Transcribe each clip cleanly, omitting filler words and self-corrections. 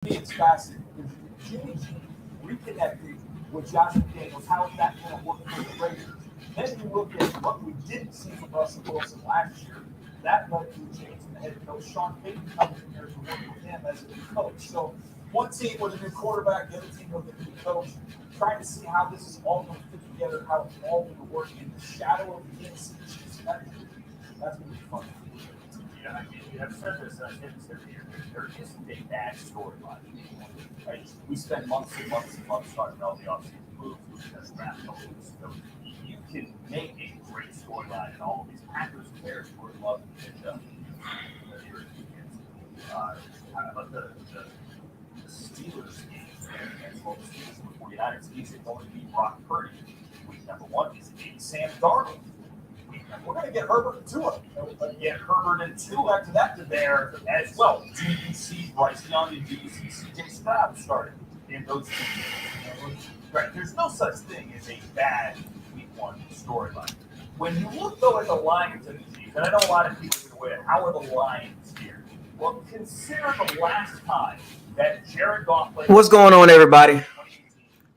me, it's fascinating because Jimmy G reconnected with Josh McDaniels. How is that going to work for the Raiders? Then you look at what we didn't see from Russell Wilson last year. That led to a change in the head coach. Sean Payton coming in there to work with him as a new coach. So one team with a new quarterback, the other team with a new coach, trying to see how this is all going to fit together, how it's all going to work in the shadow of the NFC Chiefs. That's going to be fun. Yeah, I mean, I've said this, and I said this every year. There isn't a bad storyline. Right? We spend months and months and months talking about the offseason moves, which has draft moves. So you can make a great storyline in all of these Packers and Bears who are loving to pitch up. How about the Steelers game against both the Steelers and the 49ers? Is it going to be Brock Purdy? Week number one, is it going to be Sam Darnold? We're going to get Herbert and Tua. Get Herbert and Tua to that to there as well. Do you see Bryce Young and do you see CJ Stroud starting in those two games? Right. There's no such thing as a bad week one storyline. When you look, though, at the Lions and the Chiefs, and I know a lot of people are going to how are the Lions here? Well, consider the last time that Jared Goff played. What's going on, everybody?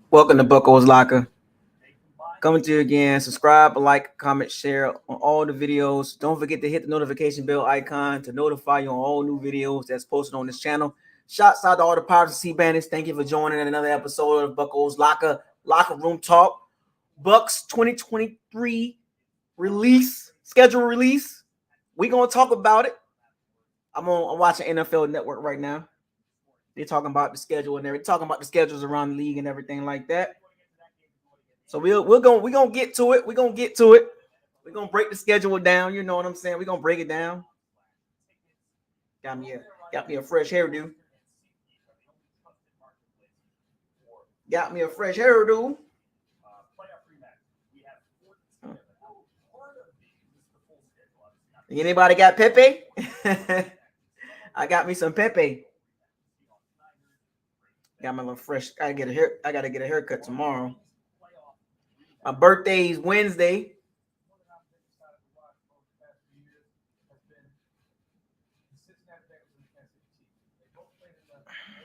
Welcome to Buccaneers Locker. Coming to you again. Subscribe, like, comment, share on all the videos. Don't forget to hit the notification bell icon to notify you on all new videos that's posted on this channel. Shouts out to all the Pirates and Sea Bandits. Thank you for joining in another episode of Buccaneers Locker Room Talk. Bucks 2023 schedule release. We're gonna talk about it. I'm watching NFL Network right now. They're talking about the schedule and everything, talking about the schedules around the league and everything like that. So we're gonna get to it. We're gonna get to it. We're gonna break the schedule down. You know what I'm saying? We're gonna break it down. Got me a fresh hairdo. Got me a fresh hairdo. Anybody got Pepe? I got me some Pepe. Got my little fresh. I gotta get a haircut tomorrow. My birthday's Wednesday.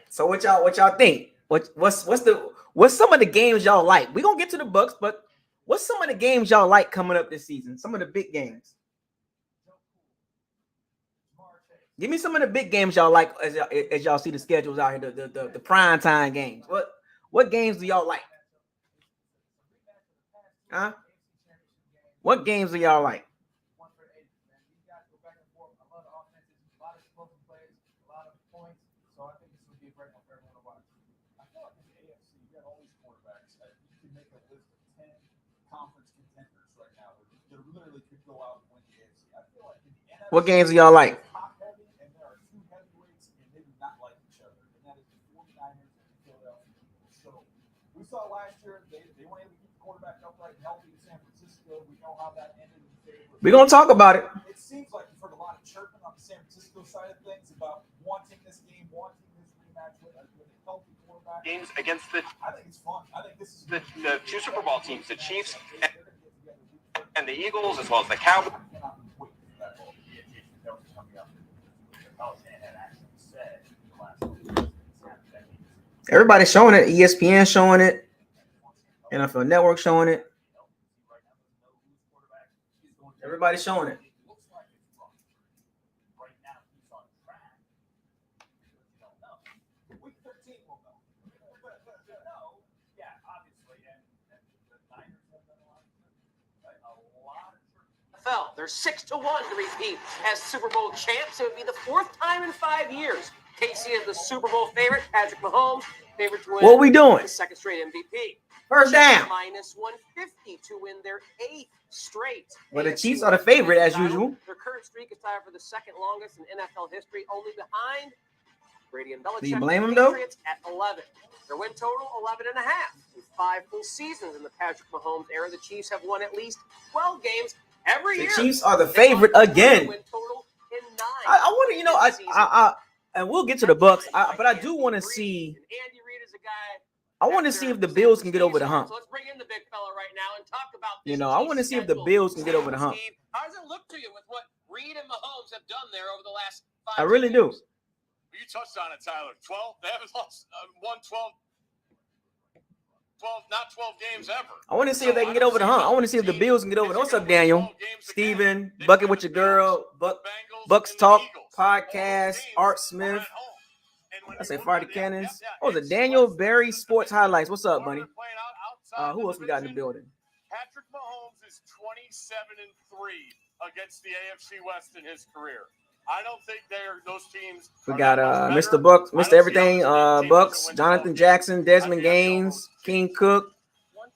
So what y'all think? What's some of the games y'all like? We're gonna get to the Bucks, but what's some of the games y'all like coming up this season? Some of the big games. Give me some of the big games y'all like as y'all see the schedules out here, the prime time games. What games do y'all like? Huh? What games do y'all like? What games do y'all like? We saw last year they weren't able to keep the quarterback upright and healthy in San Francisco. We know how that ended in favor. We're gonna talk about it. It seems like you've heard a lot of chirping on the San Francisco side of things about wanting this game, wanting this rematch with a healthy quarterback. Games against I think it's fun. I think this is the two Super Bowl teams, the Chiefs and the Eagles, as well as the Cowboys. Everybody's showing it. ESPN showing it. NFL Network showing it. Everybody's showing it. They're 6-1 to repeat as Super Bowl champs. It would be the fourth time in 5 years. KC is the Super Bowl favorite. Patrick Mahomes, favorite to win. What we doing? The second straight MVP. First down. Minus 150 to win their 8th straight. Well, the Chiefs are the favorite as usual. Their current streak is tied for the second longest in NFL history, only behind Brady and Belichick. Do you blame them, though? Patriots at 11. Their win total 11.5. In 5 full seasons in the Patrick Mahomes era, the Chiefs have won at least 12 games every year. The Chiefs are the favorite again. Win total in 9. I want to, I and we'll get to the Bucks, but I do want to see. Andy Reid is a guy. I want to see if the Bills can get over the hump. So let's bring in the big fella right now and talk about this. I want to see if the Bills can get over the hump. Steve, how does it look to you with what Reid and Mahomes have done there over the last 5 I really do. years? You touched on it, Tyler. 12. They haven't lost won 12, not 12 games ever. I want to see if they can get over the hump. I want to see if the Bills can get over. What's up, Daniel? Steven, Bucket with your girl, Bucks Talk Podcast, Art Smith. I say Friday Cannons. Oh, the Daniel Berry Sports Highlights. What's up, buddy? Who else we got in the building? Patrick Mahomes is 27-3 against the AFC West in his career. I don't think those teams. We got Mr. Bucks, Mr. Everything, Bucks, Jonathan Jackson, Desmond Gaines, King Cook,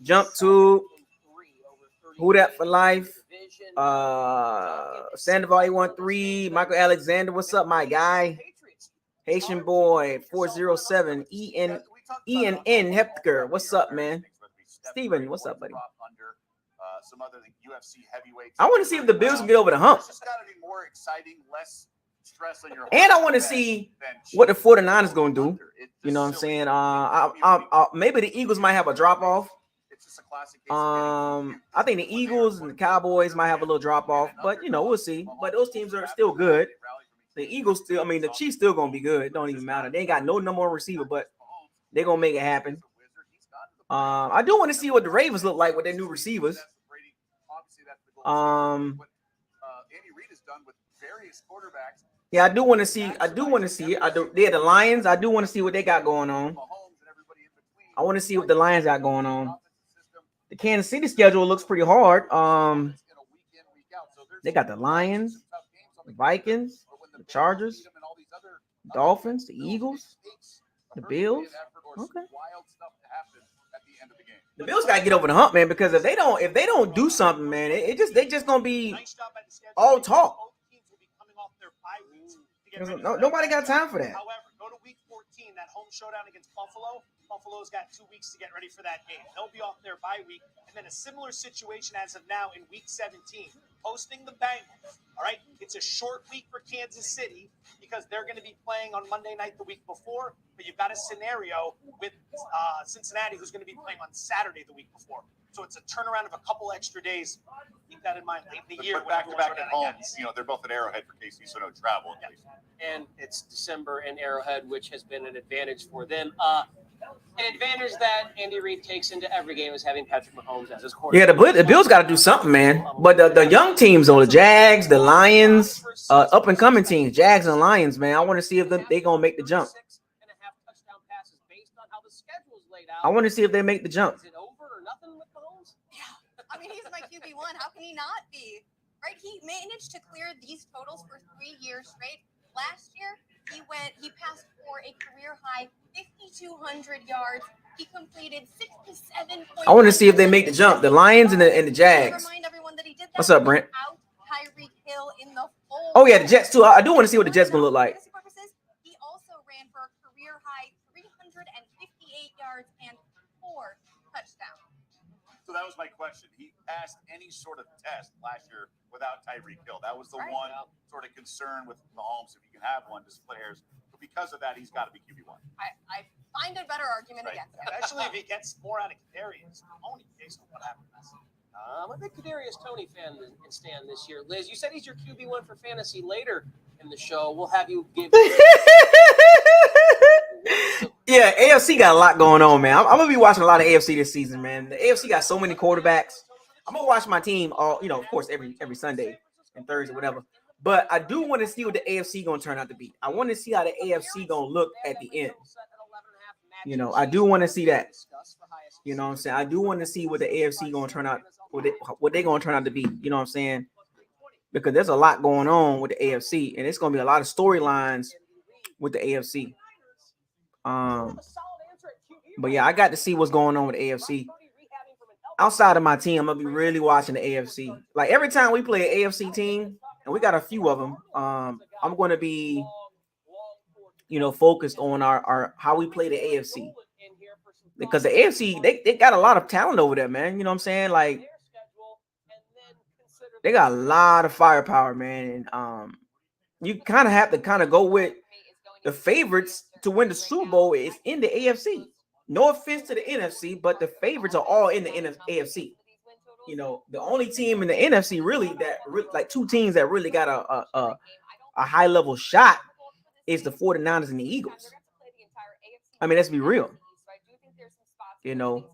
Jump Tube, Who Dat for Life, Sandoval 813, Michael Alexander. What's up, my guy? Haitian Boy 407, Ian Hepker. What's up, man? Steven, what's up, buddy? Some other UFC heavyweights. I want to see if the Bills can get over the hump. It's just got to be more exciting, less stress on your. And I want to see what the 49ers going to do. You know what I'm saying? Maybe the Eagles might have a drop off. I think the Eagles and the Cowboys might have a little drop off, but you know, we'll see. But those teams are still good. The Eagles still, I mean, the Chiefs still gonna be good. It don't even matter. They ain't got no number one receiver, but they're gonna make it happen. I do want to see what the Ravens look like with their new receivers. Yeah, I do want to see. I do want to see it. They're the Lions. I do want to see what they got going on. I want to see what the Lions got going on. The Kansas City schedule looks pretty hard. They got the Lions, the Vikings, the Chargers, Dolphins, the Eagles, the Bills. Okay. The Bills gotta get over the hump, man, because if they don't do something, man, they just gonna be all talk. Nobody got time for that. However, go to week 14, that home showdown against Buffalo. Buffalo's got 2 weeks to get ready for that game. They'll be off their bye week. And then a similar situation as of now in week 17, hosting the Bengals. All right, it's a short week for Kansas City because they're going to be playing on Monday night the week before. But you've got a scenario with Cincinnati who's going to be playing on Saturday the week before. So it's a turnaround of a couple extra days. Keep that in mind late in the year. But back-to-back at home, you know, they're both at Arrowhead for KC, so no travel. Yeah. And it's December in Arrowhead, which has been an advantage for them. An advantage that Andy Reid takes into every game is having Patrick Mahomes as his quarterback. Yeah, the Bills got to do something, man. But the young teams, though, the Jags, the Lions, up and coming teams, Jags and Lions, man. I want to see if they gonna make the jump. I want to see if they make the jump. Is it over or nothing with Mahomes? Yeah, I mean he's my QB1. How can he not be? Right? He managed to clear these totals for 3 years straight. Last year, he passed for a career high 5,200 yards. He completed 67. I want to see if they make the jump. The Lions and the Jags. Remind everyone that he did that What's up, Brent? without Tyreek Hill in the fold. Oh yeah, the Jets too. I do want to see what the Jets gonna look like. He also ran for a career high 358 yards and 4 touchdowns. So that was my question. He passed any sort of test last year without Tyreek Hill. That was the one sort of concern with Mahomes, if you can have one, to split hairs. But because of that, he's got to be QB1. I find a better argument against him. Especially if he gets more out of Kadarius Toney based on what happened last year. I'm a big Kadarius Toney fan and Stan this year. Liz, you said he's your QB1 for fantasy. Later in the show, we'll have you give. Yeah, AFC got a lot going on, man. I'm gonna be watching a lot of AFC this season, man. The AFC got so many quarterbacks. I'm gonna watch my team all, you know, of course, every Sunday and Thursday, whatever. But I do want to see what the AFC gonna turn out to be. I want to see how the AFC gonna look at the end. You know, I do want to see that. You know what I'm saying? I do want to see what the AFC gonna turn out, what they gonna turn out to be. You know what I'm saying? Because there's a lot going on with the AFC, and it's gonna be a lot of storylines with the AFC. But yeah, I got to see what's going on with the AFC. Outside of my team, I'm gonna be really watching the AFC. Like every time we play an AFC team, and we got a few of them, I'm gonna be, you know, focused on our how we play the AFC. Because the AFC, they got a lot of talent over there, man. You know what I'm saying? Like they got a lot of firepower, man. And you kind of have to kind of go with the favorites to win the Super Bowl is in the AFC. No offense to the NFC, but the favorites are all in the AFC. You know, the only team in the NFC really like two teams that really got a high level shot is the 49ers and the Eagles. I mean, let's be real. You know,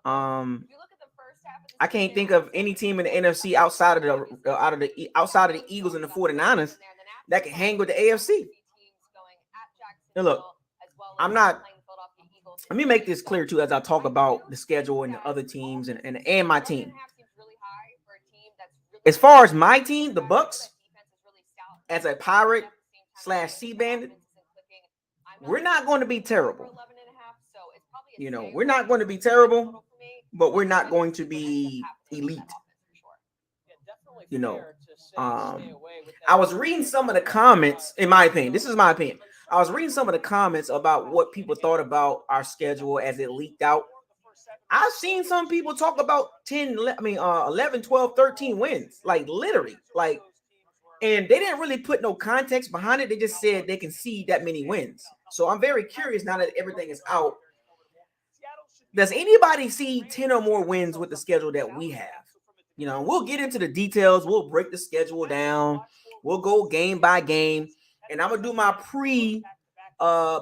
I can't think of any team in the NFC outside of the Eagles and the 49ers that can hang with the AFC. Now look, I'm not. Let me make this clear too as I talk about the schedule and the other teams and my team. As far as my team, the Bucks, as a Pirate / Sea Bandit, we're not going to be terrible. You know, we're not going to be terrible, but we're not going to be elite. You know, I was reading some of the comments, in my opinion. This is my opinion. I was reading some of the comments about what people thought about our schedule as it leaked out. I've seen some people talk about 11, 12, 13 wins, like literally, like, and they didn't really put no context behind it. They just said they can see that many wins. So I'm very curious now that everything is out. Does anybody see 10 or more wins with the schedule that we have? You know, we'll get into the details. We'll break the schedule down. We'll go game by game. And I'm going to do my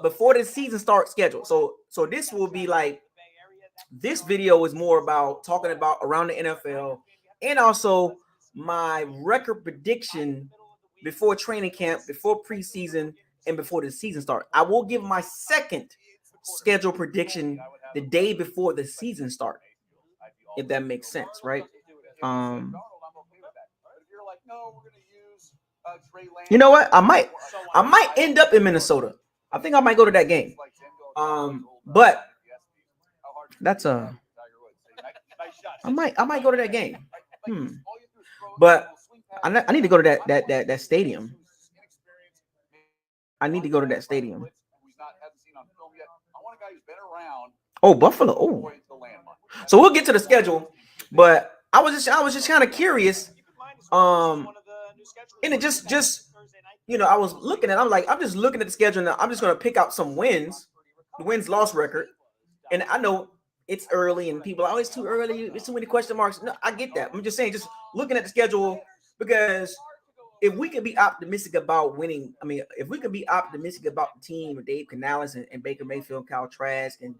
before the season starts schedule. So this will be like, this video is more about talking about around the NFL and also my record prediction before training camp, before preseason, and before the season starts. I will give my second schedule prediction the day before the season starts, if that makes sense, right? You know what? I might end up in Minnesota. I think I might go to that game. But that's I might go to that game. But I need to go to that stadium. I need to go to that stadium. Oh, Buffalo. Oh. So we'll get to the schedule, but I was just kind of curious. And it just you know, I was looking at, I'm just looking at the schedule now. I'm just gonna pick out some wins, the wins-loss record. And I know it's early and people are always too early. It's too many question marks. No, I get that. I'm just saying, just looking at the schedule, because if we can be optimistic about winning, I mean, if we can be optimistic about the team with Dave Canales and Baker Mayfield, Kyle Trask, and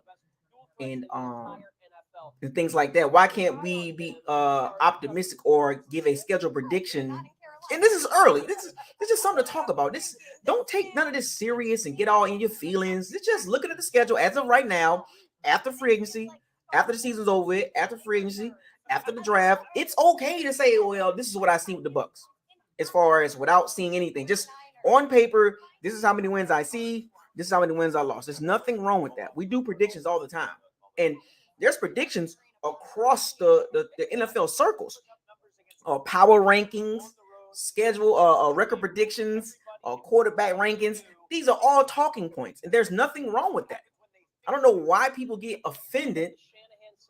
things like that, why can't we be optimistic or give a schedule prediction? And this is early. This is something to talk about. This, don't take none of this serious and get all in your feelings. It's just looking at the schedule as of right now, after free agency, after the season's over, after free agency, after the draft. It's okay to say, well, this is what I see with the Bucks, as far as without seeing anything. Just on paper, this is how many wins I see. This is how many wins I lost. There's nothing wrong with that. We do predictions all the time. And there's predictions across the NFL circles. Power rankings, schedule, record predictions, quarterback rankings. These are all talking points, and there's nothing wrong with that. I don't know why people get offended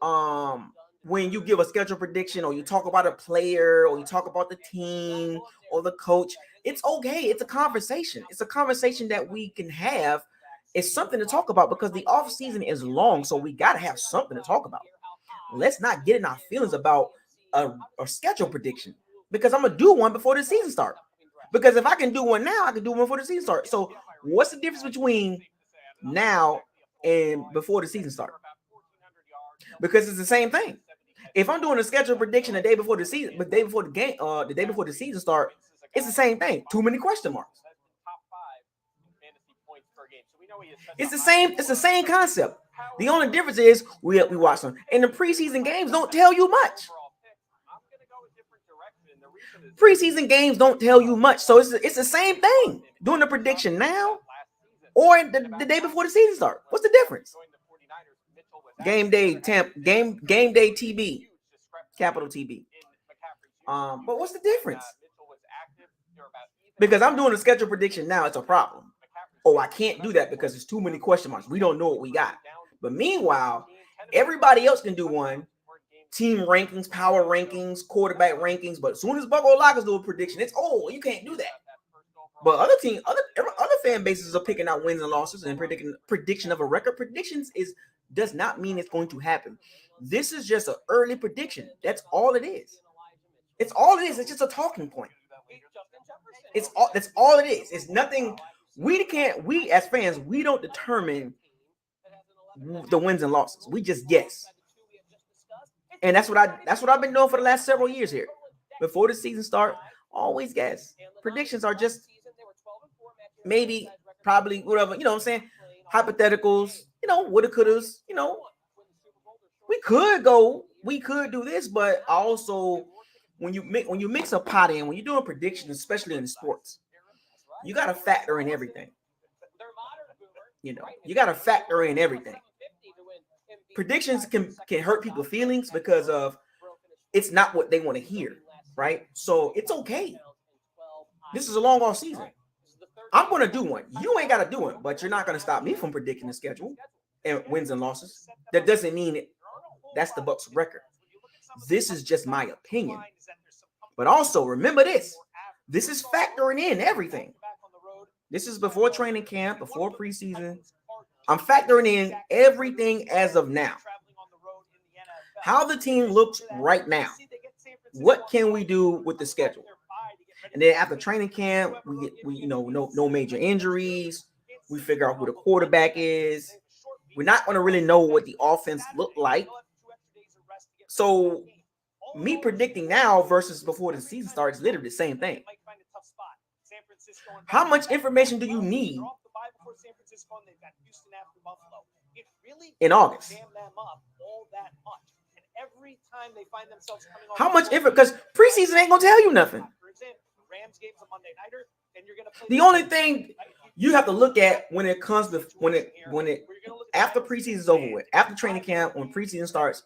when you give a schedule prediction, or you talk about a player, or you talk about the team or the coach. It's okay. It's a conversation. It's a conversation that we can have. It's something to talk about because the off season is long, so we got to have something to talk about. Let's not get in our feelings about a schedule prediction, because I'm gonna do one before the season starts. Because if I can do one now, I can do one before the season starts. So what's the difference between now and before the season starts? Because it's the same thing. If I'm doing a schedule prediction the day before the season, but the day before the game, the day before the season starts, it's the same thing. Too many question marks. It's the same concept. The only difference is we watch them. And the preseason games don't tell you much. Preseason games don't tell you much. So it's the same thing. Doing the prediction now or the day before the season starts. What's the difference? Game day TB. Capital TB. But what's the difference? Because I'm doing a schedule prediction now, it's a problem. Oh, I can't do that because there's too many question marks. We don't know what we got. But meanwhile, everybody else can do one. Team rankings, power rankings, quarterback rankings. But as soon as Bucko Lockers do a prediction, it's, oh, you can't do that. But other fan bases are picking out wins and losses and prediction of a record. Predictions does not mean it's going to happen. This is just an early prediction. That's all it is. It's all it is. It's just a talking point. That's all it is. It's nothing We as fans, we don't determine the wins and losses. We just guess. And that's what I've been doing for the last several years here. Before the season start, always guess. Predictions are just maybe, probably, whatever, you know what I'm saying? Hypotheticals, woulda, couldas, we could do this, but also when you mix a pot in, when you're doing predictions, especially in sports, you got to factor in everything. You got to factor in everything. Predictions can hurt people's feelings because of it's not what they want to hear, right? So it's okay. This is a long off season. I'm going to do one. You ain't got to do one, but you're not going to stop me from predicting the schedule and wins and losses. That doesn't mean that's the Bucs record. This is just my opinion. But also remember this. This is factoring in everything. This is before training camp, before preseason. I'm factoring in everything as of now. How the team looks right now. What can we do with the schedule? And then after training camp, we no major injuries. We figure out who the quarterback is. We're not going to really know what the offense looked like. So me predicting now versus before the season starts is literally the same thing. How much information do you need in August? How much info? Because preseason ain't gonna tell you nothing. The only thing you have to look at when it comes to when it after preseason is over with, after training camp, when preseason starts,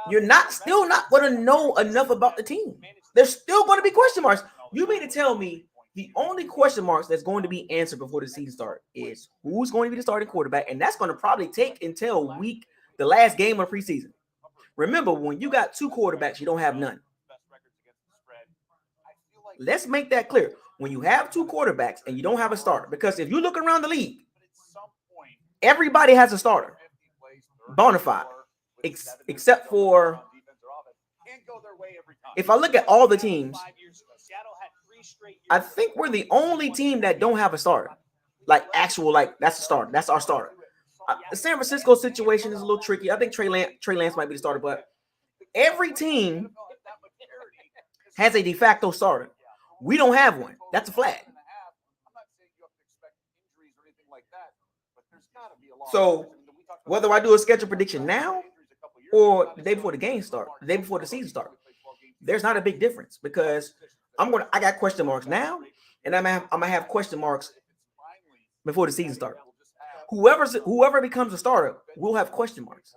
you're still not going to know enough about the team. There's still going to be question marks. You mean to tell me the only question marks that's going to be answered before the season starts is who's going to be the starting quarterback, and that's going to probably take until the last game of preseason. Remember, when you got two quarterbacks, you don't have none. Let's make that clear. When you have two quarterbacks and you don't have a starter, because if you look around the league, everybody has a starter, bona fide, except for if I look at all the teams, I think we're the only team that don't have a starter, like that's a starter. That's our starter. The San Francisco situation is a little tricky. I think Trey Lance might be the starter, but every team has a de facto starter. We don't have one. That's a flag. So whether I do a schedule prediction now or the day before the game start, the day before the season start, there's not a big difference because I got question marks now, and I'm gonna have question marks before the season starts. Whoever becomes a starter will have question marks.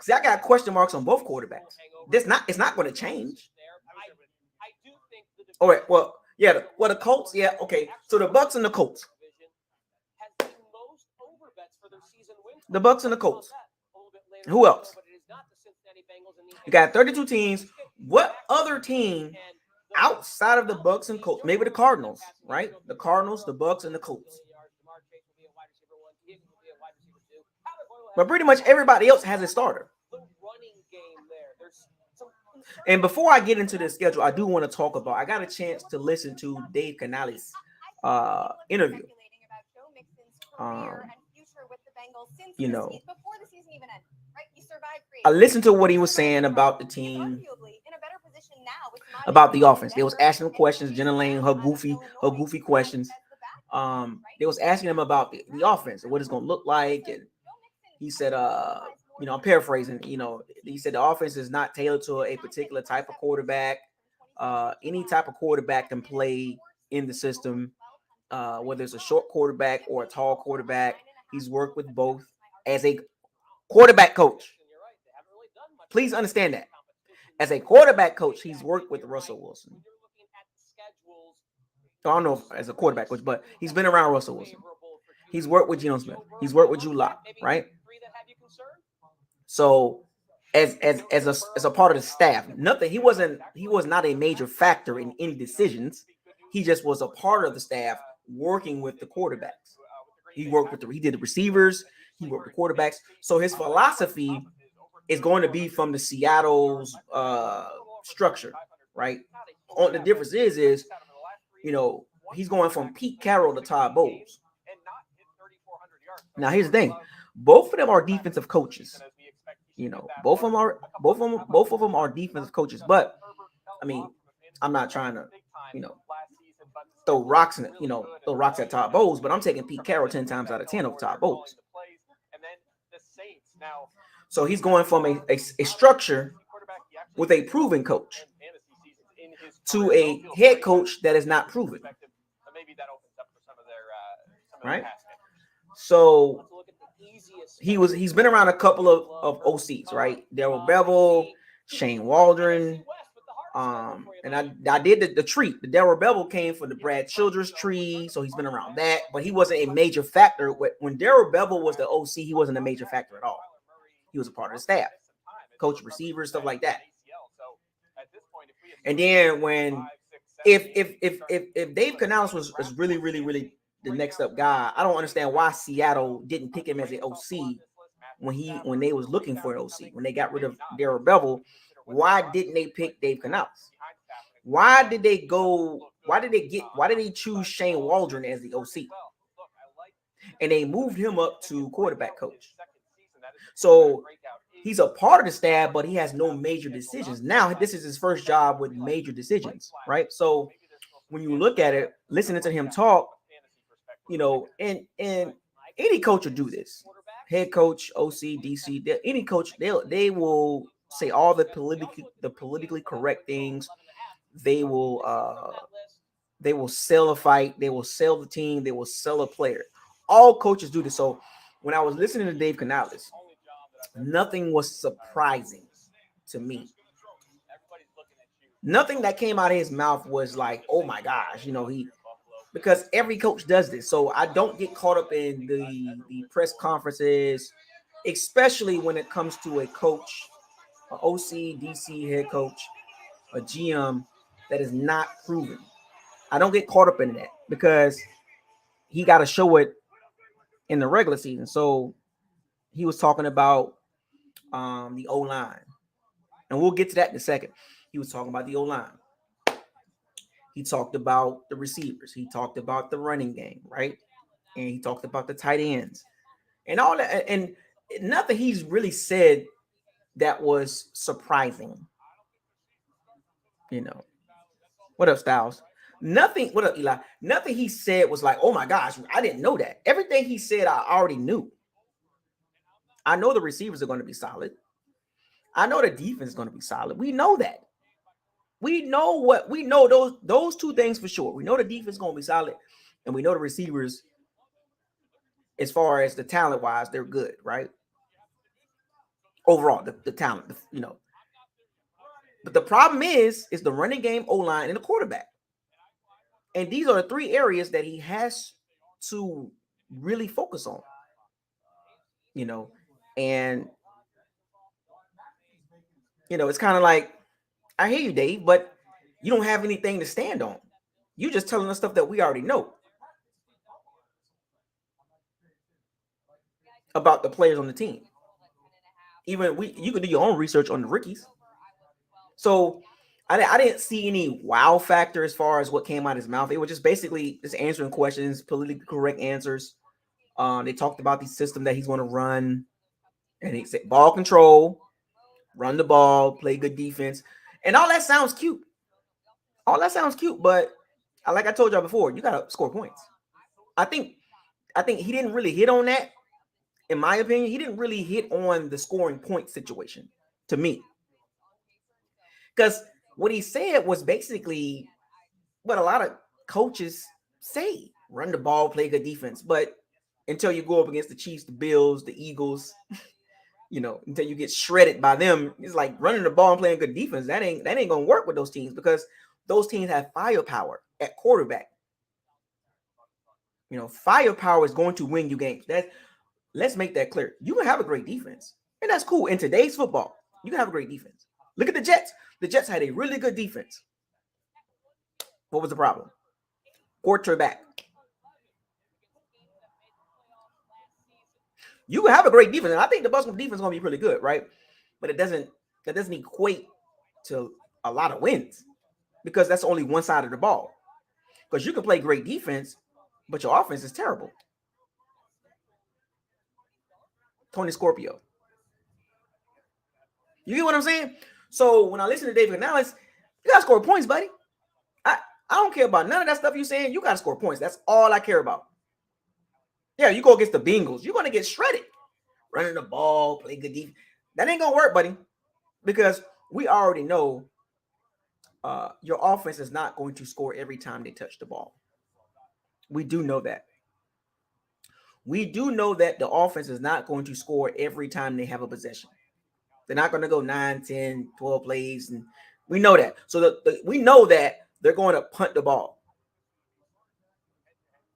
See, I got question marks on both quarterbacks. It's not going to change. All right. Well, yeah. The Colts. Yeah. Okay. So the Bucs and the Colts. The Bucs and the Colts. Who else? You got 32 teams. What other team outside of the Bucs and Colts? Maybe the Cardinals, right? The Cardinals, the Bucs, and the Colts. But pretty much everybody else has a starter. And before I get into the schedule, I do want to talk about, I got a chance to listen to Dave Canales' interview. I listened to what he was saying about the team, about the offense. They was asking him questions, Jenna Lane, her goofy questions. They was asking him about the offense and what it's going to look like. And he said, I'm paraphrasing, he said the offense is not tailored to a particular type of quarterback. Any type of quarterback can play in the system, whether it's a short quarterback or a tall quarterback. He's worked with both as a quarterback coach. Please understand that. As a quarterback coach, he's worked with Russell Wilson. I don't know if as a quarterback coach, but he's been around Russell Wilson. He's worked with Geno Smith. He's worked with Drew Lock, right? So as a part of the staff, he was not a major factor in any decisions. He just was a part of the staff working with the quarterbacks. He did the receivers, he worked with quarterbacks. So his philosophy is going to be from the Seattle's structure, right? The difference is he's going from Pete Carroll to Todd Bowles. Now here's the thing: both of them are defensive coaches. Both of them are defensive coaches. But I mean, I'm not trying to, throw rocks at Todd Bowles, but I'm taking Pete Carroll 10 times out of 10 over Todd Bowles. So he's going from a structure with a proven coach to a head coach that is not proven. Right? So he's been around a couple of OCs, right? Darrell Bevel, Shane Waldron. And I did the tree. The Darrell Bevel came for the Brad Childress tree, so he's been around that, but he wasn't a major factor. When Darrell Bevel was the OC, he wasn't a major factor at all. He was a part of the staff, coach receivers, stuff like that. And then if Dave Canales was really, really, really the next up guy, I don't understand why Seattle didn't pick him as an OC when they was looking for an OC. When they got rid of Darrell Bevel, why didn't they pick Dave Canales? Why did they choose Shane Waldron as the OC? And they moved him up to quarterback coach. So he's a part of the staff, but he has no major decisions. Now, this is his first job with major decisions, right? So when you look at it, listening to him talk, and any coach will do this. Head coach, OC, DC, any coach, they will say all the politically correct things. They will sell a fight. They will sell the team. They will sell a player. All coaches do this. So when I was listening to Dave Canales, nothing was surprising to me. Nothing that came out of his mouth was like, oh my gosh, because every coach does this. So I don't get caught up in the press conferences, especially when it comes to a coach, an OC, DC head coach, a GM that is not proven. I don't get caught up in that because he got to show it in the regular season. So he was talking about the O-line, and we'll get to that in a second. He was talking about the O-line. He talked about the receivers. He talked about the running game, right? And he talked about the tight ends and all that. And nothing he's really said that was surprising. What up, Styles? Nothing. What up, Eli? Nothing he said was like, oh my gosh, I didn't know that. Everything he said, I already knew. I know the receivers are going to be solid. I know the defense is going to be solid. We know that. We know those two things for sure. We know the defense is going to be solid, and we know the receivers, as far as the talent wise, they're good, right? Overall, the talent, But the problem is the running game, O-line, and the quarterback. And these are the three areas that he has to really focus on. And it's kind of like, I hear you, Dave, but you don't have anything to stand on. You're just telling us stuff that we already know about the players on the team. Even you could do your own research on the rookies. So I didn't see any wow factor as far as what came out of his mouth. It was just basically just answering questions, politically correct answers. They talked about the system that he's going to run, and he said ball control, run the ball, play good defense, and all that sounds cute. But like I told y'all before, you got to score points. I think he didn't really hit on that. In my opinion, he didn't really hit on the scoring point situation to me. Because what he said was basically what a lot of coaches say: run the ball, play good defense. But until you go up against the Chiefs, the Bills, the Eagles, until you get shredded by them, it's like running the ball and playing good defense. That ain't gonna work with those teams, because those teams have firepower at quarterback. Firepower is going to win you games. Let's make that clear. You can have a great defense, and that's cool. In today's football, you can have a great defense. Look at the Jets. The Jets had a really good defense. What was the problem? Quarterback. You can have a great defense, and I think the Buccaneers defense is going to be pretty good, right? But that doesn't equate to a lot of wins, because that's only one side of the ball. Because you can play great defense, but your offense is terrible. Tony Scorpio. You get what I'm saying? So when I listen to David Canales, you gotta score points, buddy. I don't care about none of that stuff you're saying. You gotta score points. That's all I care about. Yeah, you go against the Bengals, you're gonna get shredded. Running the ball, play good defense. That ain't gonna work, buddy. Because we already know your offense is not going to score every time they touch the ball. We do know that. We do know that the offense is not going to score every time they have a possession. They're not going to go 9, 10, 12 plays. And we know that. So we know that they're going to punt the ball.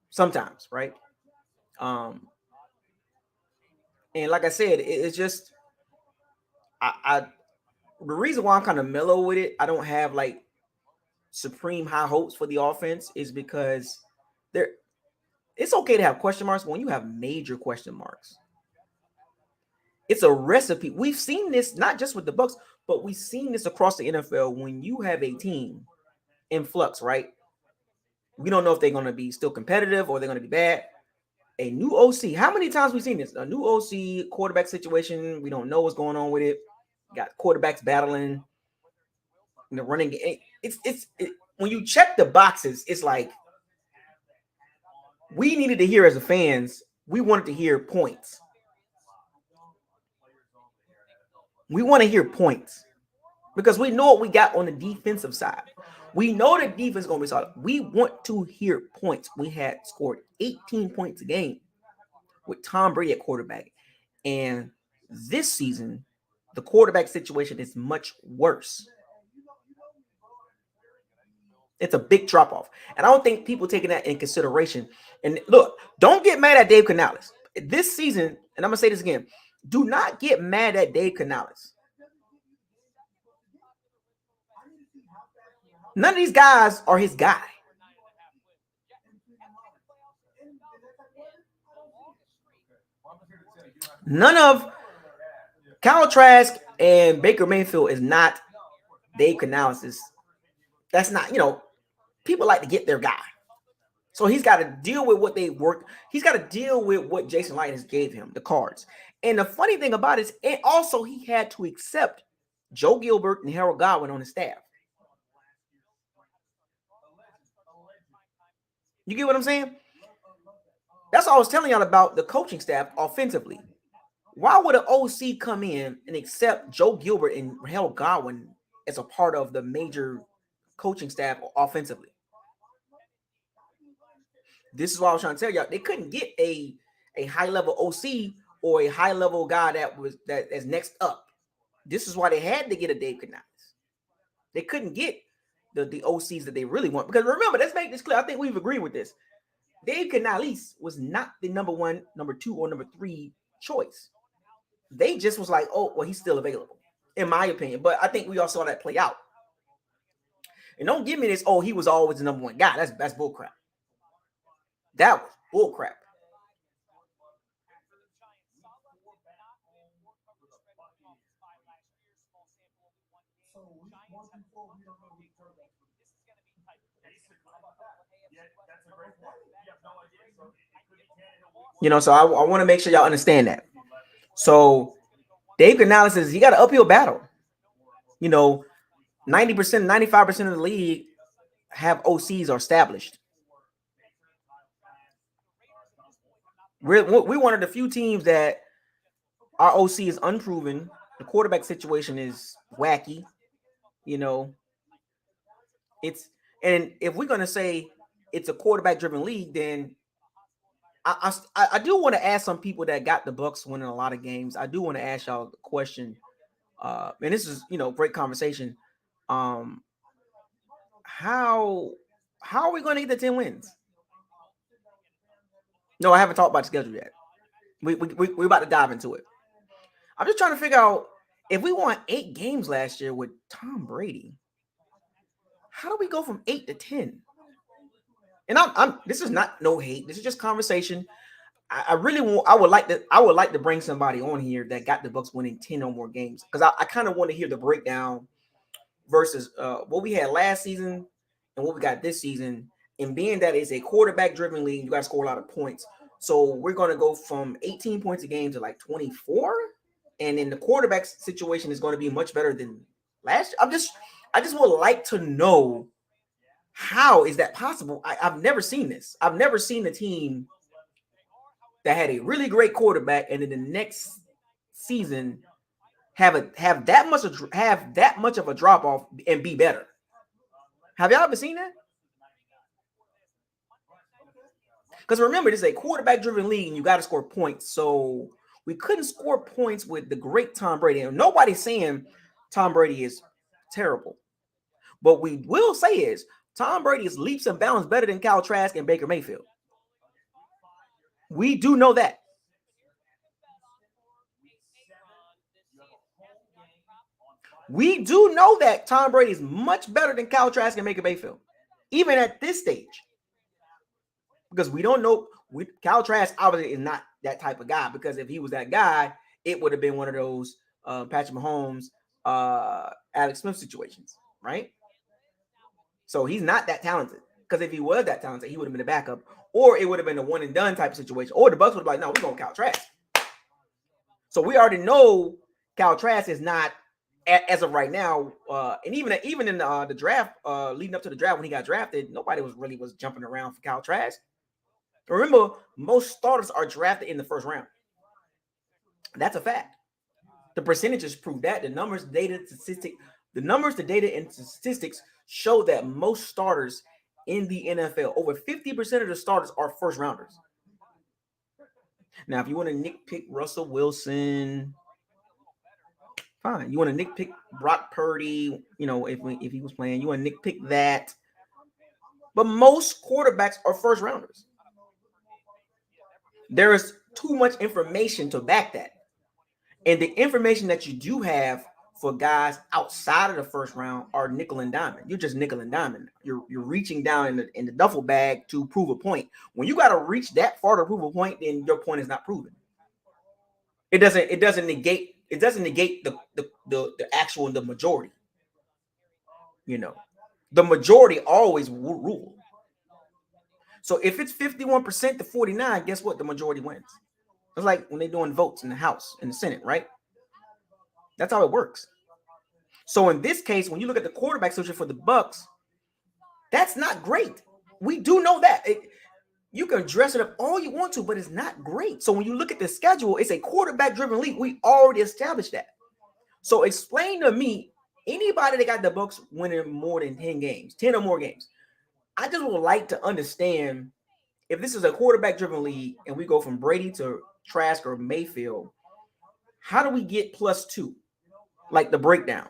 Sometimes, right? And like I said, it's just the reason why I'm kind of mellow with it, I don't have like supreme high hopes for the offense, is because it's okay to have question marks, but when you have major question marks, it's a recipe. We've seen this not just with the Bucs, but we've seen this across the NFL. When you have a team in flux, right? We don't know if they're going to be still competitive or they're going to be bad. A new OC. How many times we've seen this? A new OC quarterback situation. We don't know what's going on with it. Got quarterbacks battling in the running game. When you check the boxes, it's like we needed to hear as a fans. We wanted to hear points. We want to hear points because we know what we got on the defensive side. We know the defense is going to be solid. We want to hear points. We had scored 18 points a game with Tom Brady at quarterback. And this season, the quarterback situation is much worse. It's a big drop-off. And I don't think people taking that in consideration. And look, don't get mad at Dave Canales. This season, and I'm going to say this again, do not get mad at Dave Canales. None of these guys are his guy. None of Kyle Trask and Baker Mayfield is not Dave Canales. That's not, people like to get their guy. So he's got to deal with what they work. He's got to deal with what Jason Light has gave him, the cards. And the funny thing about it is, and also he had to accept Joe Gilbert and Harold Godwin on his staff. You get what I'm saying? That's all I was telling y'all about the coaching staff offensively. Why would an OC come in and accept Joe Gilbert and Harold Godwin as a part of the major coaching staff offensively? This is what I was trying to tell y'all. They couldn't get a high-level OC or a high-level guy that is next up. This is why they had to get a Dave Canales. They couldn't get the OCs that they really want. Because remember, let's make this clear. I think we've agreed with this. Dave Canales was not the number 1, number 2, or number 3 choice. They just was like, oh, well, he's still available, in my opinion. But I think we all saw that play out. And don't give me this, oh, he was always the number 1 guy. That's bullcrap. That was bullcrap. So I want to make sure y'all understand that. So Dave Canales says he got an uphill battle. 90%, 95% of the league have OCs are established. We're one of the few teams that our OC is unproven. The quarterback situation is wacky. And if we're gonna say it's a quarterback-driven league, then I do want to ask some people that got the Bucs winning a lot of games. I do want to ask y'all a question, and this is great conversation. How are we going to get the 10 wins? No, I haven't talked about the schedule yet. We're about to dive into it. I'm just trying to figure out if we won 8 games last year with Tom Brady. How do we go from 8 to 10? And this is not no hate. This is just conversation. I would like to bring somebody on here that got the Bucs winning 10 or more games, because I kind of want to hear the breakdown versus what we had last season and what we got this season, And being that it's a quarterback-driven league, you got to score a lot of points. So we're going to go from 18 points a game to like 24. And then the quarterback situation is going to be much better than last year. I just would like to know, how is that possible? I've never seen this. I've never seen a team that had a really great quarterback and in the next season have that much of a drop off and be better. Have y'all ever seen that? Because remember, this is a quarterback-driven league, and you got to score points. So we couldn't score points with the great Tom Brady. And nobody's saying Tom Brady is terrible. But we will say is Tom Brady is leaps and bounds better than Kyle Trask and Baker Mayfield. We do know that. We do know that Tom Brady is much better than Kyle Trask and Baker Mayfield, even at this stage. Because we don't know, Kyle Trask obviously is not that type of guy, because if he was that guy, it would have been one of those Patrick Mahomes, Alex Smith situations, right? So he's not that talented, because if he was that talented, he would have been a backup, or it would have been a one and done type of situation, or the Bucs would have been like, no, we're going Kyle Trask. So we already know Kyle Trask is not, as of right now, and even in the draft, leading up to the draft when he got drafted, nobody was jumping around for Kyle Trask. Remember, most starters are drafted in the first round. That's a fact. The percentages prove that. The numbers, the data, and statistics show that most starters in the NFL, over 50% of the starters are first rounders. Now, if you want to nitpick Russell Wilson, fine. You want to nitpick Brock Purdy, if he was playing, you want to nitpick that. But most quarterbacks are first rounders. There is too much information to back that. And the information that you do have for guys outside of the first round are nickel and diamond. You're just nickel and diamond. You're reaching down in the duffel bag to prove a point. When you got to reach that far to prove a point, then your point is not proven. It doesn't negate the actual and the majority. The majority always will rule. So if it's 51% to 49, guess what? The majority wins. It's like when they're doing votes in the House and the Senate, right? That's how it works. So in this case, when you look at the quarterback situation for the Bucs, that's not great. We do know that. You can dress it up all you want to, but it's not great. So when you look at the schedule, it's a quarterback-driven league. We already established that. So explain to me anybody that got the Bucs winning more than 10 games, 10 or more games. I just would like to understand, if this is a quarterback-driven league and we go from Brady to Trask or Mayfield, how do we get +2? Like the breakdown.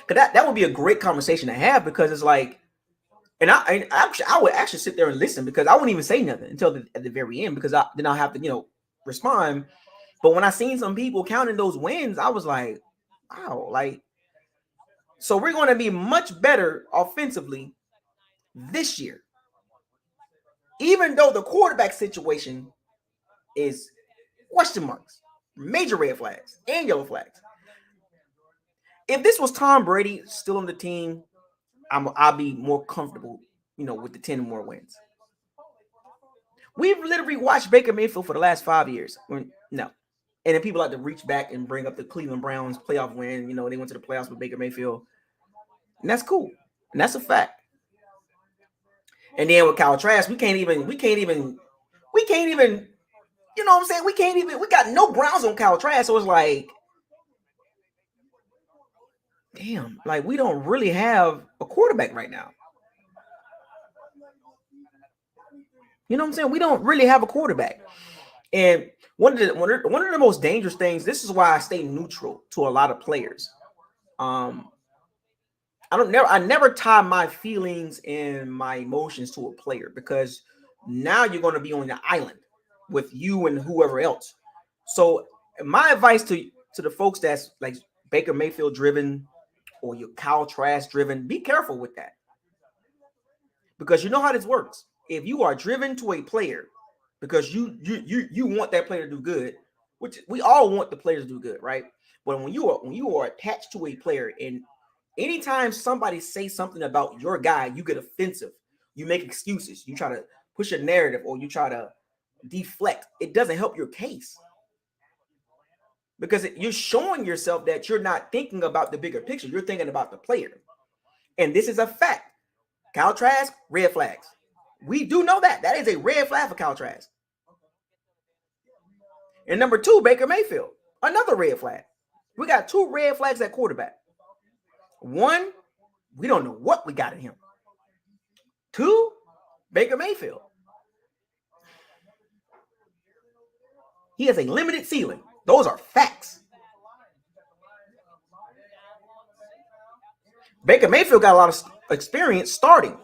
Because that would be a great conversation to have, because it's like, and I would actually sit there and listen, because I wouldn't even say nothing until at the very end, because then I'll have to, respond. But when I seen some people counting those wins, I was like, wow, so we're going to be much better offensively this year, even though the quarterback situation is question marks, major red flags, and yellow flags. If this was Tom Brady still on the team, I'll be more comfortable, with the 10 more wins. We've literally watched Baker Mayfield for the last 5 years. No. And then people like to reach back and bring up the Cleveland Browns playoff win. They went to the playoffs with Baker Mayfield. And that's cool. And that's a fact. And then with Kyle Trask, we can't even, you know what I'm saying? We got no Browns on Kyle Trask. So it's like, damn, we don't really have a quarterback right now. You know what I'm saying? We don't really have a quarterback. And one of the most dangerous things, this is why I stay neutral to a lot of players. I never tie my feelings and my emotions to a player, because now you're going to be on the island with you and whoever else. So my advice to the folks that's like Baker Mayfield driven or your Kyle Trask driven, be careful with that. Because you know how this works. If you are driven to a player because you want that player to do good, which we all want the players to do good, right? But when you are attached to a player, and anytime somebody says something about your guy, you get offensive. You make excuses. You try to push a narrative or you try to deflect. It doesn't help your case. Because you're showing yourself that you're not thinking about the bigger picture. You're thinking about the player. And this is a fact. Kyle Trask, red flags. We do know that. That is a red flag for Kyle Trask. And number 2, Baker Mayfield. Another red flag. We got 2 red flags at quarterback. 1, we don't know what we got in him. 2, Baker Mayfield. He has a limited ceiling. Those are facts. Baker Mayfield got a lot of experience starting.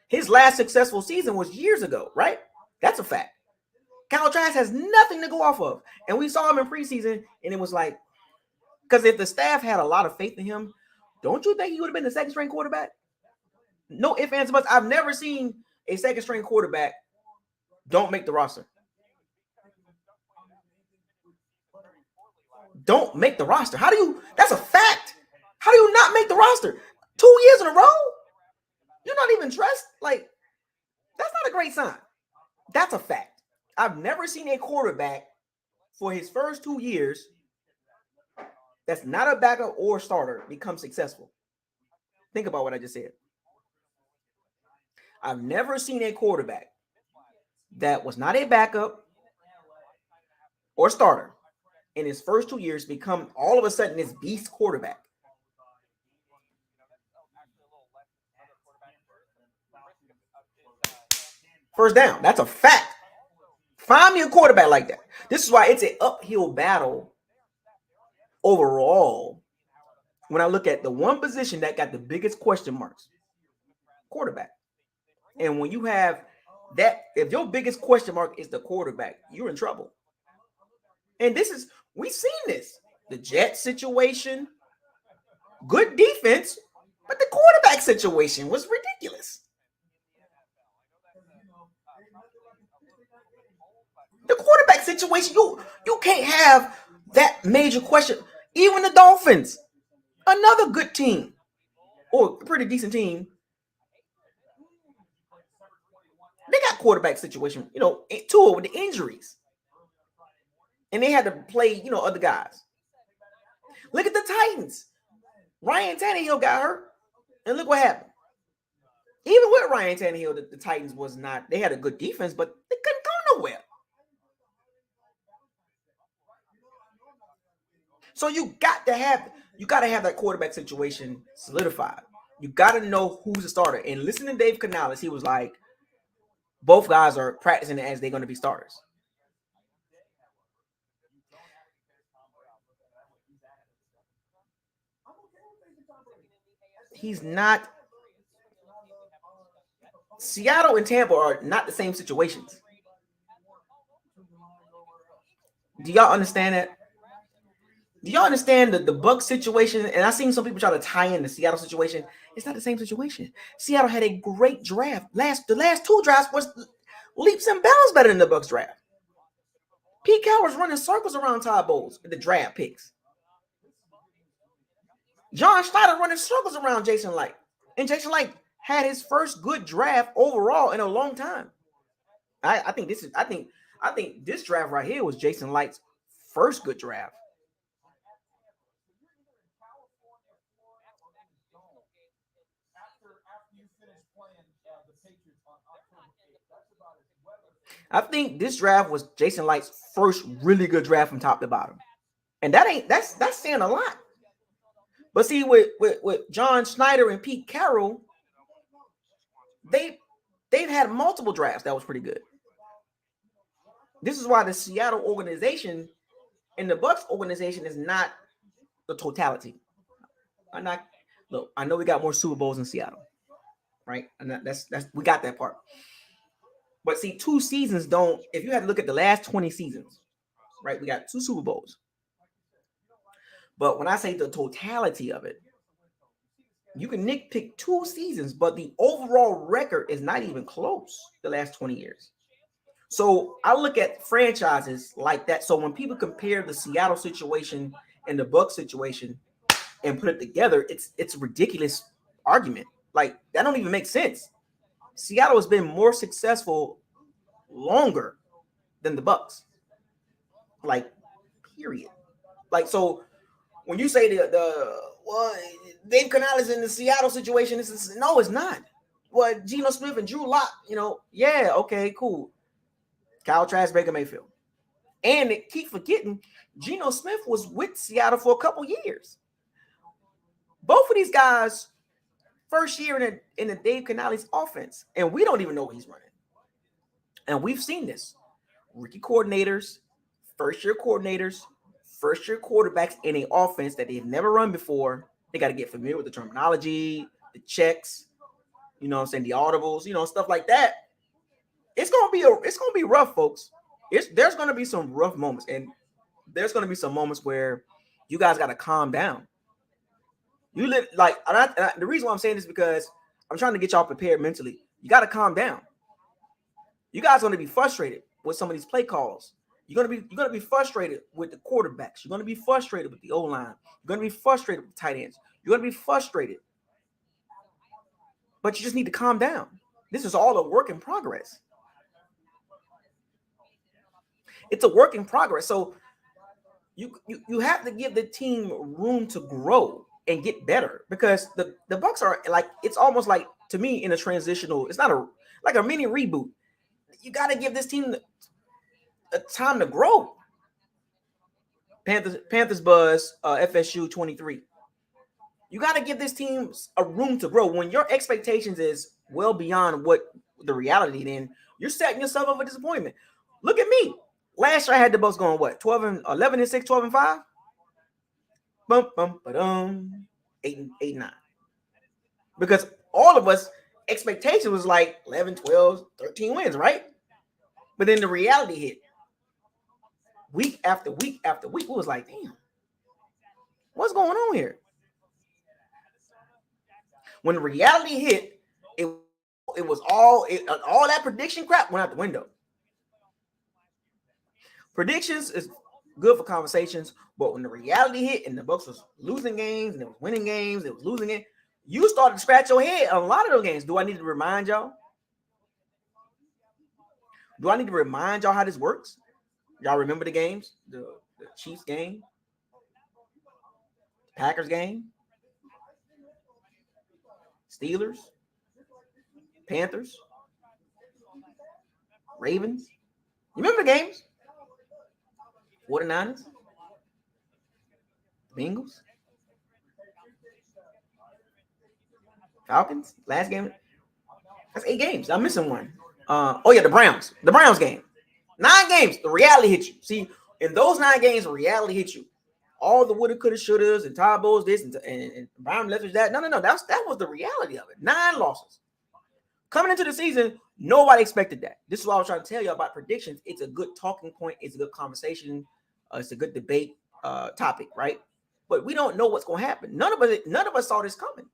His last successful season was years ago, right? That's a fact. Kyle Trask has nothing to go off of. And we saw him in preseason, and it was like, because if the staff had a lot of faith in him, don't you think he would have been the second-string quarterback? No ifs, ands, buts. I've never seen a second-string quarterback don't make the roster. Don't make the roster. How do you? That's a fact. How do you not make the roster 2 years in a row? You're not even dressed. Like, that's not a great sign. That's a fact. I've never seen a quarterback for his first 2 years that's not a backup or starter become successful. Think about what I just said. I've never seen a quarterback that was not a backup or starter in his first 2 years become all of a sudden this beast quarterback. First down. That's a fact. Find me a quarterback like that. This is why it's an uphill battle overall when I look at the one position that got the biggest question marks. Quarterback. And when you have that, if your biggest question mark is the quarterback, you're in trouble. And we've seen this. The Jets situation, good defense, but the quarterback situation was ridiculous. The quarterback situation, you can't have that major question. Even the Dolphins, another good team, or a pretty decent team, they got quarterback situation, Tua with the injuries. And they had to play, other guys. Look at the Titans. Ryan Tannehill got hurt. And look what happened. Even with Ryan Tannehill, the Titans was not, they had a good defense, but they couldn't go nowhere. So you got to have that quarterback situation solidified. You got to know who's the starter. And listen to Dave Canales. He was like, both guys are practicing as they're going to be starters. He's not. Seattle and Tampa are not the same situations. Do y'all understand that? Do y'all understand the Bucs situation? And I've seen some people try to tie in the Seattle situation. It's not the same situation. Seattle had a great draft. The last 2 drafts was leaps and bounds better than the Bucs draft. Pete Carroll was running circles around Todd Bowles in the draft picks. John Schneider running circles around Jason Light. And Jason Light had his first good draft overall in a long time. I think this draft right here was Jason Light's first good draft. I think this draft was Jason Light's first really good draft from top to bottom. And that's saying a lot. But see, with John Schneider and Pete Carroll, they've had multiple drafts that was pretty good. This is why the Seattle organization and the Bucs organization is not the totality. I know we got more Super Bowls in Seattle, right? And that's we got that part. But see, 2 seasons don't. If you had to look at the last 20 seasons, right? We got 2 Super Bowls. But when I say the totality of it, you can nitpick 2 seasons, but the overall record is not even close the last 20 years. So I look at franchises like that. So when people compare the Seattle situation and the Bucs situation and put it together, it's a ridiculous argument. Like, that don't even make sense. Seattle has been more successful longer than the Bucs. Like, period. Like, so when you say well, Dave Canales in the Seattle situation, no, it's not. Well, Geno Smith and Drew Lock, yeah, okay, cool. Kyle Trask, Baker Mayfield. And they keep forgetting, Geno Smith was with Seattle for a couple years. Both of these guys, first year in the Dave Canales offense, and we don't even know what he's running. And we've seen this. Rookie coordinators, first-year quarterbacks in an offense that they've never run before. They got to get familiar with the terminology, the checks, the audibles, stuff like that. It's gonna be rough, folks. There's gonna be some rough moments, and there's gonna be some moments where you guys got to calm down. The reason why I'm saying this is because I'm trying to get y'all prepared mentally. You got to calm down. You guys are going to be frustrated with some of these play calls. You're going to be frustrated with the quarterbacks. You're going to be frustrated with the O-line. You're going to be frustrated with the tight ends. You're going to be frustrated. But you just need to calm down. This is all a work in progress. It's a work in progress. So you have to give the team room to grow and get better, because the Bucs are like, it's almost like, to me, in a transitional, it's not like a mini reboot. You got to give this team a time to grow. Panthers buzz, FSU 23. You got to give this team a room to grow. When your expectations is well beyond what the reality, then you're setting yourself up for disappointment. Look at me. Last year I had the Bucs going what? 11-6, 12-5. Bum, bum, ba-dum. 8-9. Because all of us, expectation was like 11, 12, 13 wins, right? But then the reality hit. Week after week after week, it was like, damn, what's going on here? When the reality hit, it was all that prediction crap went out the window. Predictions is good for conversations, but when the reality hit and the Bucs was losing games and it was winning games, it was losing it, you started to scratch your head on a lot of those games. Do I need to remind y'all? Do I need to remind y'all how this works? Y'all remember the games? The Chiefs game? Packers game? Steelers? Panthers? Ravens? You remember the games? 49ers? Bengals? Falcons? Last game? That's 8 games. I'm missing one. The Browns. The Browns game. 9 games. The reality hit you. See, in those 9 games, the reality hit you. All the woulda, coulda, shouldas, and Todd Bowles this and Byron Leftwich that. No. That was the reality of it. 9 losses. Coming into the season, nobody expected that. This is what I was trying to tell you about predictions. It's a good talking point. It's a good conversation. It's a good debate topic, right? But we don't know what's going to happen. None of us saw this coming.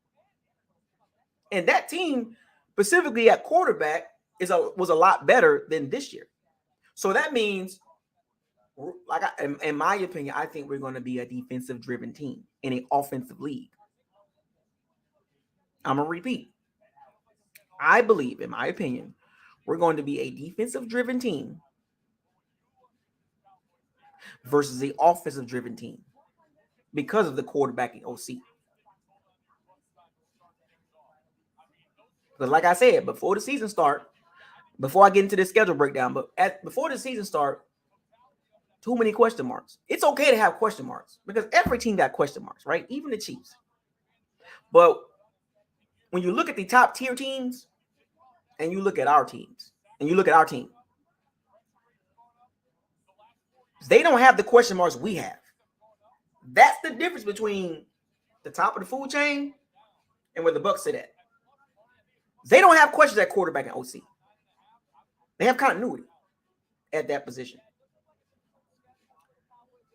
And that team, specifically at quarterback, was a lot better than this year. So that means, in my opinion, I think we're going to be a defensive-driven team in an offensive league. I'm going to repeat. I believe, in my opinion, we're going to be a defensive-driven team versus an offensive-driven team because of the quarterbacking OC. Because like I said, before the season start, before I get into the schedule breakdown, before the season start, too many question marks. It's okay to have question marks because every team got question marks, right? Even the Chiefs. But when you look at the top tier teams and you look at our teams and you look at our team, they don't have the question marks we have. That's the difference between the top of the food chain and where the Bucs sit at. They don't have questions at quarterback and OC. They have continuity at that position.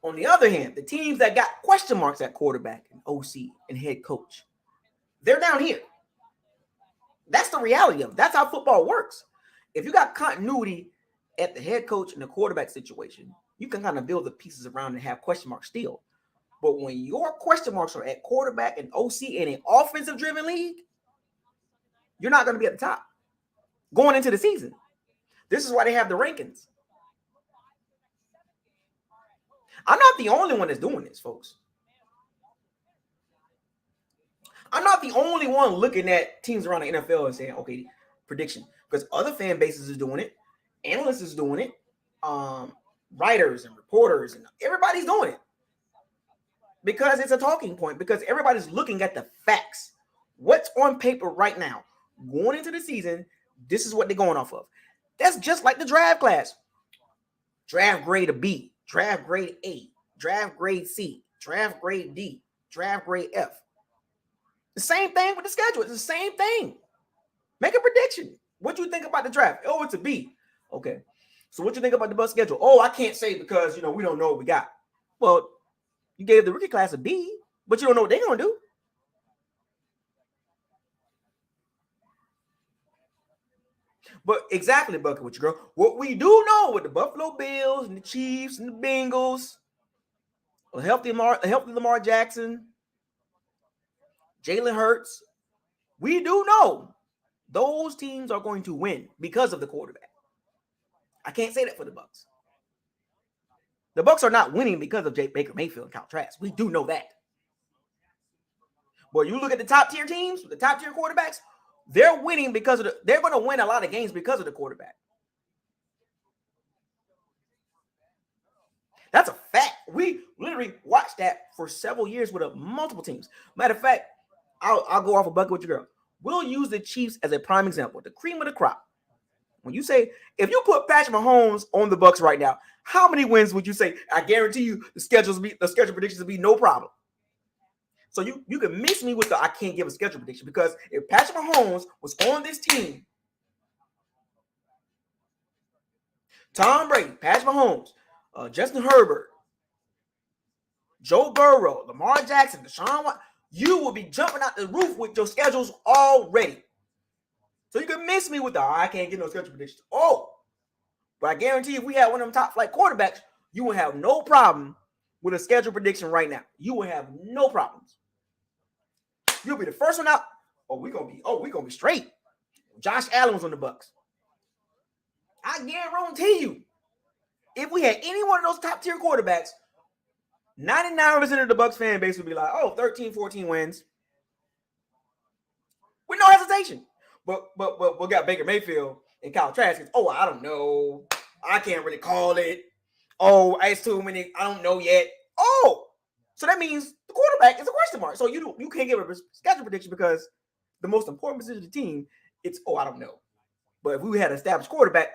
On the other hand, the teams that got question marks at quarterback and OC and head coach, they're down here. That's the reality of it. That's how football works. If you got continuity at the head coach and the quarterback situation, you can kind of build the pieces around and have question marks still. But when your question marks are at quarterback and OC in an offensive-driven league, you're not going to be at the top. going into the season. This is why they have the rankings. I'm not the only one that's doing this, folks. I'm not the only one looking at teams around the NFL and saying, okay, prediction. Because other fan bases is doing it. Analysts is doing it. Writers and reporters and everybody's doing it. Because it's a talking point. Because everybody's looking at the facts. What's on paper right now? Going into the season, this is what they're going off of. That's just like the draft class. Draft grade a B. Draft grade A. Draft grade C. Draft grade D. Draft grade F. The same thing with the schedule. It's the same thing. Make a prediction. What do you think about the draft? Oh, it's a B. Okay. So what you think about the Bucs schedule? Oh, I can't say because, we don't know what we got. Well, you gave the rookie class a B, but you don't know what they're going to do. But exactly, Bucket, with your girl. What we do know with the Buffalo Bills and the Chiefs and the Bengals, a healthy Lamar Jackson, Jalen Hurts, we do know those teams are going to win because of the quarterback. I can't say that for the Bucs. The Bucs are not winning because of Baker Mayfield and Kyle Trask. We do know that. But you look at the top tier teams, the top tier quarterbacks, they're winning because of they're going to win a lot of games because of the quarterback. That's a fact. We literally watched that for several years with multiple teams. Matter of fact, I'll go off a bucket with your girl. We'll use the Chiefs as a prime example, the cream of the crop. When you say, if you put Patrick Mahomes on the Bucs right now, how many wins would you say? I guarantee you the schedule predictions will be no problem. So you can miss me with the I can't give a schedule prediction, because if Patrick Mahomes was on this team, Tom Brady, Patrick Mahomes, Justin Herbert, Joe Burrow, Lamar Jackson, Deshaun Watson, you will be jumping out the roof with your schedules already. So you can miss me with the I can't get no schedule predictions. Oh, but I guarantee if we had one of them top flight quarterbacks, you will have no problem with a schedule prediction right now. You will have no problems. You'll be the first one out. We're gonna be straight. Josh Allen was on the Bucs. I guarantee you, if we had any one of those top tier quarterbacks, 99% of the Bucs fan base would be like, 13, 14 wins. With no hesitation. But we got Baker Mayfield and Kyle Trask. I don't know. I can't really call it. It's too many. I don't know yet. So that means the quarterback is a question mark. So you can't give a schedule prediction because the most important position of the team, it's I don't know. But if we had an established quarterback,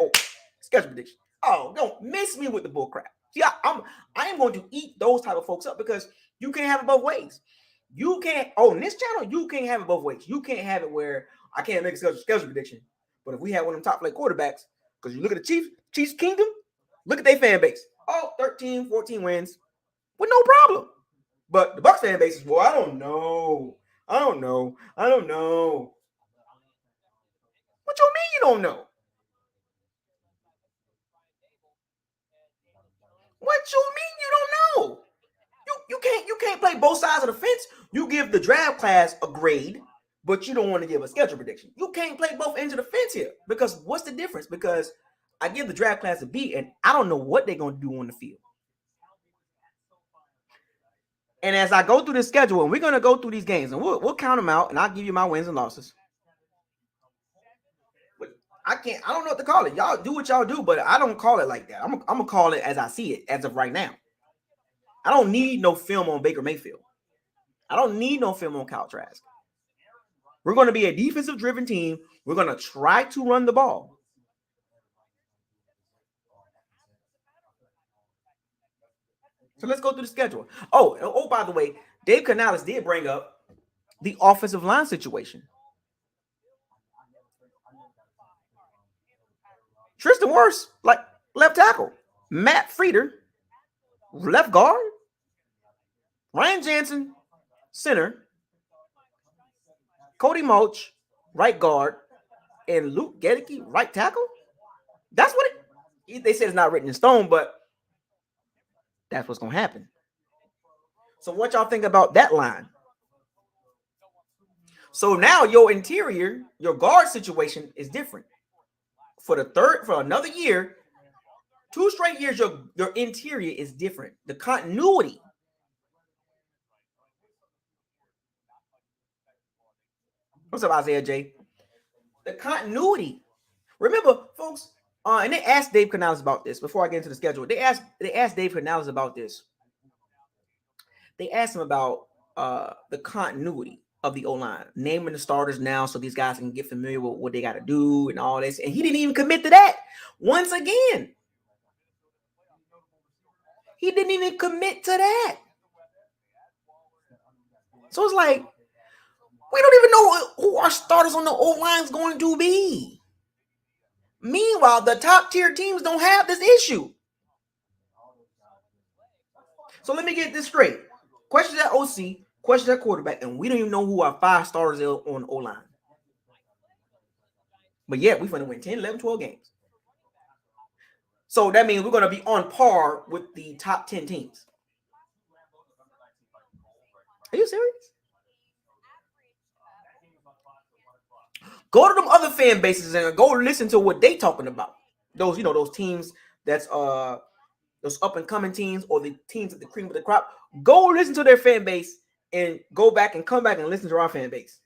schedule prediction. Don't miss me with the bull crap. See, I am going to eat those type of folks up, because you can't have it both ways. You can't, on this channel, you can't have it both ways. You can't have it where I can't make a schedule prediction. But if we have one of them top flight quarterbacks, because you look at the Chiefs Kingdom, look at their fan base. 13, 14 wins with no problem. But the Bucs fan base is, I don't know. I don't know. What you mean you don't know? What you mean you don't know? You can't play both sides of the fence. You give the draft class a grade, but you don't want to give a schedule prediction. You can't play both ends of the fence here, because what's the difference? Because I give the draft class a B, and I don't know what they're going to do on the field. And as I go through the schedule, and we're going to go through these games, and we'll count them out, and I'll give you my wins and losses. But I don't know what to call it. Y'all do what y'all do, but I don't call it like that. I'm going to call it as I see it as of right now. I don't need no film on Baker Mayfield. I don't need no film on Kyle Trask. We're going to be a defensive-driven team. We're going to try to run the ball. So let's go through the schedule. By the way, Dave Canales did bring up the offensive line situation. Tristan Wirfs, left tackle. Matt Frieder, left guard. Ryan Jansen, center. Cody Mulch, right guard. And Luke Gedeke, right tackle. That's what they said it's not written in stone, but that's what's going to happen. So what y'all think about that line? So now your interior, your guard situation is different. for another year, 2 straight years, your interior is different. The continuity. What's up, Isaiah J? The continuity. Remember, folks, and they asked Dave Canales about this before I get into the schedule. They asked Dave Canales about this. They asked him about the continuity of the O-line, naming the starters now so these guys can get familiar with what they got to do and all this. And he didn't even commit to that. Once again, he didn't even commit to that. So it's like, we don't even know who our starters on the O-line is going to be. Meanwhile, the top tier teams don't have this issue. So let me get this straight. Questions at OC, questions at quarterback, and we don't even know who our 5 starters are on O-line. But yeah, we're going to win 10, 11, 12 games. So that means we're going to be on par with the top 10 teams. Are you serious? Go to them other fan bases and go listen to what they talking about. Those, those teams that's those up and coming teams or the teams at the cream of the crop. Go listen to their fan base and go back and come back and listen to our fan base.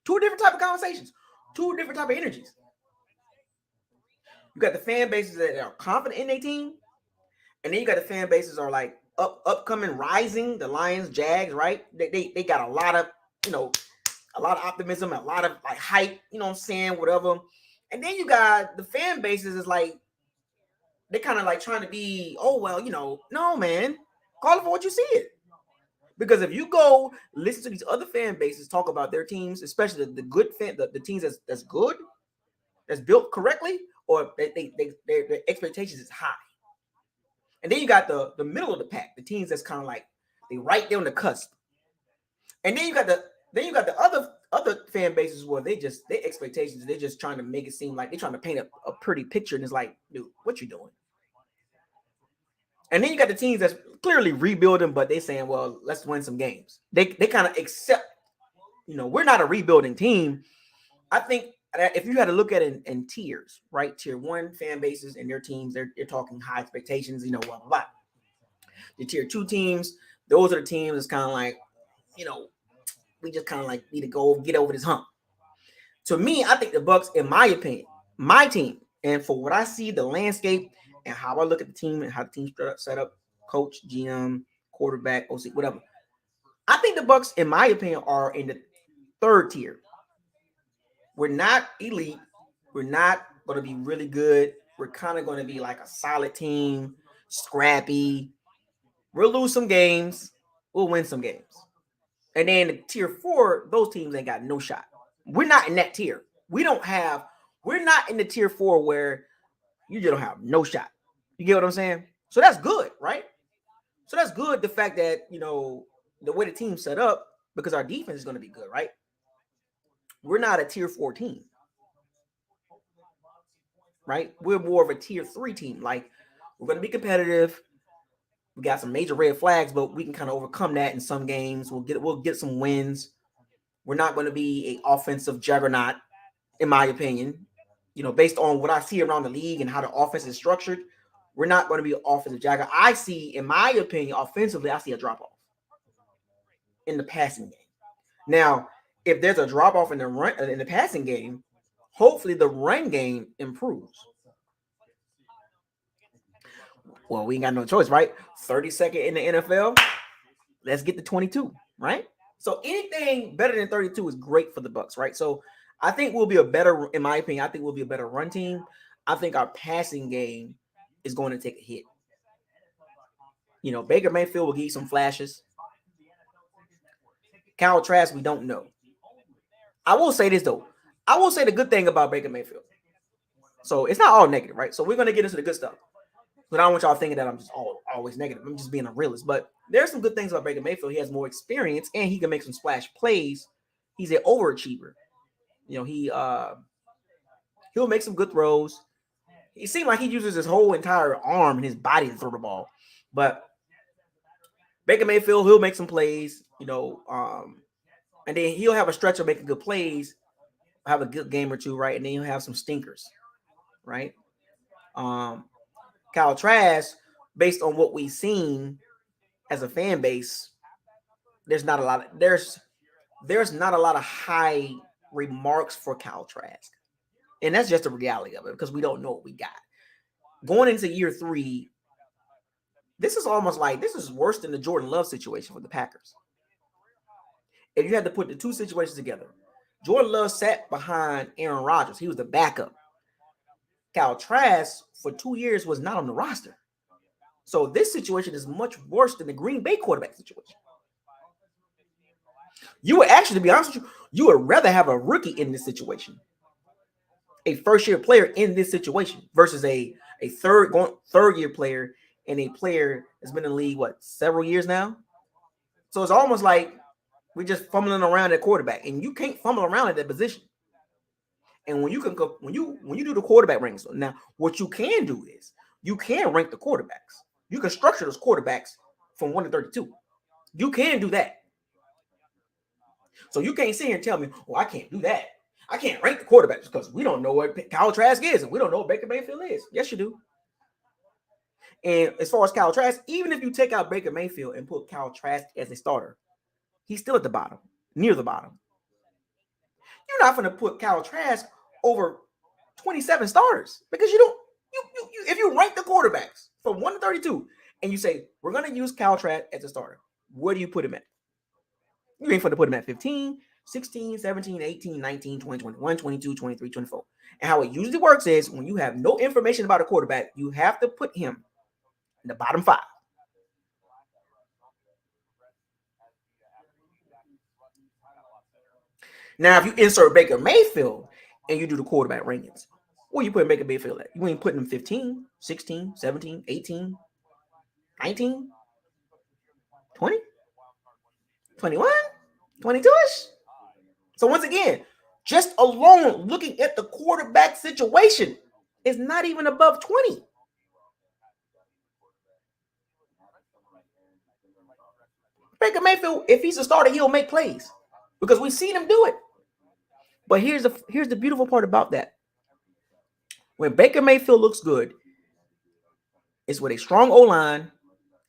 2 different type of conversations, 2 different type of energies. You got the fan bases that are confident in their team, and then you got the fan bases that are like upcoming, rising. The Lions, Jags, right? They got a lot of a lot of optimism, a lot of like hype. You know what I'm saying? Whatever. And then you got the fan bases is like they kind of like trying to be, oh well, no man, call it for what you see it. Because if you go listen to these other fan bases talk about their teams, especially the good the teams that's good, that's built correctly, or their expectations is high. And then you got the middle of the pack, the teams that's kind of like they right there on the cusp. And then you got the other fan bases where their expectations, they're just trying to make it seem like they're trying to paint a pretty picture, and it's like, dude, what you doing? And then you got the teams that's clearly rebuilding, but they saying, well, let's win some games. They kind of accept, we're not a rebuilding team. I think if you had to look at it in tiers, right? Tier 1 fan bases and their teams, they're talking high expectations, blah, blah, blah. The tier 2 teams, those are the teams that's kind of like, we just kind of like need to go get over this hump. To me, I think the Bucs, in my opinion, my team, and for what I see, the landscape and how I look at the team and how the team's set up, coach, GM, quarterback, OC, whatever. I think the Bucs, in my opinion, are in the 3rd tier. We're not elite. We're not going to be really good. We're kind of going to be like a solid team, scrappy. We'll lose some games. We'll win some games. And then the tier 4, those teams ain't got no shot. We're not in that tier. We're not in the tier 4 where you just don't have no shot. You get what I'm saying? So that's good, right? So that's good, the fact that, the way the team's set up, because our defense is going to be good, right? We're not a tier 4 team, right? We're more of a tier 3 team. Like, we're going to be competitive. We got some major red flags, but we can kind of overcome that in some games. We'll get some wins. We're not going to be an offensive juggernaut, in my opinion. Based on what I see around the league and how the offense is structured, we're not going to be an offensive juggernaut. I see, in my opinion, offensively, I see a drop-off in the passing game. Now, if there's a drop-off in the passing game, hopefully the run game improves. Well, we ain't got no choice, right? 32nd in the NFL. Let's get to 22, right? So anything better than 32 is great for the Bucs, right? So I think we'll be in my opinion, I think we'll be a better run team. I think our passing game is going to take a hit. Baker Mayfield will give you some flashes. Kyle Trask, we don't know. I will say this, though. I will say the good thing about Baker Mayfield. So it's not all negative, right? So we're going to get into the good stuff. But I don't want y'all thinking that I'm just always negative. I'm just being a realist. But there's some good things about Baker Mayfield. He has more experience, and he can make some splash plays. He's an overachiever. He'll make some good throws. It seems like he uses his whole entire arm and his body to throw the ball. But Baker Mayfield, he'll make some plays, and then he'll have a stretch of making good plays, have a good game or two, right? And then he'll have some stinkers. right? Kyle Trask, based on what we've seen as a fan base, there's not a lot of high remarks for Kyle Trask. And that's just the reality of it because we don't know what we got. Going into year 3, this is worse than the Jordan Love situation for the Packers. If you had to put the two situations together, Jordan Love sat behind Aaron Rodgers. He was the backup. Kyle Trask for 2 years was not on the roster. So this situation is much worse than the Green Bay quarterback situation. You would actually, to be honest with you would rather have a rookie in this situation, a first-year player in this situation, versus a third-year player and a player that's been in the league, several years now? So it's almost like we're just fumbling around at quarterback, and you can't fumble around at that position. And when you do the quarterback rankings, now what you can do is you can rank the quarterbacks. You can structure those quarterbacks from 1 to 32. You can do that. So you can't sit here and tell me, I can't do that. I can't rank the quarterbacks because we don't know what Kyle Trask is and we don't know what Baker Mayfield is. Yes, you do. And as far as Kyle Trask, even if you take out Baker Mayfield and put Kyle Trask as a starter, he's still at the bottom, near the bottom. You're not going to put Kyle Trask over 27 starters because you don't. If you rank the quarterbacks from 1 to 32 and you say we're going to use Kyle Trask as a starter, where do you put him at? You ain't going to put him at 15, 16, 17, 18, 19, 20, 21, 22, 23, 24. And how it usually works is when you have no information about a quarterback, you have to put him in the bottom 5. Now, if you insert Baker Mayfield and you do the quarterback rankings, where you putting Baker Mayfield at? You ain't putting him 15, 16, 17, 18, 19, 20, 21, 22-ish. So once again, just alone looking at the quarterback situation is not even above 20. Baker Mayfield, if he's a starter, he'll make plays because we've seen him do it. But here's the beautiful part about that. When Baker Mayfield looks good, it's with a strong O-line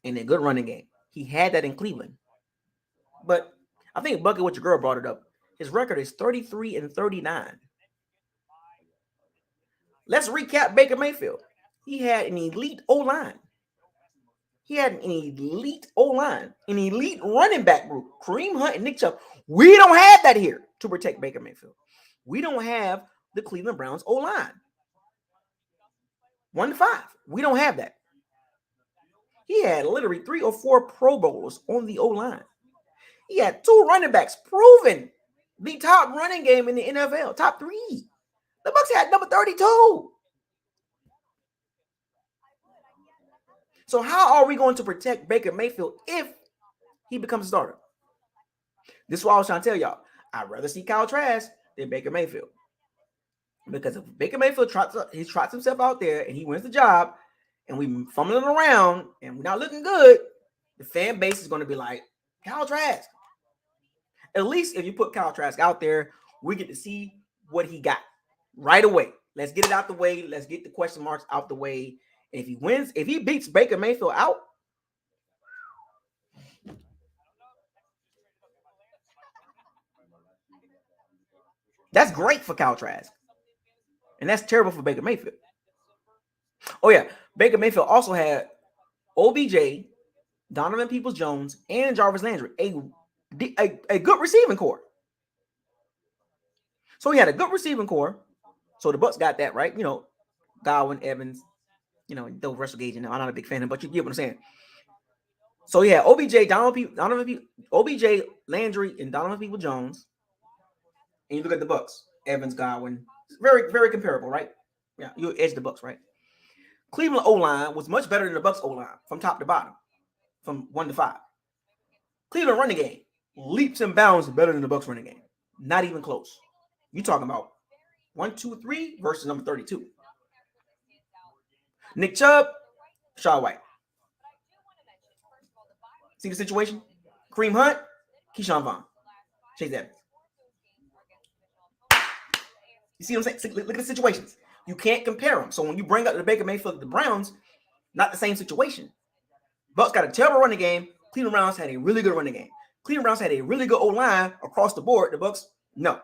and a good running game. He had that in Cleveland. But I think Bucket, what your girl brought it up, his record is 33-39. Let's recap Baker Mayfield. He had an elite O-line. He had an elite O-line, an elite running back group, Kareem Hunt and Nick Chubb. We don't have that here to protect Baker Mayfield. We don't have the Cleveland Browns O-line. 1 to 5. We don't have that. He had literally 3 or 4 Pro Bowlers on the O-line. He had 2 running backs proven the top running game in the NFL, top 3. The Bucs had number 32. So how are we going to protect Baker Mayfield if he becomes a starter? This is what I was trying to tell y'all. I'd rather see Kyle Trask than Baker Mayfield. Because if Baker Mayfield trots himself out there and he wins the job and we fumbling around and we're not looking good, the fan base is going to be like, Kyle Trask. At least if you put Kyle Trask out there, we get to see what he got right away. Let's get it out the way. Let's get the question marks out the way. If he wins, if he beats Baker Mayfield out, that's great for Kyle Trask. And that's terrible for Baker Mayfield. Oh, yeah. Baker Mayfield also had OBJ, Donovan Peoples-Jones, and Jarvis Landry, a good receiving core. So he had a good receiving core. So the Bucs got that, right? Godwin, Evans, though Russell Gage, I'm not a big fan of him, but you get what I'm saying. So he had OBJ, OBJ, Landry, and Donovan Peoples-Jones. And you look at the Bucs, Evans, Godwin, very, very comparable, right? Yeah, you edge the Bucs, right? Cleveland O-line was much better than the Bucs O-line from top to bottom, from 1 to 5. Cleveland running game, leaps and bounds better than the Bucs running game. Not even close. You talking about 1, 2, 3 versus number 32. Nick Chubb, Shaw White. See the situation? Kareem Hunt, Keyshawn Vaughn, Chase Evans. You see what I'm saying? Look at the situations. You can't compare them. So when you bring up the Baker Mayfield, the Browns, not the same situation. Bucks got a terrible running game. Cleveland Browns had a really good running game. Cleveland Browns had a really good O-line across the board. The Bucks, no.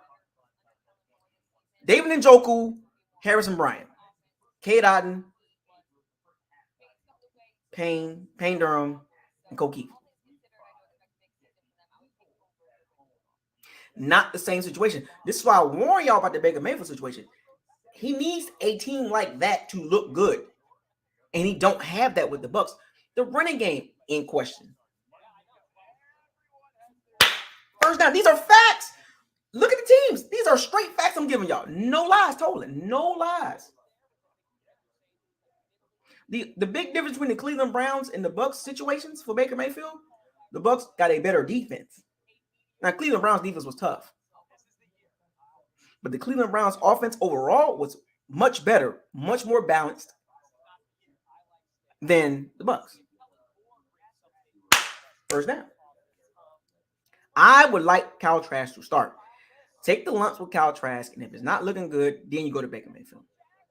David Njoku, Harrison Bryant, Cade Otton, Payne Durham, and Cole Keith. Not the same situation. This is why I warn y'all about the Baker Mayfield situation. He needs a team like that to look good. And he don't have that with the Bucks. The running game in question. First down. These are facts. Look at the teams. These are straight facts I'm giving y'all. No lies, totally. No lies. The big difference between the Cleveland Browns and the Bucks situations for Baker Mayfield, the Bucks got a better defense. Now, Cleveland Browns defense was tough. But the Cleveland Browns offense overall was much better, much more balanced than the Bucks. First down. I would like Kyle Trask to start. Take the lumps with Kyle Trask, and if it's not looking good, then you go to Baker Mayfield.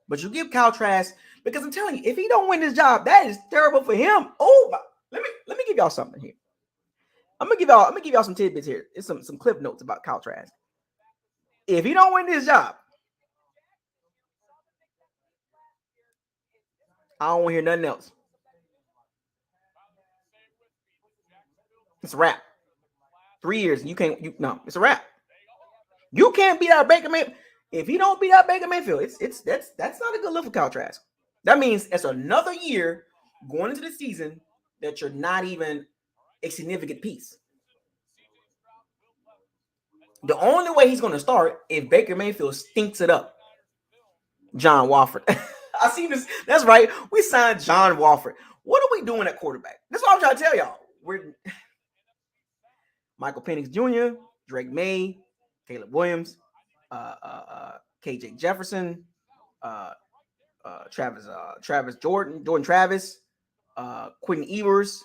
But you give Kyle Trask, because I'm telling you, if he don't win this job, that is terrible for him. Oh, let me give y'all something here. I'm gonna give y'all some tidbits here. It's some clip notes about Kyle Trask. If he don't win this job, I don't want to hear nothing else. It's a wrap. 3 years, and it's a wrap. You can't beat out Baker Mayfield. If he don't beat out Baker Mayfield, that's not a good look for Kyle Trask. That means it's another year going into the season that you're not even a significant piece. The only way he's going to start if Baker Mayfield stinks it up. John Wofford. I seen this. That's right. We signed John Wofford. What are we doing at quarterback? That's what I'm trying to tell y'all. We're Michael Penix Jr., Drake May, Caleb Williams, KJ Jefferson, Travis Jordan Travis, Quentin Ewers.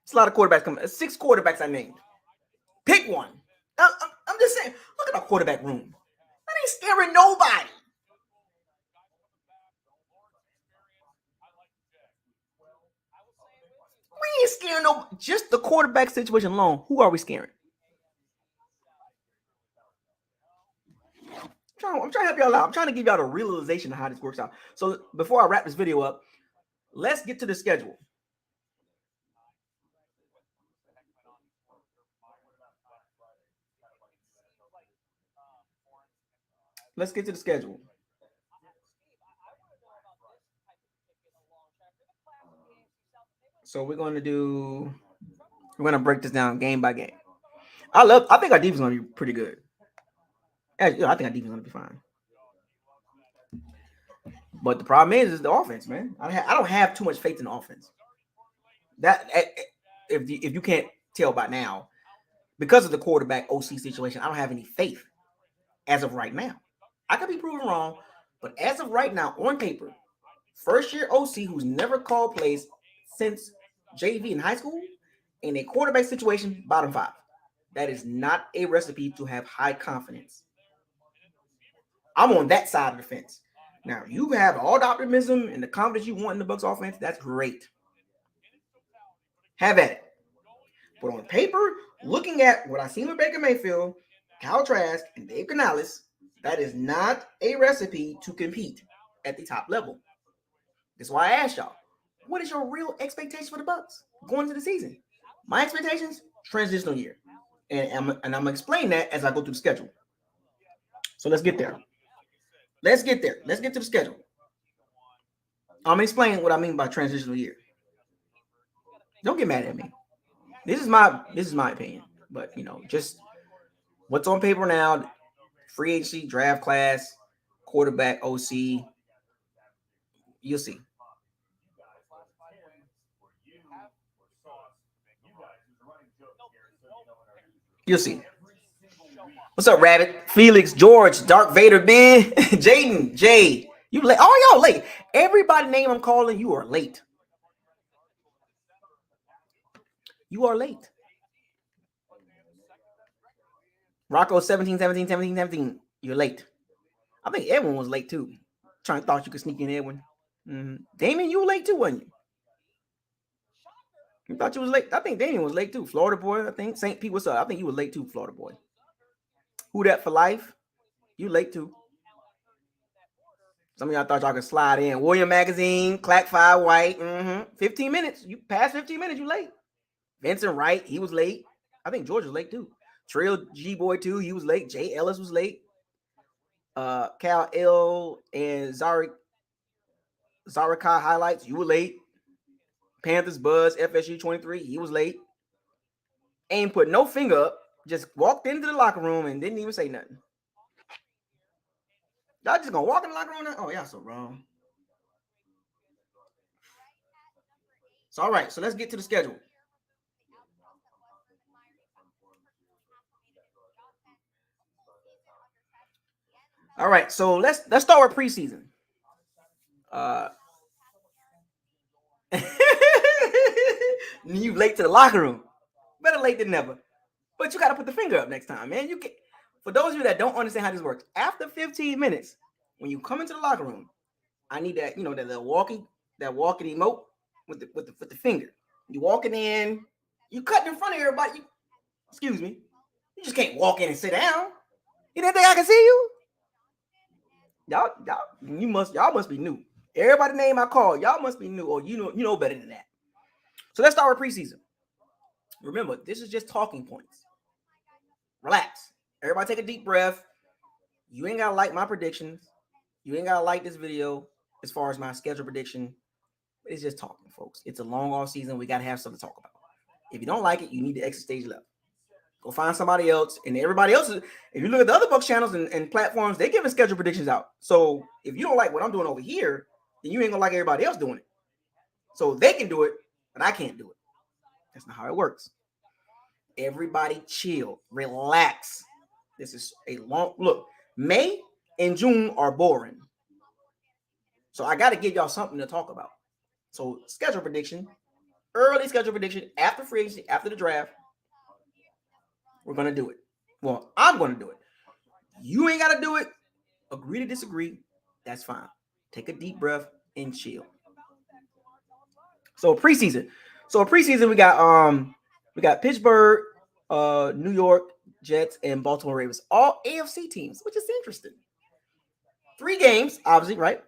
It's a lot of quarterbacks coming. 6 quarterbacks I named. Pick one. I'm just saying, look at our quarterback room. That ain't scaring nobody. We ain't scaring nobody. Just the quarterback situation alone. Who are we scaring? I'm trying to help y'all out. I'm trying to give y'all the realization of how this works out. So before I wrap this video up, let's get to the schedule. Let's get to the schedule. So we're going to break this down game by game. I think our defense is going to be pretty good. I think our defense is going to be fine. But the problem is the offense, man. I don't have too much faith in the offense. That if you can't tell by now, because of the quarterback OC situation, I don't have any faith as of right now. I could be proven wrong, but as of right now, on paper, first year OC who's never called plays since JV in high school, in a quarterback situation, bottom 5. That is not a recipe to have high confidence. I'm on that side of the fence. Now, you have all the optimism and the confidence you want in the Bucs offense. That's great. Have at it. But on paper, looking at what I've seen with Baker Mayfield, Kyle Trask, and Dave Canales, that is not a recipe to compete at the top level. That's why I asked y'all, what is your real expectation for the Bucs going into the season? My expectations, transitional year. And I'm going to explain that as I go through the schedule. So let's get there. Let's get to the schedule. I'm going to explain what I mean by transitional year. Don't get mad at me. This is my opinion. But, just what's on paper now, free agency, draft class, quarterback, OC, you'll see. You'll see. What's up, Rabbit? Felix, George, Dark Vader, Ben, Jaden, Jay. You late? Oh, y'all late. Everybody name I'm calling, you are late. You are late. Rocco 17. You're late. I think Edwin was late too. Thought you could sneak in Edwin. Damon, you were late too, wasn't you? You thought you was late? I think Damon was late too. Florida boy, I think. St. Pete, what's up? I think you were late too, Florida boy. Who that for life? You late too. Some of y'all thought y'all could slide in. William Magazine, Clack 5 White. 15 minutes. You passed 15 minutes, you late. Vincent Wright, he was late. I think George was late too. Trail G Boy too, he was late. Jay Ellis was late. Cal L and Zarika highlights, you were late. Panthers Buzz, FSU 23, he was late. Ain't put no finger up, just walked into the locker room and didn't even say nothing. Y'all just gonna walk in the locker room now? Oh, y'all so wrong. So all right, so let's get to the schedule. All right, so let's start with preseason. You late to the locker room. Better late than never. But you got to put the finger up next time, man. You can. For those of you that don't understand how this works, after 15 minutes, when you come into the locker room, I need that, that little walking emote with the finger. You walking in, you cutting in front of everybody. Excuse me. You just can't walk in and sit down. You didn't think I can see you? Y'all must be new. Everybody name I call, y'all must be new, or you know better than that. So let's start with preseason. Remember, this is just talking points. Relax. Everybody take a deep breath. You ain't gotta like my predictions. You ain't gotta like this video as far as my schedule prediction. It's just talking, folks. It's a long off season. We gotta have something to talk about. If you don't like it, you need to exit stage left. Go find somebody else. And everybody else, if you look at the other Bucs channels and platforms, they're giving schedule predictions out. So if you don't like what I'm doing over here, then you ain't gonna like everybody else doing it. So they can do it, but I can't do it. That's not how it works. Everybody chill, relax. This is a long look. May and June are boring. So I got to give y'all something to talk about. So schedule prediction, early schedule prediction after free agency, after the draft. We're going to do it. Well, I'm going to do it. You ain't got to do it. Agree to disagree. That's fine. Take a deep breath and chill. So preseason. We got Pittsburgh, New York Jets, and Baltimore Ravens. All AFC teams, which is interesting. 3 games, obviously, right?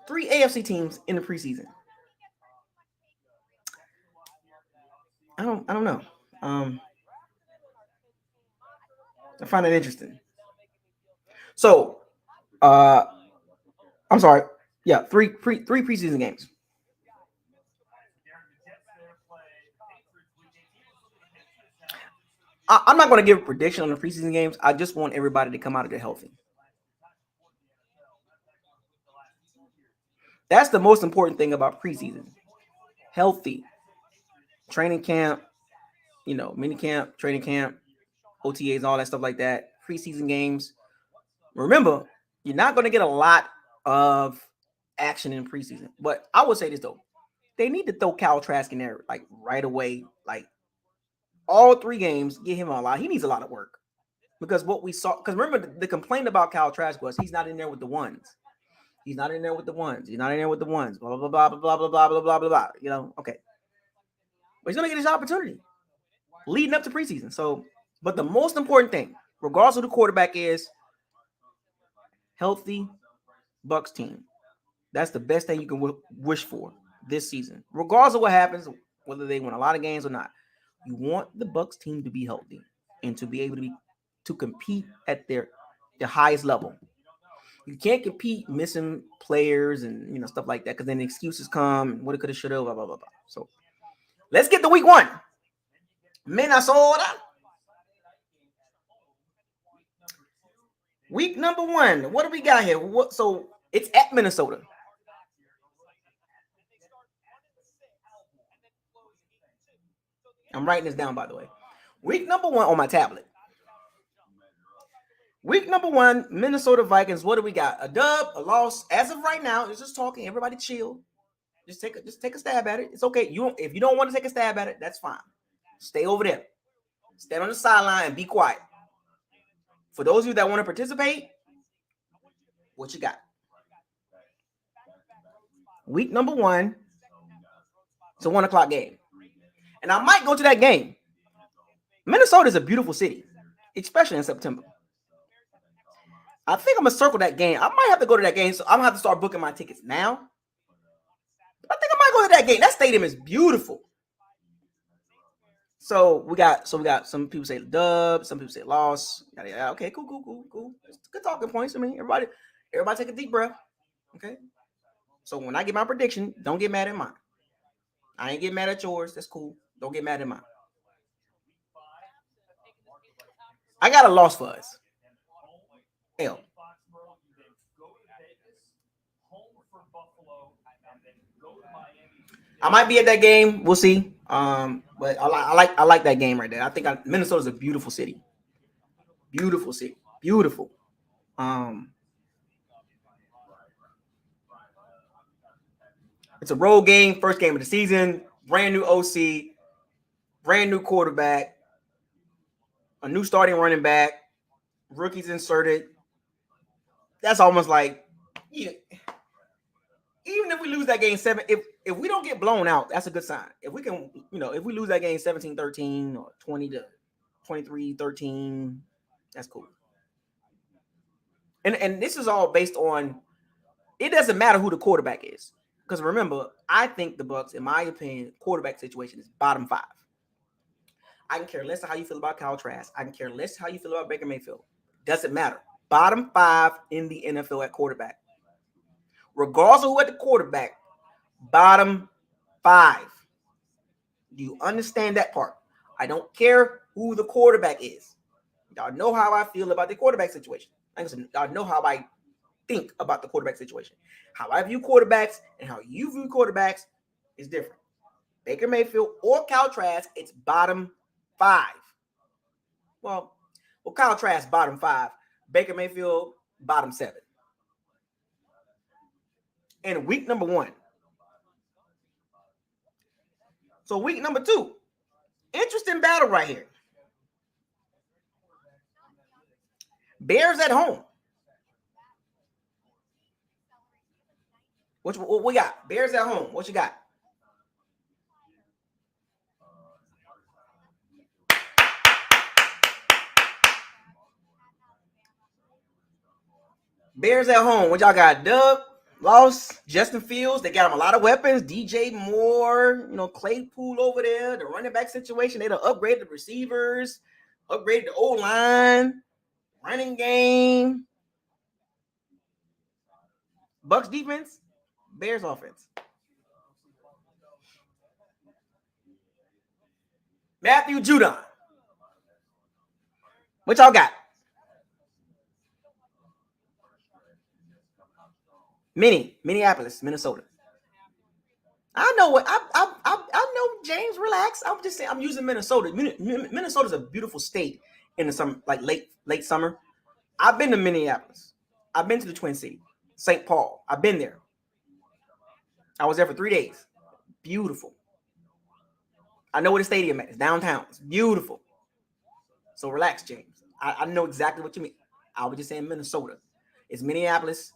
3 AFC teams in the preseason. I don't know. I find it interesting. So, I'm sorry. Yeah, 3 preseason games. I'm not going to give a prediction on the preseason games. I just want everybody to come out of there healthy. That's the most important thing about preseason. Healthy. Training camp, mini camp, training camp, OTAs, all that stuff like that. Preseason games. Remember, you're not going to get a lot of action in preseason. But I would say this, though. They need to throw Kyle Trask in there, like, right away. Like, all 3 games, get him a lot. He needs a lot of work. Because what we saw, because remember, the complaint about Kyle Trask was he's not in there with the ones. He's not in there with the ones. He's not in there with the ones. Blah, blah, blah, blah, blah, blah, blah, blah, blah, blah. Okay. But he's going to get his opportunity leading up to preseason. So, but the most important thing, regardless of the quarterback, is healthy Bucs team. That's the best thing you can wish for this season. Regardless of what happens, whether they win a lot of games or not, you want the Bucs team to be healthy and to be able to compete at their highest level. You can't compete missing players and stuff like that, because then the excuses come. What it could have, should have, blah, blah, blah, blah. So let's get to week 1. Minnesota. Week number 1. What do we got here? So it's at Minnesota. I'm writing this down, by the way. Week number 1 on my tablet. Week number 1, Minnesota Vikings. What do we got? A dub, a loss. As of right now, it's just talking. Everybody chill. Just take a stab at it. It's okay. If you don't want to take a stab at it, that's fine. Stay over there. Stand on the sideline and be quiet. For those of you that want to participate, what you got? Week number 1. It's a 1 o'clock game. And I might go to that game. Minnesota is a beautiful city, especially in September. I think I'm going to circle that game. I might have to go to that game, so I'm going to have to start booking my tickets now. I think I might go to that game. That stadium is beautiful. So we got some people say dub, some people say loss. Yeah, okay, cool. It's good talking points. I mean, everybody take a deep breath. Okay. So when I get my prediction, don't get mad at mine. I ain't get mad at yours. That's cool. Don't get mad at mine. I got a loss for us. L. I might be at that game. We'll see. But I like that game right there. I think Minnesota's a beautiful city. Beautiful city. Beautiful. It's a road game, first game of the season, brand new OC, brand new quarterback, a new starting running back, rookies inserted. That's almost like, yeah, even if we lose that game 7, if we don't get blown out, that's a good sign. If we can, if we lose that game 17-13 or 20-23-13, that's cool. And this is all based on, it doesn't matter who the quarterback is. Because remember, I think the Bucs, in my opinion, quarterback situation is bottom 5. I can care less how you feel about Kyle Trask. I can care less how you feel about Baker Mayfield. Doesn't matter. Bottom 5 in the NFL at quarterback. Regardless of who at the quarterback, bottom 5. Do you understand that part? I don't care who the quarterback is. Y'all know how I feel about the quarterback situation. Y'all know how I think about the quarterback situation. How I view quarterbacks and how you view quarterbacks is different. Baker Mayfield or Kyle Trask, it's bottom 5. Well, Kyle Trask, bottom 5. Baker Mayfield, bottom 7. And week number 1. So week number 2. Interesting battle right here. Bears at home. What we got? Bears at home. What you got? Bears at home. What y'all got? Doug, lost. Justin Fields. They got him a lot of weapons. DJ Moore. Claypool over there. The running back situation. They done upgraded the receivers. Upgraded the O-line. Running game. Bucs defense. Bears offense. Matthew Judon. What y'all got? Minneapolis, Minnesota. I know what I know, James. Relax. I'm just saying. I'm using Minnesota. Minnesota's a beautiful state in the summer, like late summer. I've been to Minneapolis. I've been to the Twin City, St. Paul. I've been there. I was there for 3 days. Beautiful. I know where the stadium is. It's downtown. It's beautiful. So relax, James. I know exactly what you mean. I was just saying Minnesota. It's Minneapolis,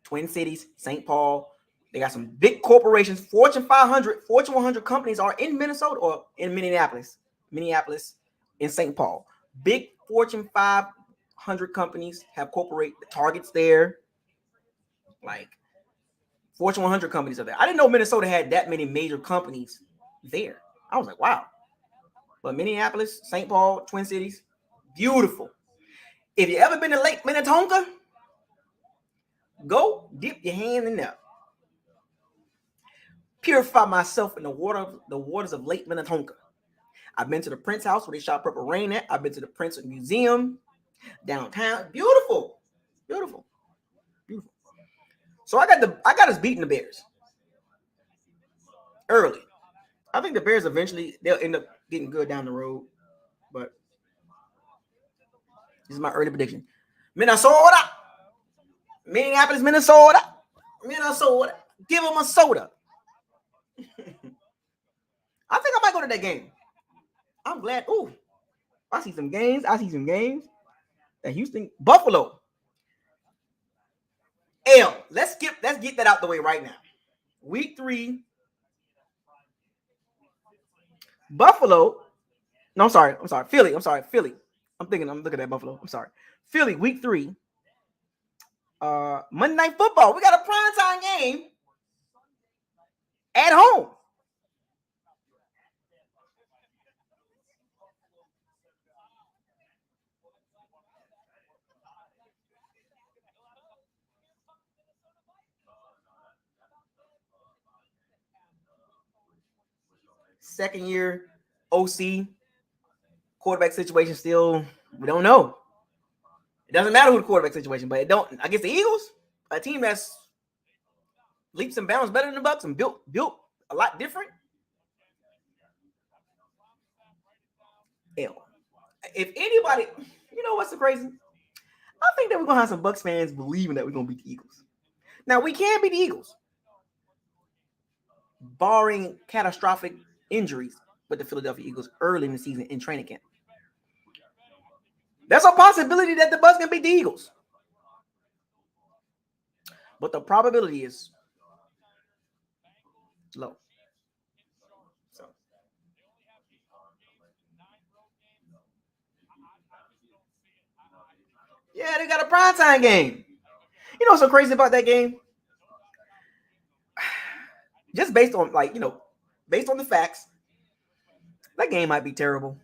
Twin Cities, St. Paul. They got some big corporations. Fortune 500, Fortune 100 companies are in Minnesota or in Minneapolis. Minneapolis, in St. Paul. Big Fortune 500 companies have corporate targets there. Like Fortune 100 companies are there. I didn't know Minnesota had that many major companies there. I was like, wow. But Minneapolis, St. Paul, Twin Cities, beautiful. If you ever been to Lake Minnetonka, go dip your hand in there. Purify myself in the waters of Lake Minnetonka. I've been to the Prince House where they shot Purple Rain at. I've been to the Prince Museum downtown. Beautiful. Beautiful. Beautiful. So I got us beating the Bears early. I think the Bears eventually they'll end up getting good down the road, but this is my early prediction. Minnesota, Minneapolis, Minnesota. Give them a soda. I think I might go to that game. I'm glad. Ooh, I see some games. Houston, Buffalo. L. Let's get that out the way right now. Week 3. Buffalo. No, I'm sorry. Philly. Philly. I'm looking at Buffalo. I'm sorry. Philly, week 3. Monday Night Football. We got a primetime game at home. Second year OC quarterback situation still, we don't know. It doesn't matter who the quarterback situation, but it don't. I guess the Eagles, a team that's leaps and bounds better than the Bucks and built a lot different. L. If anybody, you know what's so crazy? I think that we're gonna have some Bucks fans believing that we're gonna beat the Eagles. Now we can beat the Eagles, barring catastrophic injuries with the Philadelphia Eagles early in the season in training camp. There's a possibility that the Bucks can beat the Eagles, but the probability is low. So, yeah, they got a primetime game. You know what's so crazy about that game? Just based on based on the facts, that game might be terrible.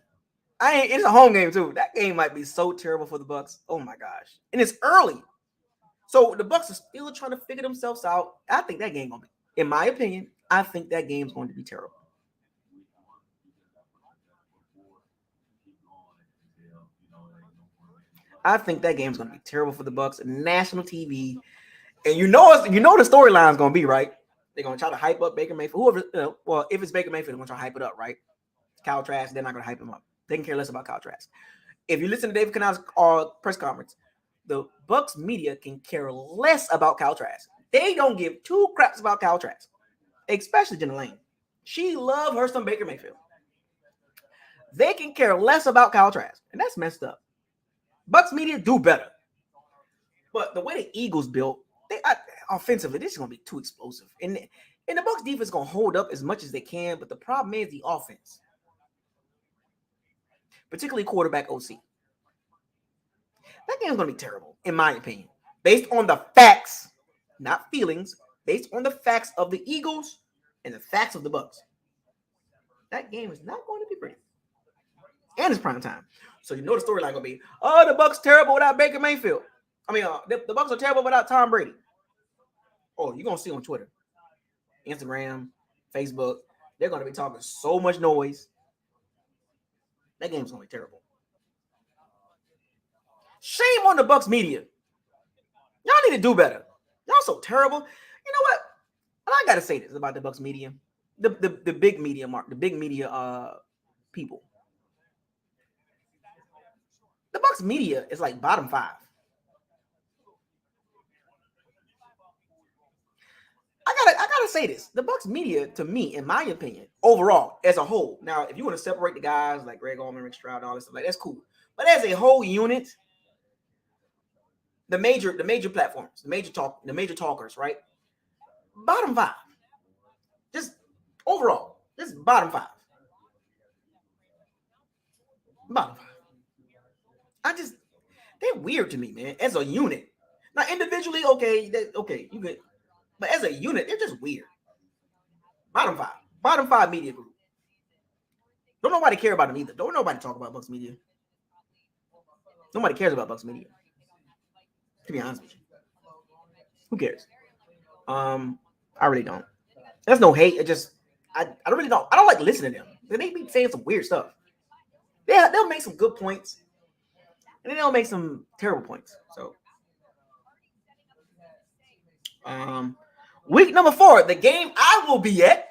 It's a home game too. That game might be so terrible for the Bucks. Oh my gosh. And it's early. So the Bucks are still trying to figure themselves out. I think that game gonna be, in my opinion, I think that game's going to be terrible. I think that game's gonna be terrible for the Bucks. National TV. And you know the storyline's gonna be, right? They're gonna try to hype up Baker Mayfield. Whoever, well, if it's Baker Mayfield, they're gonna try to hype it up, right? Kyle Trask, they're not gonna hype him up. They can care less about Kyle Trask. If you listen to David Canal's press conference, the Bucks media can care less about Kyle Trask. They don't give 2 craps about Kyle Trask, especially Jenna Lane. She loves her some Baker Mayfield. They can care less about Kyle Trask, and that's messed up. Bucks media do better. But the way the Eagles built, offensively, this is going to be too explosive. And the Bucks defense is going to hold up as much as they can, but the problem is the offense. Particularly quarterback OC. That game's going to be terrible, in my opinion. Based on the facts, not feelings, based on the facts of the Eagles and the facts of the Bucks. That game is not going to be pretty. And it's prime time. So you know the storyline going to be, oh, the Bucks terrible without Baker Mayfield. I mean, the Bucks are terrible without Tom Brady. Oh, you're going to see on Twitter, Instagram, Facebook, they're going to be talking so much noise. That game's going to be terrible. Shame on the Bucks media. Y'all need to do better. Y'all so terrible. You know what? And I got to say this about the Bucks media. The big media people. The Bucks media is like bottom 5. I gotta say this. The Bucks media, to me, in my opinion, overall, as a whole. Now, if you want to separate the guys like Greg Allman, Rick Stroud, all this stuff, like that's cool. But as a whole unit, the major platforms, the major talkers, right? Bottom 5. Just overall, just bottom 5. Bottom 5. They're weird to me, man. As a unit. Now, individually, okay, you good. But as a unit, they're just weird. Bottom 5. Bottom 5 media group. Don't nobody care about them either. Don't nobody talk about Bucks media. Nobody cares about Bucks media. To be honest with you. Who cares? I really don't. There's no hate. I really don't. I don't like listening to them. They be saying some weird stuff. They'll make some good points. And then they'll make some terrible points. So week number 4, the game I will be at,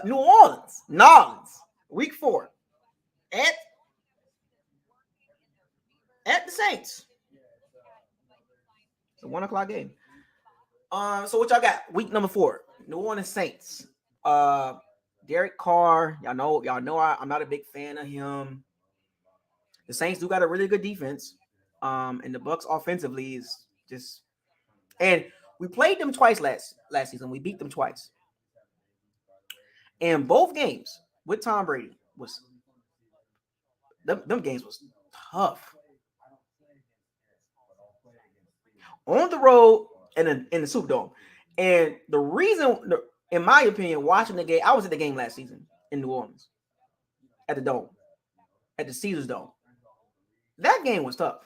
New Orleans, week 4, at the Saints. It's a 1:00 game. So what y'all got? Week number 4, New Orleans Saints. Derek Carr, y'all know I'm not a big fan of him. The Saints do got a really good defense. And the Bucks offensively is just, and we played them twice last season. We beat them twice. And both games with Tom Brady was them games was tough. On the road and in the Superdome. And the reason, in my opinion, watching the game, I was at the game last season in New Orleans at the Dome, at the Caesars Dome. That game was tough,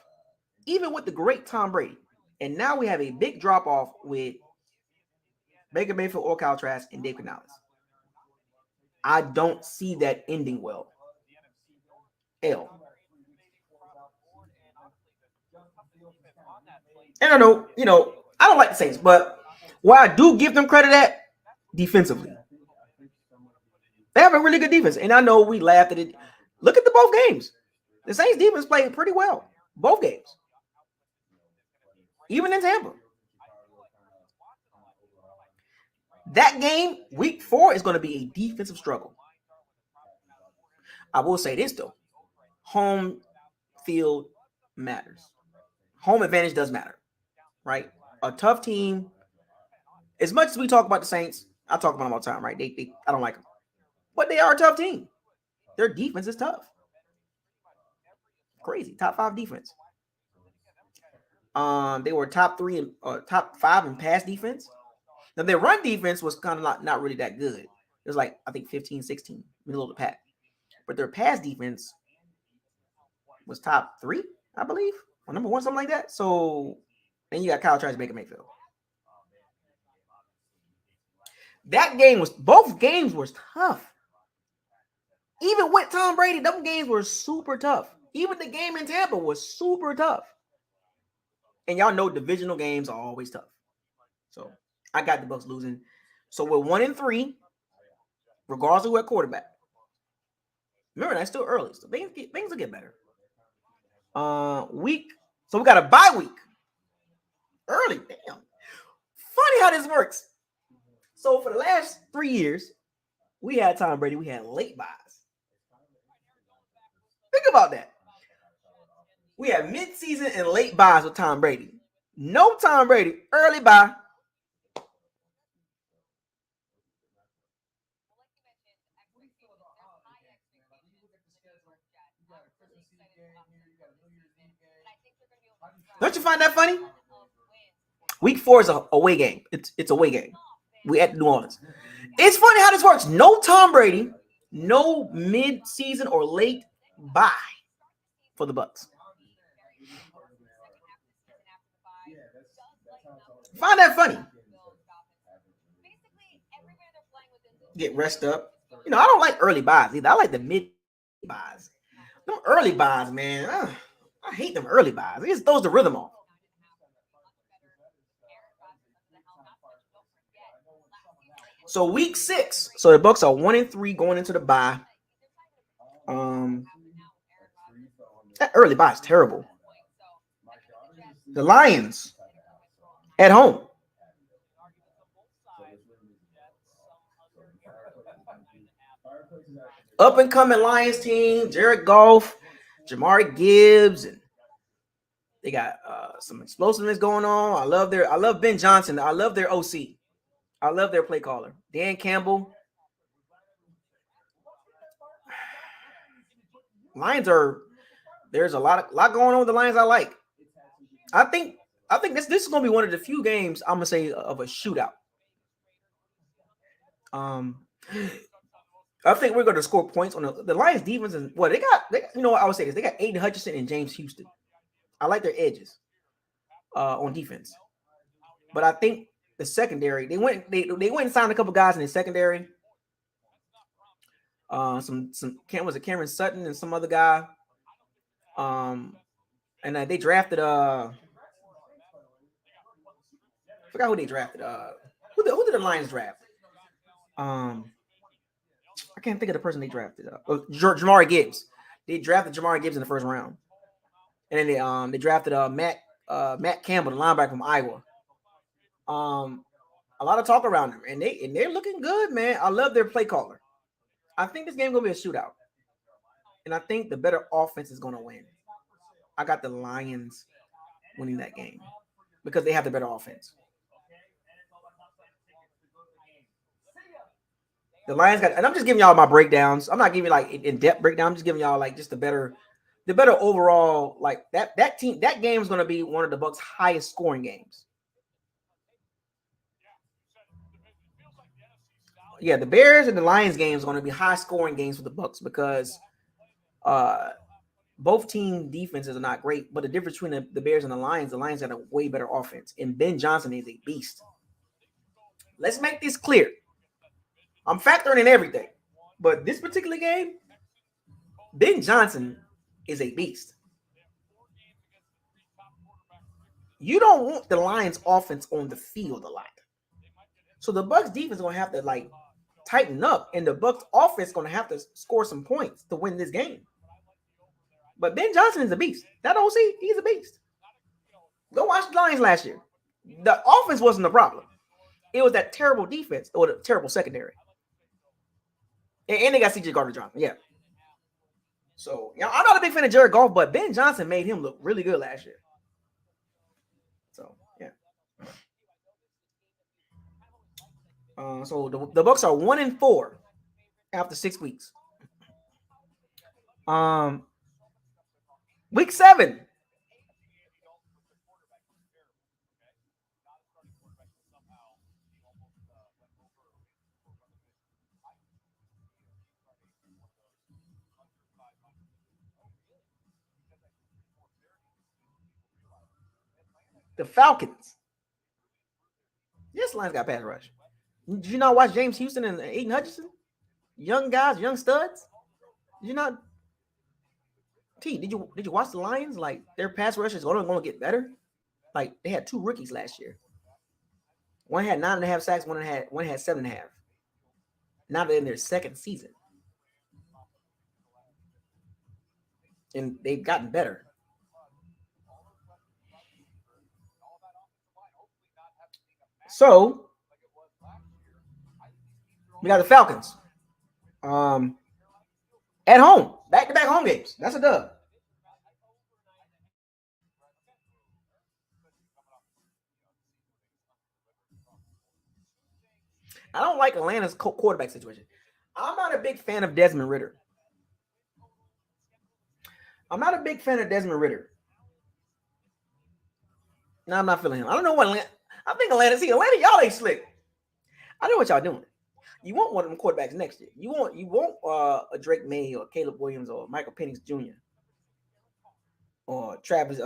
even with the great Tom Brady. And now we have a big drop off with Baker Mayfield, or Kyle Trask, and Dave Canales. I don't see that ending well. And I know, I don't like the Saints, but where I do give them credit at, defensively. They have a really good defense. And I know we laughed at it. Look at the both games. The Saints defense played pretty well. Both games. Even in Tampa. That game, week 4, is going to be a defensive struggle. I will say this, though. Home field matters. Home advantage does matter, right? A tough team. As much as we talk about the Saints, I talk about them all the time, right? I don't like them. But they are a tough team. Their defense is tough. Crazy. Top 5 defense. They were top 5 in pass defense. Now, their run defense was kind of not really that good. It was like, I think, 15, 16, middle of the pack. But their pass defense was top 3, I believe, or number 1, something like that. So, then you got Kyle Trask, Baker Mayfield. Both games was tough. Even with Tom Brady, them games were super tough. Even the game in Tampa was super tough. And y'all know divisional games are always tough. So, I got the Bucks losing. So, we're 1-3, regardless of who at quarterback. Remember, that's still early. So, things will get better. So we got a bye week. Early, damn. Funny how this works. So, for the last 3 years, we had Tom Brady. We had late buys. Think about that. We had mid-season and late buys with Tom Brady. No Tom Brady, early bye. Don't you find that funny? Week 4 is a away game. It's a away game. We at New Orleans. It's funny how this works. No Tom Brady, no mid-season or late bye for the Bucks. Find that funny. Get rest up. I don't like early buys either. I like the mid buys. Them early buys, man. I hate them early buys. It just throws the rhythm off. So week 6. So the Bucks are 1-3 going into the bye. That early bye is terrible. The Lions at home. Up and coming Lions team, Jared Goff, Jamari Gibbs, and they got some explosiveness going on. I love Ben Johnson. I love their OC. I love their play caller, Dan Campbell. There's a lot going on with the Lions I like. I think this is going to be one of the few games I'm going to say of a shootout. I think we're going to score points on the Lions defense. And what they got, I would say this. They got Aiden Hutchinson and James Houston. I like their edges on defense. But I think the secondary, they went and signed a couple guys in the secondary. Was it Cameron Sutton and some other guy? And they drafted I forgot who they drafted. Who did the Lions draft? I can't think of the person they drafted. Jamari Gibbs. They drafted Jamari Gibbs in the first round, and then they drafted Matt Campbell, the linebacker from Iowa. A lot of talk around them, and they're looking good, man. I love their play caller. I think this game is gonna be a shootout, and I think the better offense is gonna win. I got the Lions winning that game because they have the better offense. The Lions got, and I'm just giving y'all my breakdowns. I'm not giving like in-depth breakdown. I'm just giving y'all like just the better overall. Like that game is going to be one of the Bucs' highest scoring games. Yeah, the Bears and the Lions game is going to be high scoring games for the Bucs because both team defenses are not great. But the difference between the Bears and the Lions have a way better offense, and Ben Johnson is a beast. Let's make this clear. I'm factoring in everything, but this particular game, Ben Johnson is a beast. You don't want the Lions offense on the field a lot. So the Bucs defense is going to have to like tighten up, and the Bucs offense is going to have to score some points to win this game. But Ben Johnson is a beast. That OC, he's a beast. Go watch the Lions last year. The offense wasn't the problem. It was that terrible defense or the terrible secondary. And they got CJ Gardner-Johnson. Yeah. So, I'm not a big fan of Jared Goff, but Ben Johnson made him look really good last year. So, yeah. So the Bucs are 1-4 after 6 weeks. Week 7. The Falcons. This line's got pass rush. Did you not watch James Houston and Aiden Hutchinson? Young guys, young studs. Did you not? Did you watch the Lions? Like their pass rush is only going to get better. Like they had 2 rookies last year. One had 9.5 sacks. One had 7.5. Now they're in their second season, and they've gotten better. So we got the Falcons. At home, back-to-back home games. That's a dub. I don't like Atlanta's quarterback situation. I'm not a big fan of Desmond Ridder. No, I'm not feeling him. I don't know what Atlanta. I think Atlanta, y'all ain't slick. I know what y'all doing. You want one of them quarterbacks next year. You want a Drake May or Caleb Williams or Michael Penix Jr. or Travis,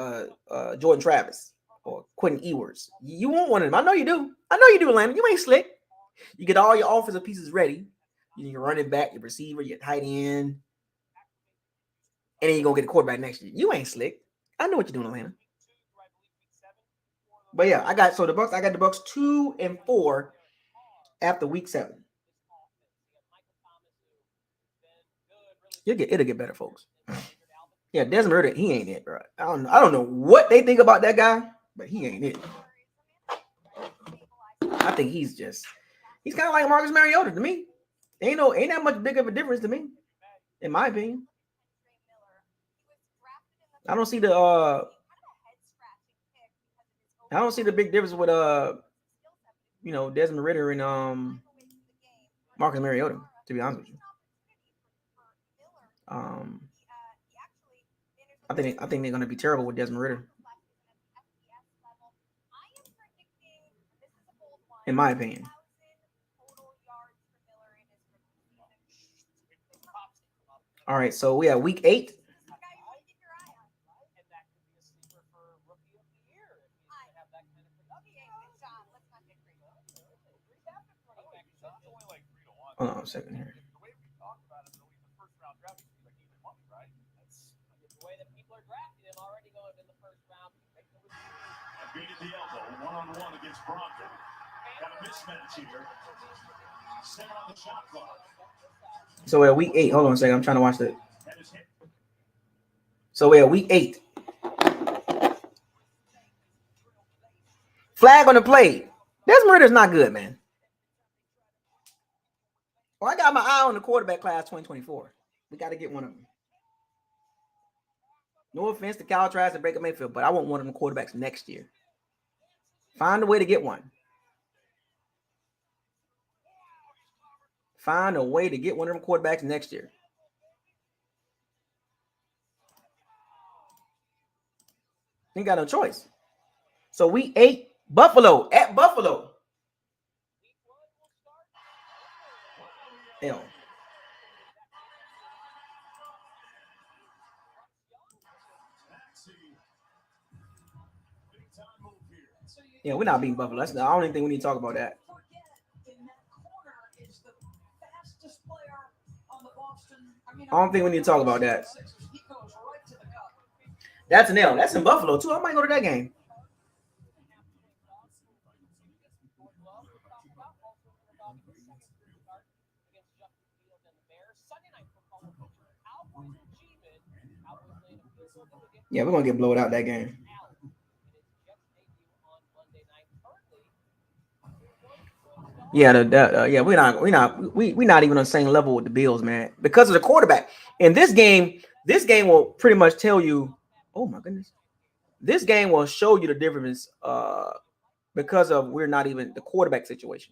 Jordan Travis or Quentin Ewers. You want one of them. I know you do. Atlanta. You ain't slick. You get all your offensive pieces ready. Your running back, your receiver, your tight end, and then you're going to get a quarterback next year. You ain't slick. I know what you're doing, Atlanta. But yeah, I got the Bucs 2-4 after week 7. It'll get better, folks. Yeah, Desmond Ridder, he ain't it, bro. I don't know what they think about that guy, but he ain't it. I think he's kind of like Marcus Mariota to me. Ain't that much big of a difference to me, in my opinion. I don't see the big difference with Desmond Ridder and Marcus Mariota, to be honest with you. I think they're going to be terrible with Desmond Ridder, in my opinion. All right, so we have week 8. Hold on a second here. Beat at the elbow, 1-on-1 against Brogdon. Got a mismatch here. 7 on the shot clock. So we're at week 8. Hold on a second. I'm trying to watch that. So we're at week 8. Flag on the play. Desmond Ridder's not good, man. Well, I got my eye on the quarterback class 2024. We got to get one of them. No offense to Kyle Trask and Baker Mayfield, but I want one of them quarterbacks next year. Find a way to get one. Find a way to get one of them quarterbacks next year. Ain't got no choice. So we ate Buffalo at Buffalo. L. Yeah, we're not beating Buffalo. That's the only thing we need to talk about that. I don't think we need to talk about that. That's an L. That's in Buffalo, too. I might go to that game. Yeah, we're going to get blown out that game. Yeah, we're not even on the same level with the Bills, man, because of the quarterback. In this game will pretty much tell you, oh my goodness, this game will show you the difference because of we're not even the quarterback situation.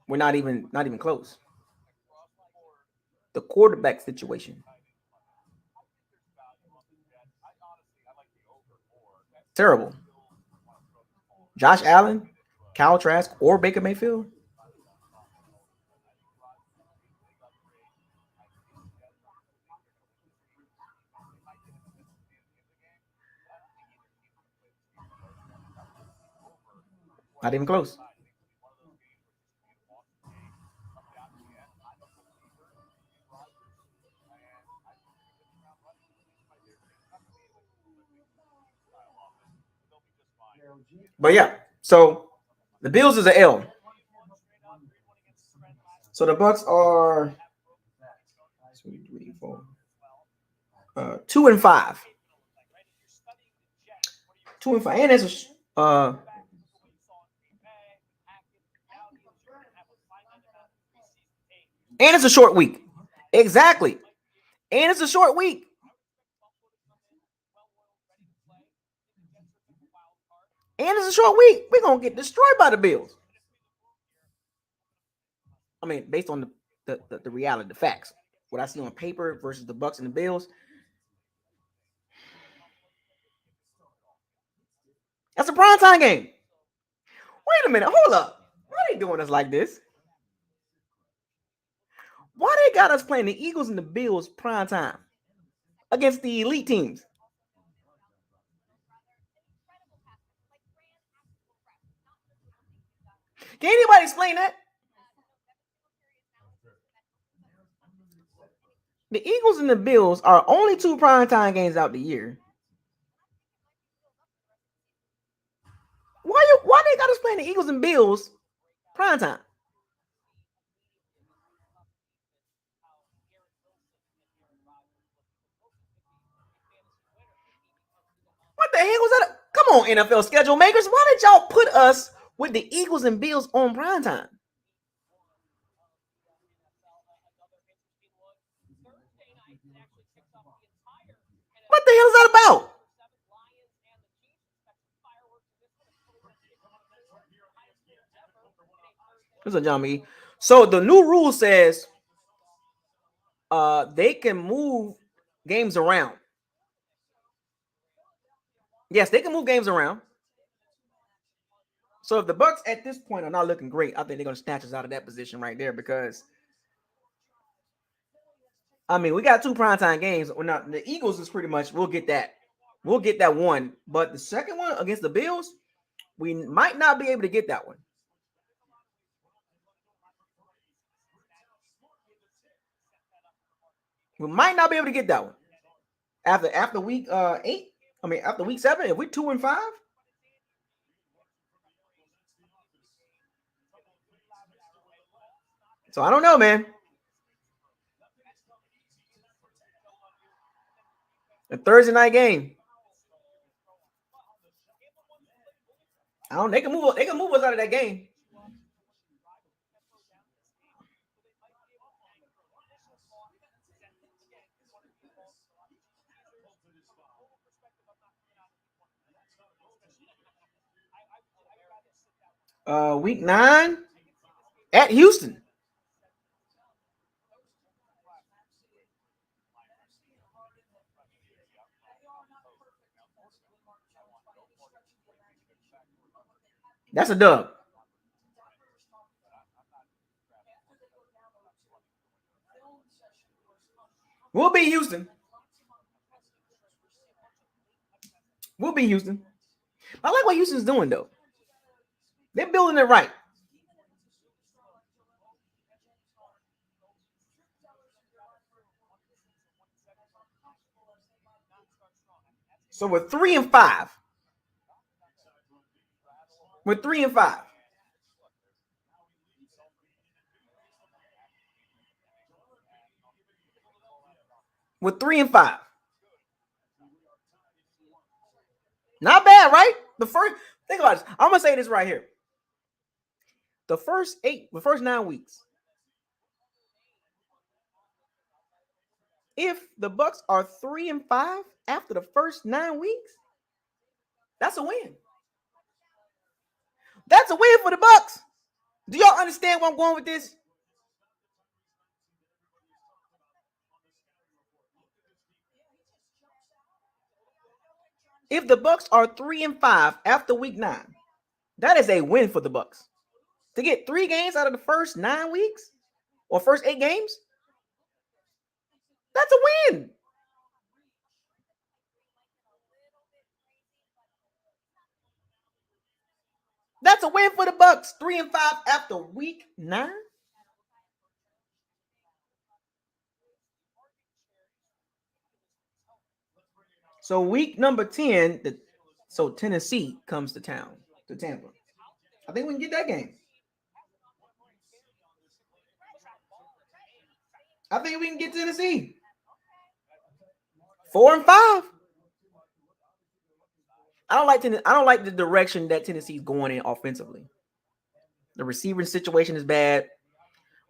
We're not even close. The quarterback situation. Terrible. Josh Allen, Kyle Trask, or Baker Mayfield. Not even close. But yeah, so the Bills is an L. So the Bucks are 2-5. 2-5, and it's a short week. Exactly, and it's a short week. And it's a short week. We're gonna get destroyed by the Bills. I mean, based on the reality, the facts, what I see on paper versus the Bucks and the Bills. That's a primetime game. Wait a minute, hold up. Why are they doing us like this? Why they got us playing the Eagles and the Bills primetime against the elite teams? Can anybody explain that? The Eagles and the Bills are only 2 primetime games out the year. Why they got us playing the Eagles and Bills primetime? What the hell was that? Come on, NFL schedule makers. Why did y'all put us with the Eagles and Bills on primetime? What the hell is that about? Listen, John B. So the new rule says they can move games around. Yes, they can move games around. So if the Bucks at this point are not looking great, I think they're going to snatch us out of that position right there because, I mean, we got 2 primetime games. We're not, the Eagles is pretty much, we'll get that. We'll get that one. But the second one against the Bills, we might not be able to get that one. We might not be able to get that one. After week 8, I mean, after week 7, if we're 2-5. So I don't know, man. A Thursday night game. They can move us out of that game. Week 9 at Houston. That's a dub. We'll be Houston. We'll be Houston. I like what Houston's doing, though. They're building it right. So we're 3-5. We're 3-5. We're 3-5. Not bad, right? Think about this. I'm gonna say this right here. The first 9 weeks. If the Bucs are 3-5 after the first 9 weeks, that's a win. That's a win for the Bucs. Do y'all understand where I'm going with this? If the Bucs are 3-5 after week 9, that is a win for the Bucs. To get 3 games out of the first 9 weeks or first 8 games, that's a win. That's a win for the Bucs. 3-5 after week 9. So week number 10, so Tennessee comes to town, to Tampa. I think we can get that game. I think we can get Tennessee. 4-5. I don't like the direction that Tennessee's going in offensively. The receiving situation is bad.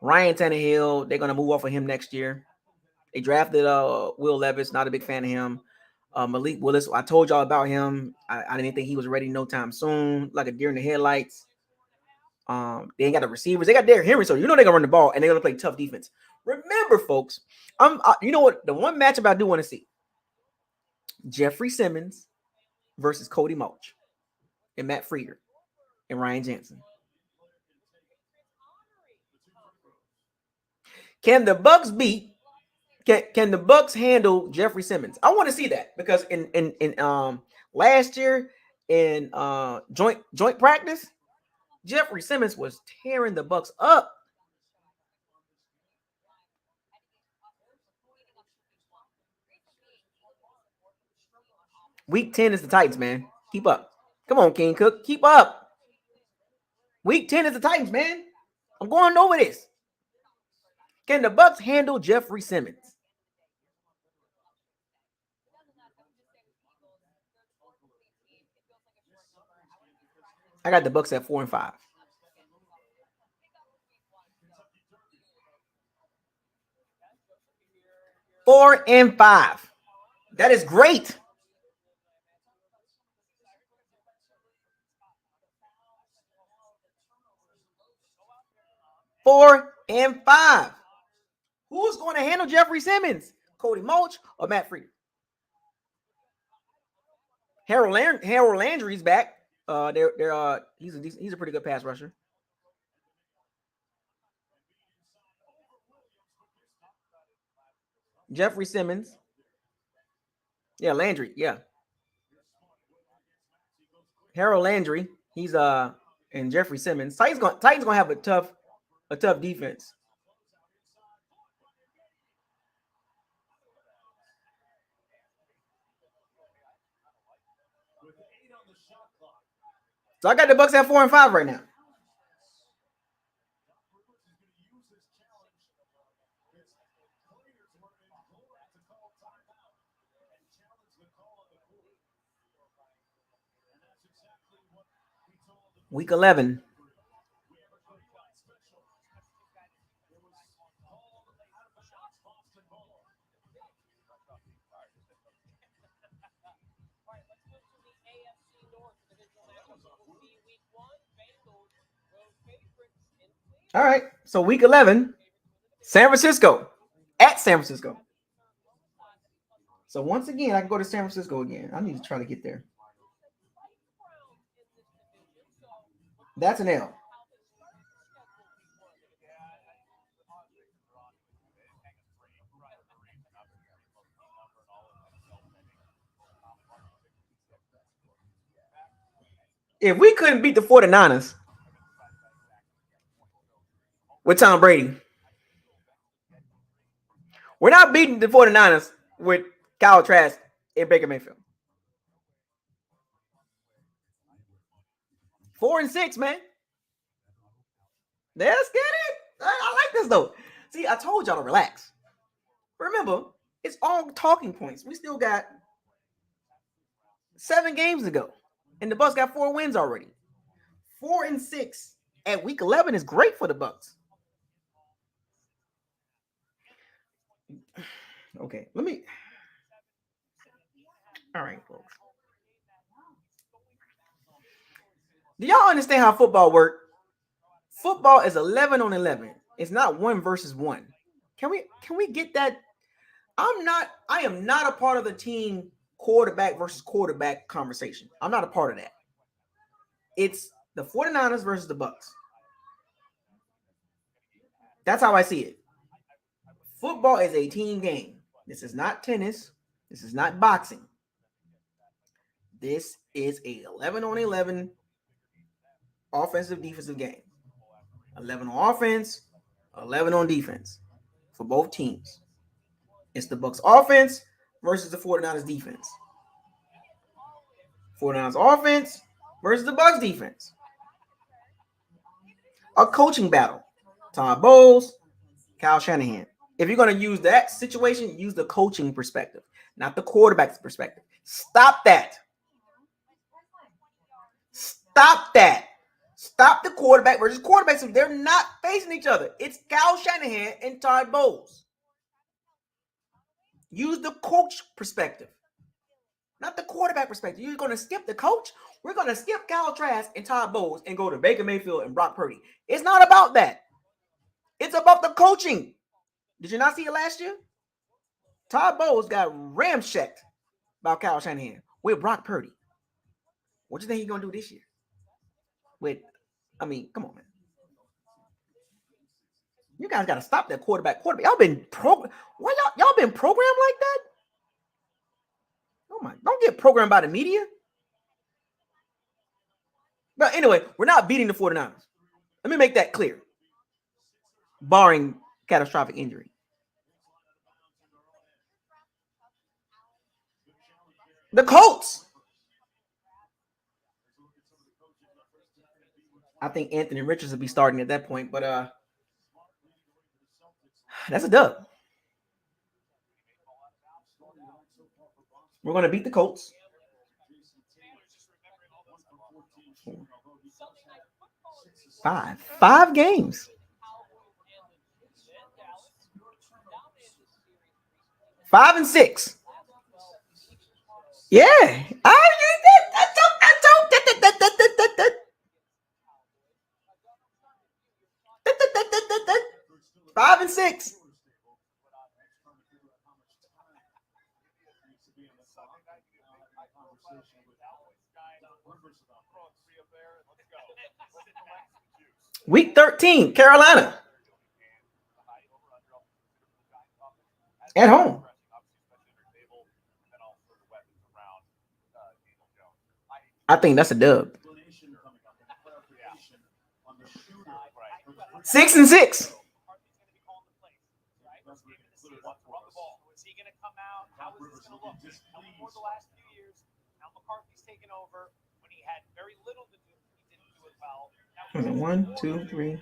Ryan Tannehill, they're gonna move off of him next year. They drafted Will Levis, not a big fan of him. Malik Willis, I told y'all about him. I didn't think he was ready no time soon, like a deer in the headlights. They ain't got the receivers. They got Derrick Henry, so you know they're gonna run the ball and they're gonna play tough defense. Remember, folks, you know what? The one matchup I do want to see: Jeffrey Simmons versus Cody Mulch and Matt Frieder and Ryan Jensen. Can the Bucs beat? Can the Bucs handle Jeffrey Simmons? I want to see that because in last year in joint practice, Jeffrey Simmons was tearing the Bucs up. Week 10 is the Titans, man. Keep up. Come on, King Cook. Keep up. Week 10 is the Titans, man. I'm going over this. Can the Bucs handle Jeffrey Simmons? I got the Bucs at 4-5. 4-5. That is great. Four and 5. Who's going to handle Jeffrey Simmons? Cody Mulch or Matt Frieder? Harold Landry's back. He's a pretty good pass rusher. Jeffrey Simmons. Yeah, Landry. Yeah. Harold Landry. He's and Jeffrey Simmons. Titans gonna have a tough defense. So I got the Bucs at 4-5 right now. Week 11. All right. So week 11, San Francisco at San Francisco. So once again, I can go to San Francisco again. I need to try to get there. That's an L. If we couldn't beat the 49ers with Tom Brady, we're not beating the 49ers with Kyle Trask and Baker Mayfield. 4-6, man. Let's get it. I like this though. See, I told y'all to relax. Remember, it's all talking points. We still got 7 games to go, and the Bucs got 4 wins already. 4-6 at week 11 is great for the Bucs. Okay, let me. All right, folks. Do y'all understand how football works? Football is 11 on 11. It's not 1 versus 1. Can we get that? I am not a part of the team quarterback versus quarterback conversation. I'm not a part of that. It's the 49ers versus the Bucs. That's how I see it. Football is a team game. This is not tennis. This is not boxing. This is a 11 on 11 offensive defensive game. 11 on offense, 11 on defense for both teams. It's the Bucs offense versus the 49ers defense. 49ers offense versus the Bucs defense. A coaching battle. Todd Bowles, Kyle Shanahan. If you're going to use that situation, use the coaching perspective, not the quarterback's perspective. Stop that. Stop that. Stop the quarterback versus quarterbacks. They're not facing each other. It's Kyle Shanahan and Todd Bowles. Use the coach perspective, not the quarterback perspective. You're going to skip the coach. We're going to skip Kyle Trask and Todd Bowles and go to Baker Mayfield and Brock Purdy. It's not about that. It's about the coaching. Did you not see it last year? Todd Bowles got ramshacked by Kyle Shanahan with Brock Purdy. What do you think he's going to do this year? Come on, man. You guys got to stop that quarterback. Y'all been Why y'all been programmed like that? Oh my! Don't get programmed by the media. But anyway, we're not beating the 49ers. Let me make that clear. Barring catastrophic injury. The Colts. I think Anthony Richards will be starting at that point, but that's a dub. We're going to beat the Colts. 5 games. 5-6. Yeah. I don't 5-6. Week 13, Carolina. At home. I think that's a dub. 6-6. One, two, three,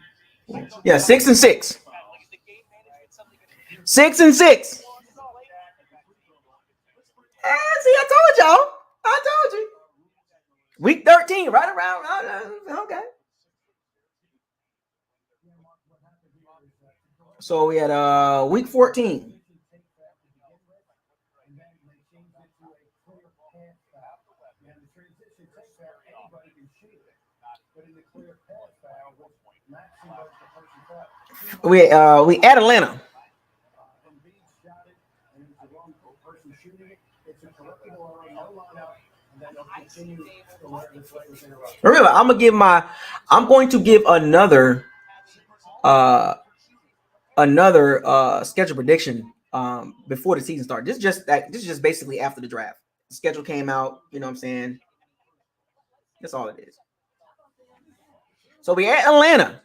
four. Yeah, 6-6. 6-6. See, I told y'all. I told you. Week 13, right around. Okay. So we had week 14. We at Atlanta. Remember, I'm going to give another schedule prediction before the season starts. This is just basically after the draft. The schedule came out, you know what I'm saying? That's all it is. So we at Atlanta.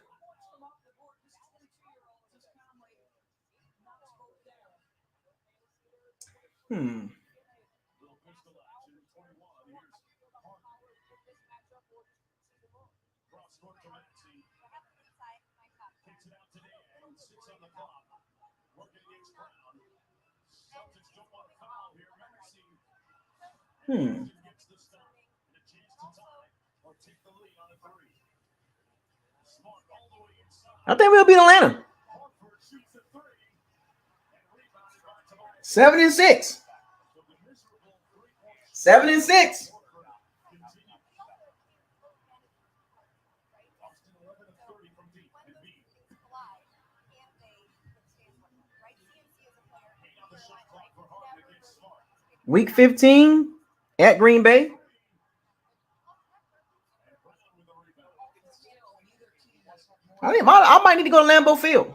I think we'll beat Atlanta. 7-6. 7-6. Week 15 at Green Bay. I might need to go to Lambeau Field.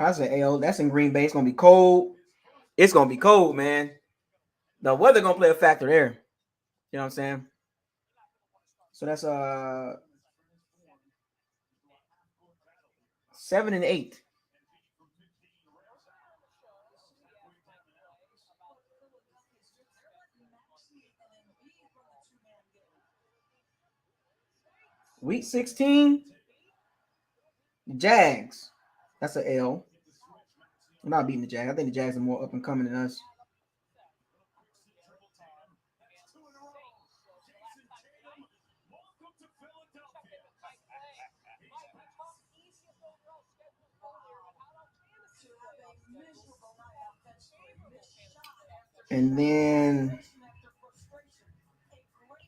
I said, "Ayo, that's in Green Bay. It's gonna be cold. It's gonna be cold, man. The weather gonna play a factor there. You know what I'm saying? So that's 7-8. Week 16, Jags. That's an L. I'm not beating the Jags. I think the Jags are more up and coming than us. And then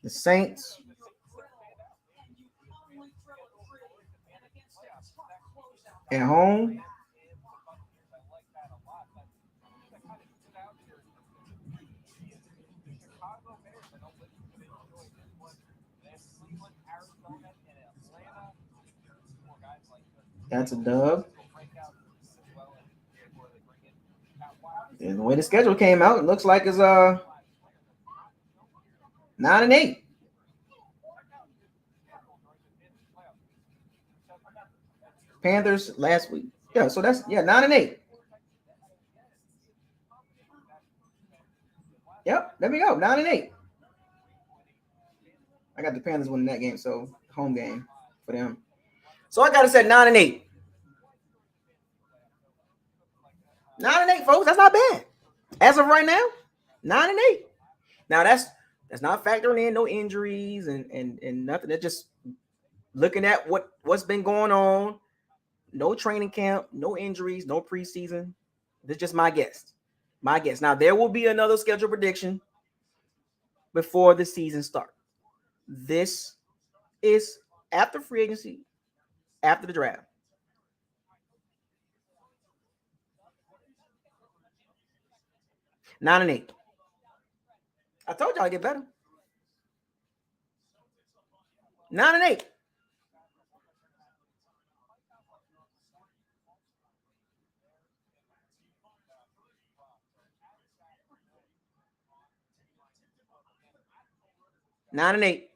the Saints. At home. That's a dub. And the way the schedule came out, it looks like it's 9-8. Panthers last week. Yeah, so that's 9-8. Yep, there we go. 9-8. I got the Panthers winning that game, so home game for them. So I got to say 9-8. 9-8, folks. That's not bad. As of right now, 9-8. Now that's not factoring in no injuries and nothing. That's just looking at what's been going on. No training camp, no injuries, no preseason. This is just my guess. My guess. Now there will be another schedule prediction before the season starts. This is after free agency, after the draft. Nine and 8. I told y'all I'd get better. 9-8. Nine and 8.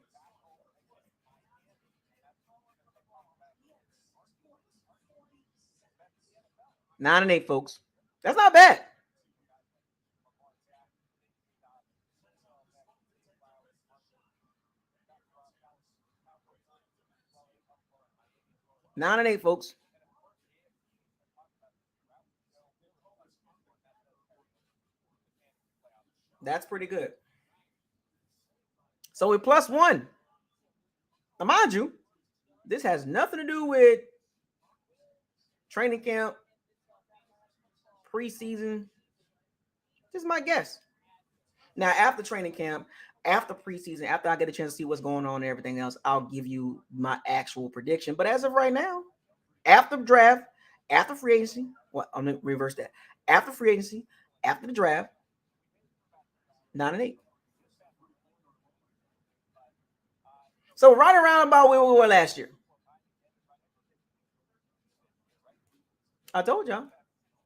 Nine and 8, folks. That's not bad. Nine and 8, folks. That's pretty good. So we're +1. Now, mind you, this has nothing to do with training camp, preseason, Just my guess. Now, after training camp, after preseason, after I get a chance to see what's going on and everything else, I'll give you my actual prediction. But as of right now, after draft, after free agency, well, I'm gonna reverse that. After free agency, after the draft, 9-8. So right around about where we were last year. I told y'all.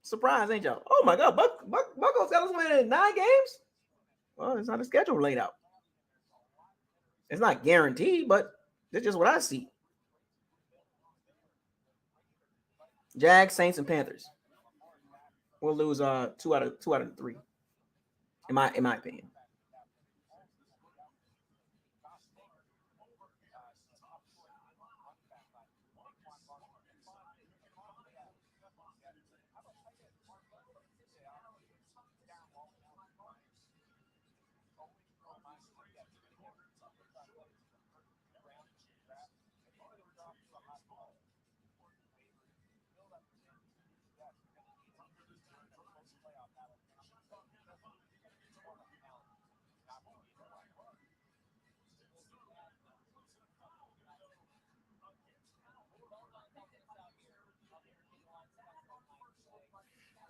Surprise, ain't y'all? Oh my God, Bucco's got us winning 9 games. Well, it's not a schedule laid out. It's not guaranteed, but that's just what I see. Jags, Saints, and Panthers. We'll lose 2 out of 3. In my opinion.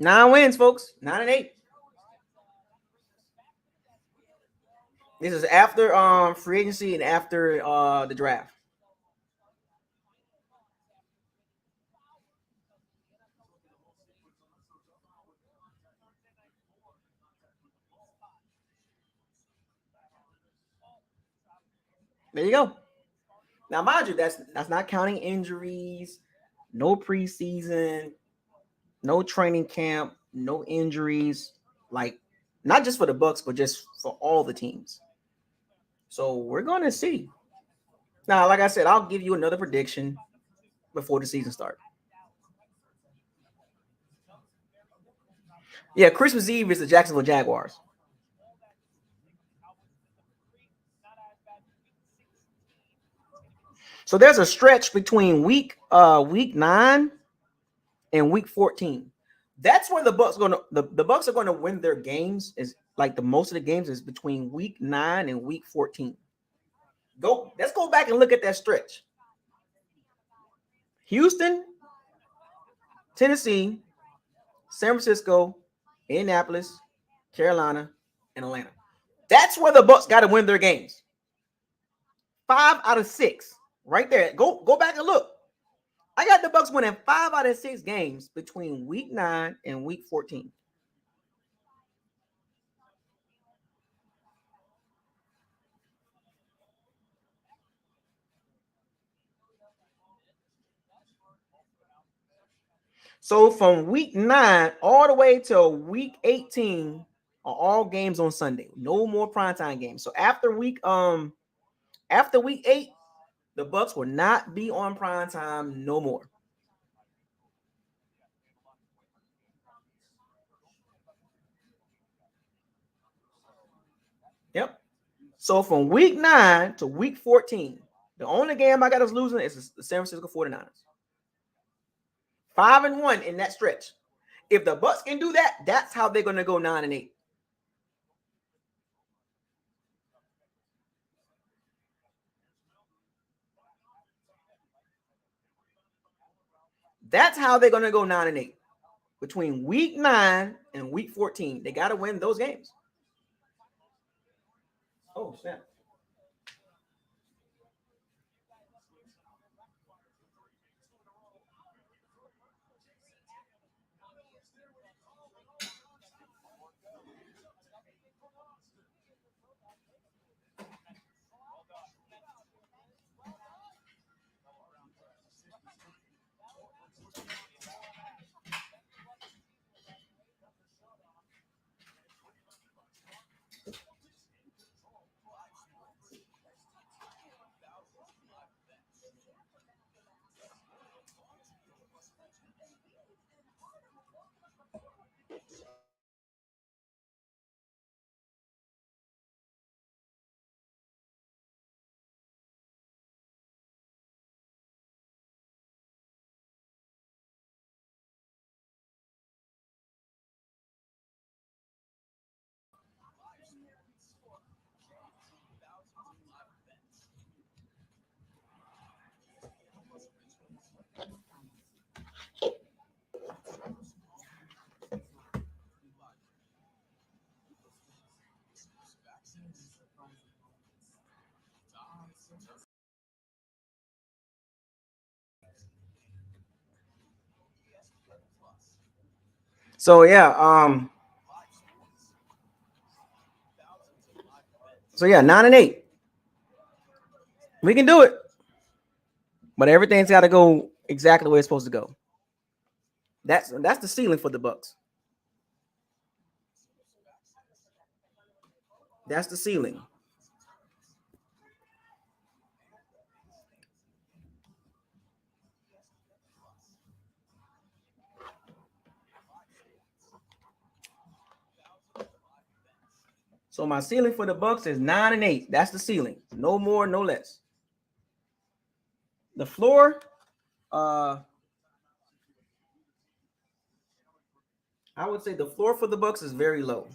Nine wins, folks. 9-8. This is after free agency and after the draft. There you go. Now, mind you, that's not counting injuries, no preseason, no training camp, no injuries. Like, not just for the Bucks, but just for all the teams. So we're gonna see. Now, like I said, I'll give you another prediction before the season starts. Yeah, Christmas Eve is the Jacksonville Jaguars. So there's a stretch between week 9 and week 14. That's where the Bucks the Bucks are going to win their games. Is like the most of the games is between week 9 and week 14. Let's go back and look at that stretch. Houston, Tennessee, San Francisco, Indianapolis, Carolina, and Atlanta. That's where the Bucks got to win their games. 5 out of 6. Right there. Go back and look. I got the Bucks winning 5 out of 6 games between week 9 and week 14. So from week 9 all the way till week 18 are all games on Sunday. No more primetime games. So after week 8, the Bucks will not be on primetime no more. Yep. So from week 9 to week 14, the only game I got us losing is the San Francisco 49ers. 5-1 in that stretch. If the Bucks can do that, that's how they're going to go 9-8. That's how they're going to go 9-8. Between week 9 and week 14, they got to win those games. Oh, snap. So yeah, so yeah, 9-8. We can do it, but everything's got to go exactly the way it's supposed to go. That's the ceiling for the Bucks. That's the ceiling. So my ceiling for the Bucks is 9-8. That's the ceiling. No more, no less. The floor, I would say the floor for the Bucks is very low.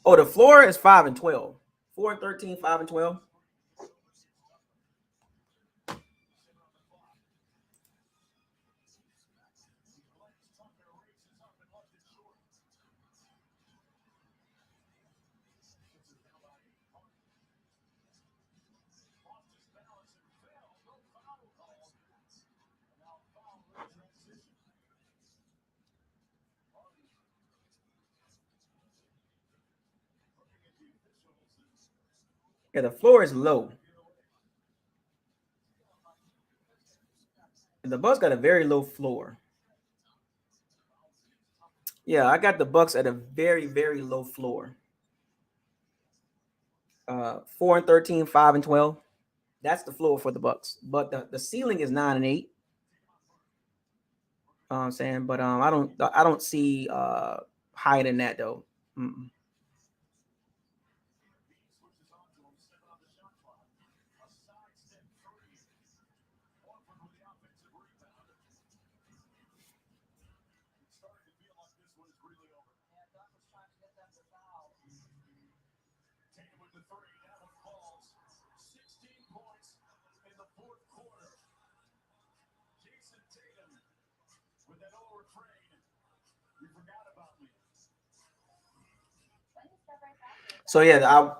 Oh, the floor is 5-12. 4-13, 5-12. Yeah, the floor is low. And the Bucks got a very low floor. Yeah, I got the Bucks at a very, very low floor. 4-13, 5-12. That's the floor for the Bucks. But the ceiling is 9-8. I'm saying, but I don't see higher than that though. Mm-mm. So yeah,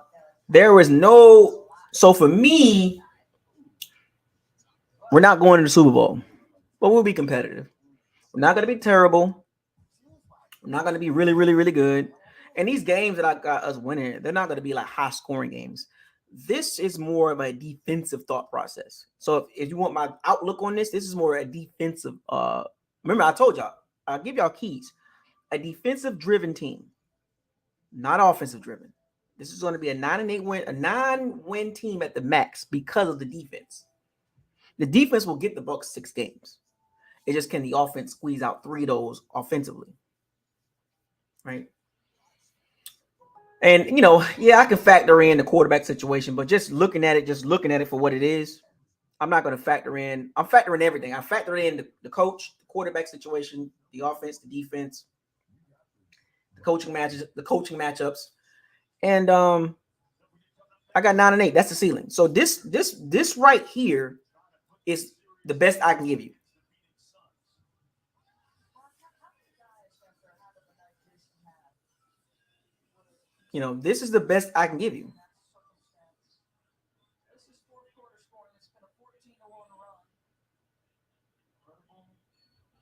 there was no. So for me, we're not going to the Super Bowl, but we'll be competitive. We're not going to be terrible. We're not going to be really, really, really good. And these games that I got us winning, they're not going to be like high scoring games. This is more of a defensive thought process. So if you want my outlook on this is more a defensive. Remember, I told y'all, I'll give y'all keys. A defensive driven team, not offensive driven. This is going to be a 9-8 win, a 9-win team at the max because of the defense. The defense will get the Bucks 6 games. It just can the offense squeeze out 3 of those offensively, right? And yeah, I can factor in the quarterback situation, but just looking at it for what it is, I'm not going to factor in. I'm factoring everything. I factor in the coach, the quarterback situation, the offense, the defense, the coaching matchups, and I got 9-8. That's the ceiling. So this right here is the best I can give you. This is the best I can give you.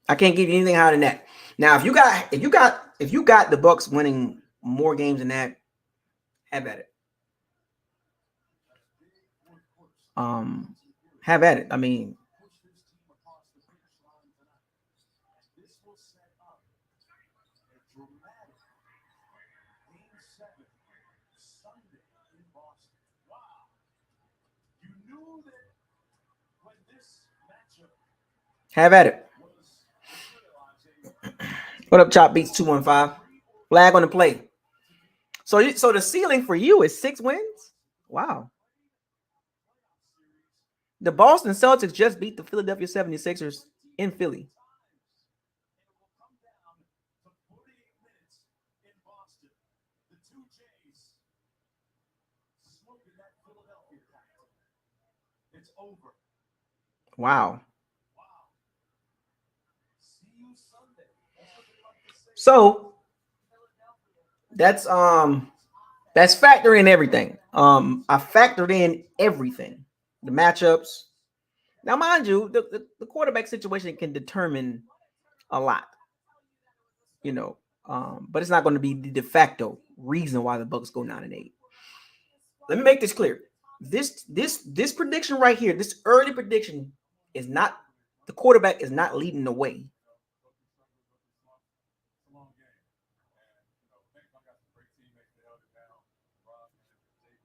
I can't give you anything higher than that. Now, if you got the Bucks winning more games than that, have at it. Have at it. I mean, have at it. What up, Chop Beats 215? Flag on the play. So the ceiling for you is 6 wins? Wow. The Boston Celtics just beat the Philadelphia 76ers in Philly. It's over. Wow. See you Sunday. That's what they like to say. So that's factoring in everything. I factored in everything, the matchups. Now, mind you, the quarterback situation can determine a lot, but it's not going to be the de facto reason why the Bucs go 9-8. Let me make this clear. This prediction right here, this early prediction is not, the quarterback is not leading the way.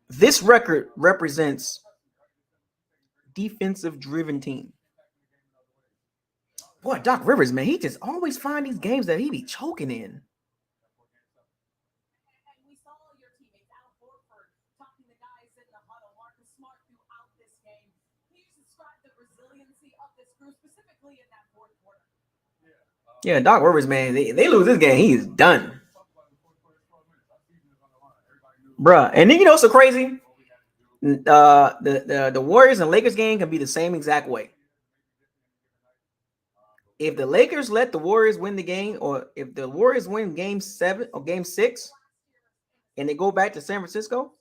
This record represents defensive driven team. Boy, Doc Rivers, man, he just always find these games that he be choking in. Yeah, Doc Rivers, man, they lose this game, he is done. Bruh, and then so crazy. The Warriors and Lakers game can be the same exact way. If the Lakers let the Warriors win the game, or if the Warriors win game 7 or game 6, and they go back to San Francisco,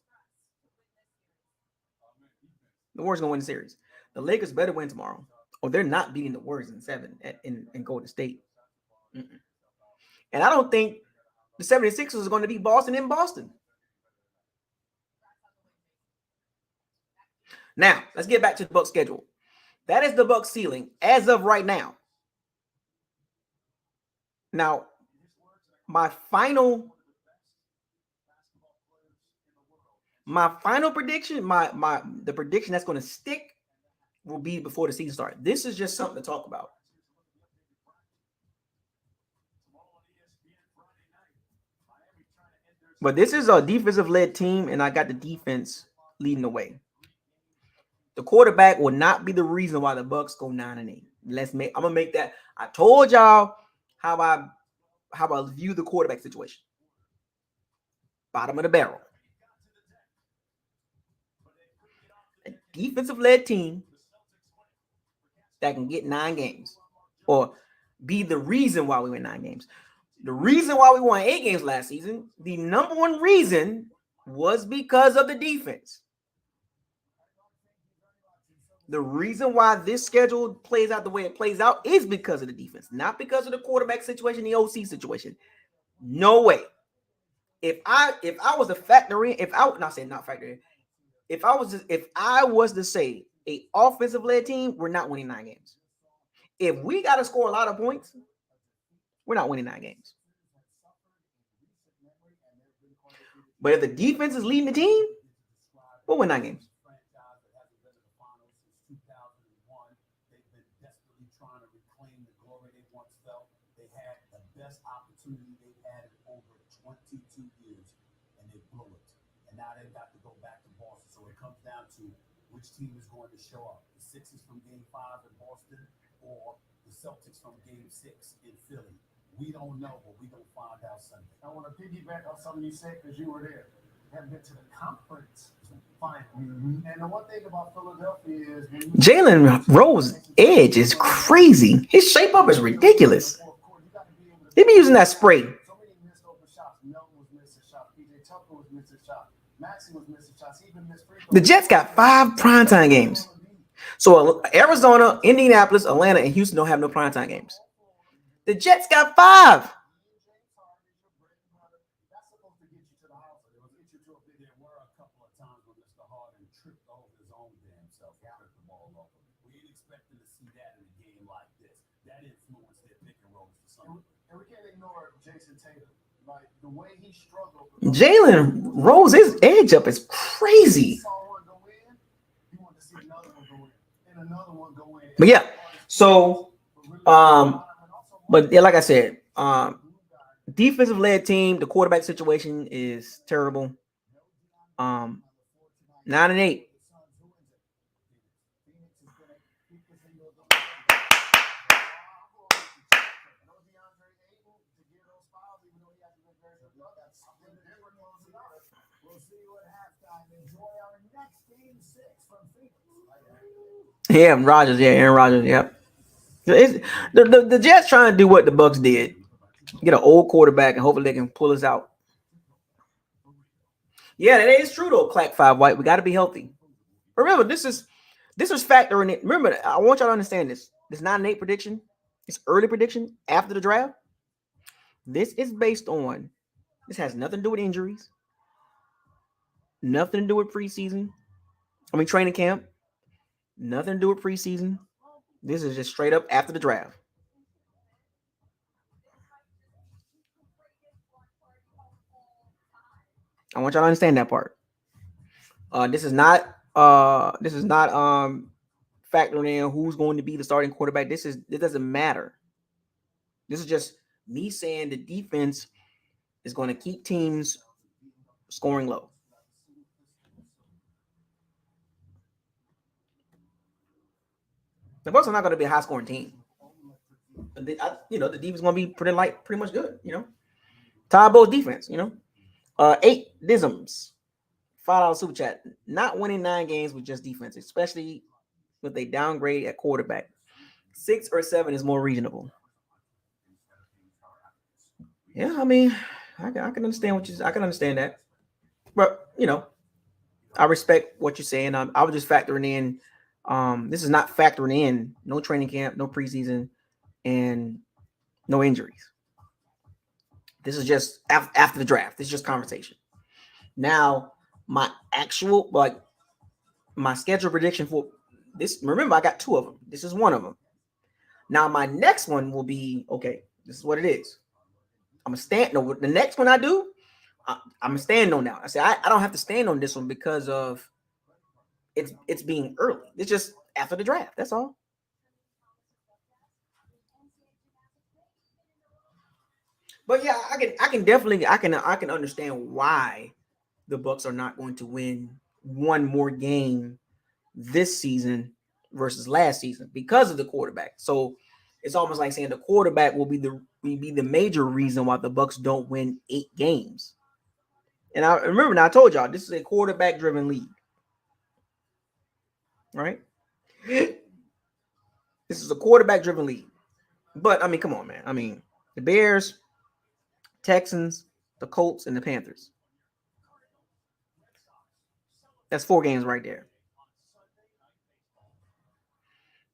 the Warriors gonna win the series. The Lakers better win tomorrow, or they're not beating the Warriors in 7 in Golden State. Mm-mm. And I don't think the 76ers are going to beat Boston in Boston. Now, let's get back to the Bucs schedule. That is the Bucs ceiling as of right now. Now, my final prediction, the prediction that's going to stick will be before the season starts. This is just something to talk about. But this is a defensive-led team, and I got the defense leading the way. The quarterback will not be the reason why the Bucs go 9-8. I'm gonna make that. I told y'all how I view the quarterback situation. Bottom of the barrel. A defensive-led team that can get 9 games, or be the reason why we win 9 games. The reason why we won 8 games last season, the number one reason was because of the defense. The reason why this schedule plays out the way it plays out is because of the defense, not because of the quarterback situation, the OC situation. No way. If I was to factor in, if I was to say a offensive led team, we're not winning 9 games. If we got to score a lot of points, we're not winning 9 games. But if the defense is leading the team, we'll win 9 games. Best opportunity they've had in over 22 years, and they blew it. And now they've got to go back to Boston. So it comes down to which team is going to show up. The Sixers from Game 5 in Boston, or the Celtics from Game 6 in Philly. We don't know, but we're going to find out Sunday. I want to piggyback on something you said because you were there. You haven't been to the conference final. Mm-hmm. And the one thing about Philadelphia is Jalen Rose edge is crazy. His shape up is ridiculous. They be using that spray. So many missed open shots. Melton was missing shots. PJ Tucker was missing shots. Maxey was missing shots. He even missed free throws. The Jets got 5 primetime games. So Arizona, Indianapolis, Atlanta, and Houston don't have no primetime games. The Jets got 5. That's supposed to get you to the house. It was get you to a big. There were a couple of times when Mr. Harden tripped over his own damn self, counted the ball over. We ain't expecting to see that in a game like this. That influenced their pick and rolls to some. And we can't ignore Jason Tatum. Like the way he struggled. Jalen Rose's edge up is crazy. He saw one go in. He wanted to see another one go in, and another one go in. But yeah, so but yeah, like I said, defensive led team, the quarterback situation is terrible. 9-8. We'll see you at halftime. Enjoy our Yeah, Rodgers. Yeah, Aaron Rodgers. Yep. The Jets trying to do what the Bucks did. Get an old quarterback and hopefully they can pull us out. Yeah, that is true though. Clack 5 White. We got to be healthy. Remember, this is factoring it. Remember, I want y'all to understand this. This is not an 8 prediction. It's early prediction after the draft. This is based on. This has nothing to do with injuries. Nothing to do with preseason. Training camp. Nothing to do with preseason. This is just straight up after the draft. I want y'all to understand that part. This is not factoring in who's going to be the starting quarterback. It doesn't matter. This is just me saying the defense is going to keep teams scoring low. The Bucks are not going to be a high scoring team. The defense is going to be pretty much good. Tie both defense. 8 Disms. $5 super chat. Not winning 9 games with just defense, especially with a downgrade at quarterback. 6 or 7 is more reasonable. Yeah, I can understand I can understand that. But I respect what you're saying. I was just factoring in. This is not factoring in no training camp, no preseason, and no injuries. This is just after the draft. This is just conversation. Now, my actual my schedule prediction for this. Remember, I got 2 of them. This is one of them. Now, my next one will be okay. This is what it is. I'm gonna stand. No, the next one I do, I'm gonna stand on now. I say I don't have to stand on this one because of it's being early. It's just after the draft. That's all. But yeah, I can definitely understand why the Bucks are not going to win one more game this season versus last season because of the quarterback. So it's almost like saying the quarterback will be the major reason why the Bucks don't win 8 games. And I remember now I told y'all this is a quarterback driven league. Right? This is a quarterback driven league. But come on, man. The Bears, Texans, the Colts, and the Panthers. That's 4 games right there.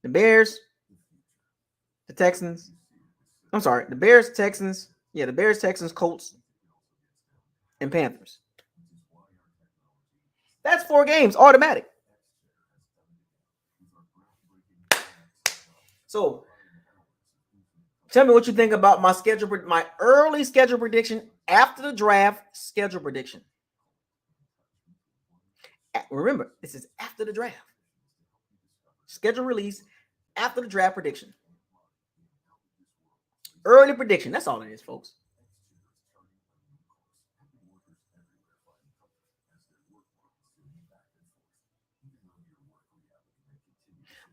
The Bears, the Texans. I'm sorry, the Bears, Texans. Yeah, the Bears, Texans, Colts, and Panthers. That's 4 games, automatic. So, tell me what you think about my early schedule prediction after the draft schedule prediction. Remember, this is after the draft. Schedule release after the draft prediction. Early prediction. That's all it is, folks.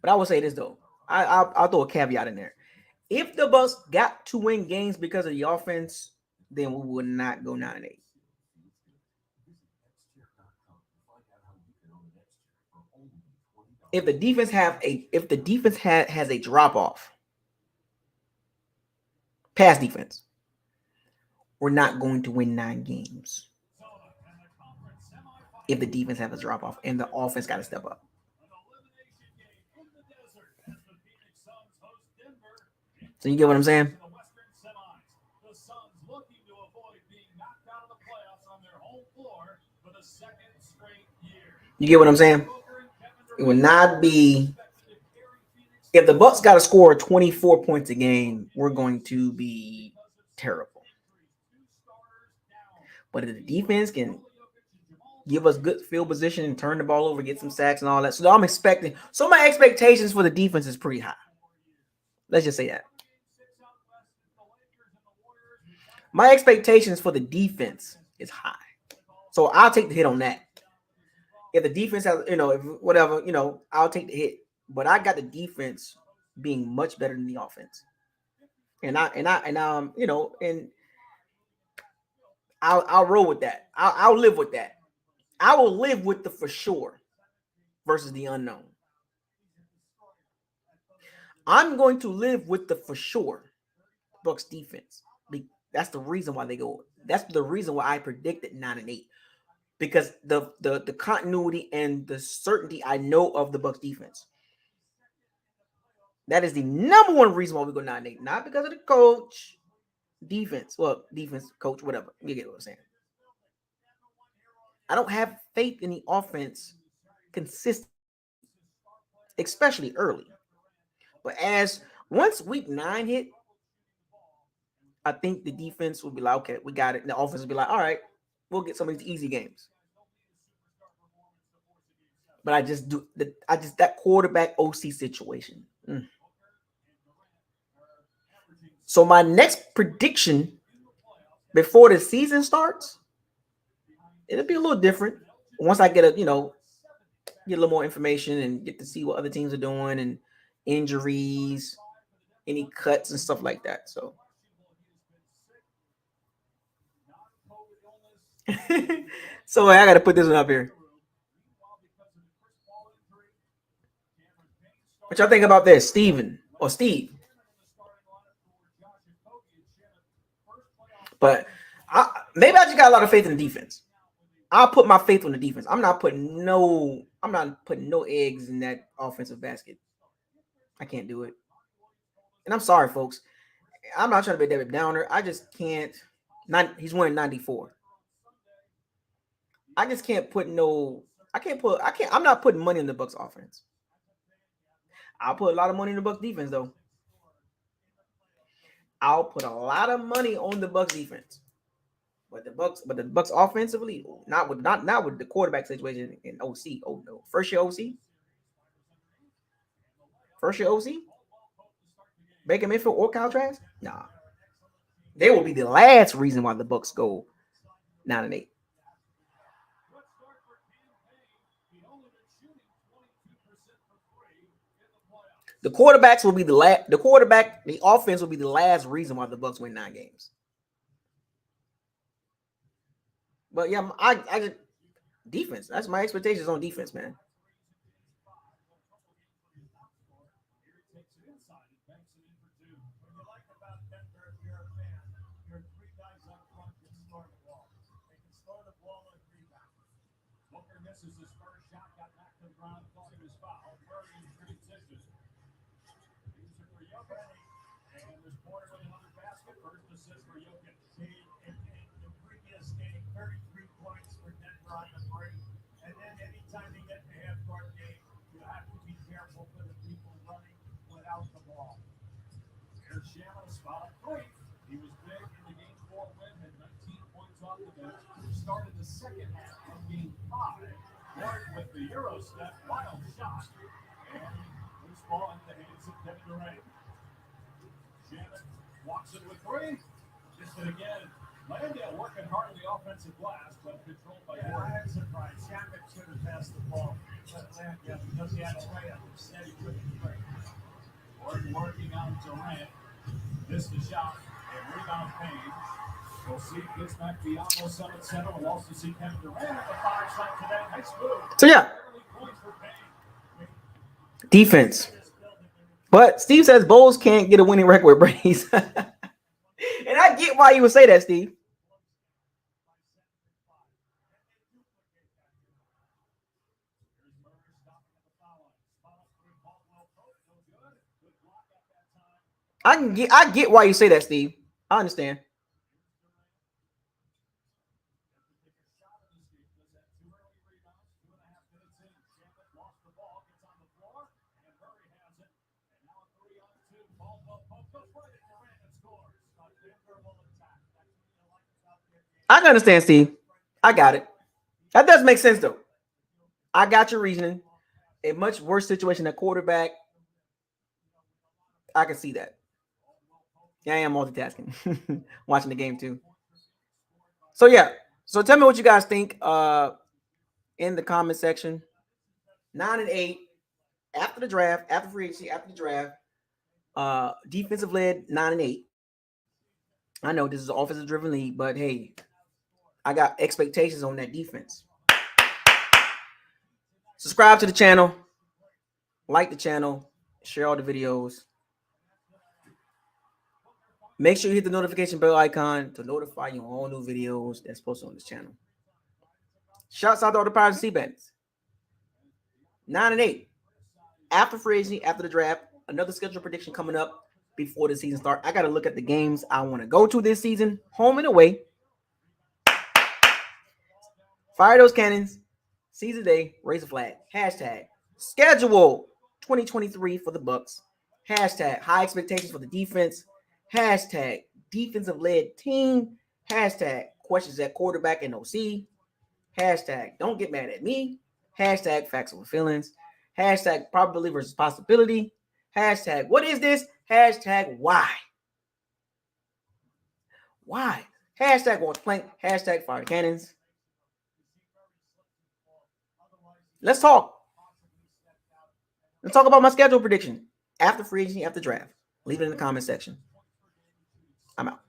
But I will say this though. I'll throw a caveat in there. If the Bucks got to win games because of the offense, then we would not go 9-8. If the defense has a drop off, pass defense, we're not going to win 9 games. If the defense has a drop off and the offense got to step up. So you get what I'm saying? You get what I'm saying? It would not be if the Bucks got to score 24 points a game, we're going to be terrible. But if the defense can give us good field position and turn the ball over, get some sacks and all that. So my expectations for the defense is pretty high. Let's just say that. My expectations for the defense is high. So I'll take the hit on that. If the defense has, I'll take the hit. But I got the defense being much better than the offense. And I'll roll with that. I'll live with that. I will live with the for sure versus the unknown. I'm going to live with the for sure Bucks defense. That's the reason why they go. That's the reason why I predicted 9-8. Because the continuity and the certainty I know of the Bucks defense. That is the number one reason why we go 9-8. Not because of the coach, defense. Well, defense, coach, whatever. You get what I'm saying. I don't have faith in the offense consistently, especially early. But as once week 9 hit, I think the defense will be like, okay, we got it. And the offense will be like, all right, we'll get some of these easy games. But I just that quarterback OC situation. So my next prediction before the season starts, it'll be a little different. Once I get get a little more information and get to see what other teams are doing and injuries, any cuts and stuff like that. So so I got to put this one up here. What y'all think about this, Steven or Steve? But maybe I just got a lot of faith in the defense. I'll put my faith on the defense. I'm not putting no eggs in that offensive basket. I can't do it. And I'm sorry, folks. I'm not trying to be a David Downer. I just can't. He's winning 94. I just can't put no. I'm not putting money in the Bucks offense. I'll put a lot of money in the Bucks defense, though. I'll put a lot of money on the Bucks defense. But the Bucks offensively, not with the quarterback situation in OC. Oh no. First year OC? Baker Mayfield or Kyle Trask? Nah. They will be the last reason why the Bucks go 9-8. The quarterbacks will be the offense will be the last reason why the Bucks win 9 games. But yeah, I just defense. That's my expectations on defense, man. Booker misses his first shot, got back to the ground, thought he was fouled. Murray in transition. These are for Jokic. And there's Porter with another basket. First assist for Jokic. In the previous game, 33 points for Denver on the break. And then anytime you get in the half-court game, you have to be careful for the people running without the ball. Here's Shannon, spot up 3. He was big in the Game 4 win, had 19 points off the bench. Started the second half of Game 5. Martin with the Euro step, wild shot. And loose ball into the hands of Kevin Durant. Shannon walks it with 3. Missed it again. Landale working hard on the offensive glass, but controlled by Gordon. I'm surprised. Shannon should have passed the ball. Landale, because he had a layup, instead he couldn't play. Gordon working on Durant. Missed the shot. And rebound Payne. We'll see if this back Diablo 7-7. We'll also see Kevin Durant at the 5 shot today. Nice move. So yeah, defense. But Steve says Bulls can't get a winning record with Brady's. And I get why you would say that, Steve. I get why you say that, Steve. I understand. I can understand, Steve. I got it. That does make sense, though. I got your reasoning. A much worse situation at quarterback. I can see that. Yeah, I am multitasking. Watching the game, too. So, yeah. So, tell me what you guys think in the comment section. 9-8. After the draft, after free agency, after the draft. Defensive led 9-8. I know this is an offensive driven league, but hey, I got expectations on that defense. Subscribe to the channel. Like the channel. Share all the videos. Make sure you hit the notification bell icon to notify you on all new videos that's posted on this channel. Shouts out to all the Pirates and Sea-Bandits. 9-8. After free agency, after the draft, another schedule prediction coming up before the season starts. I got to look at the games I want to go to this season, home and away. Fire those cannons. Seize the day. Raise a flag. Hashtag schedule 2023 for the Bucs. Hashtag high expectations for the defense. Hashtag defensive-led team. Hashtag questions at quarterback and OC. Hashtag don't get mad at me. Hashtag facts over feelings. Hashtag probability versus possibility. Hashtag what is this? Hashtag why? Why? Hashtag watch plank. Hashtag fire cannons. Let's talk. Let's talk about my schedule prediction after free agency, after draft. Leave it in the comment section. I'm out.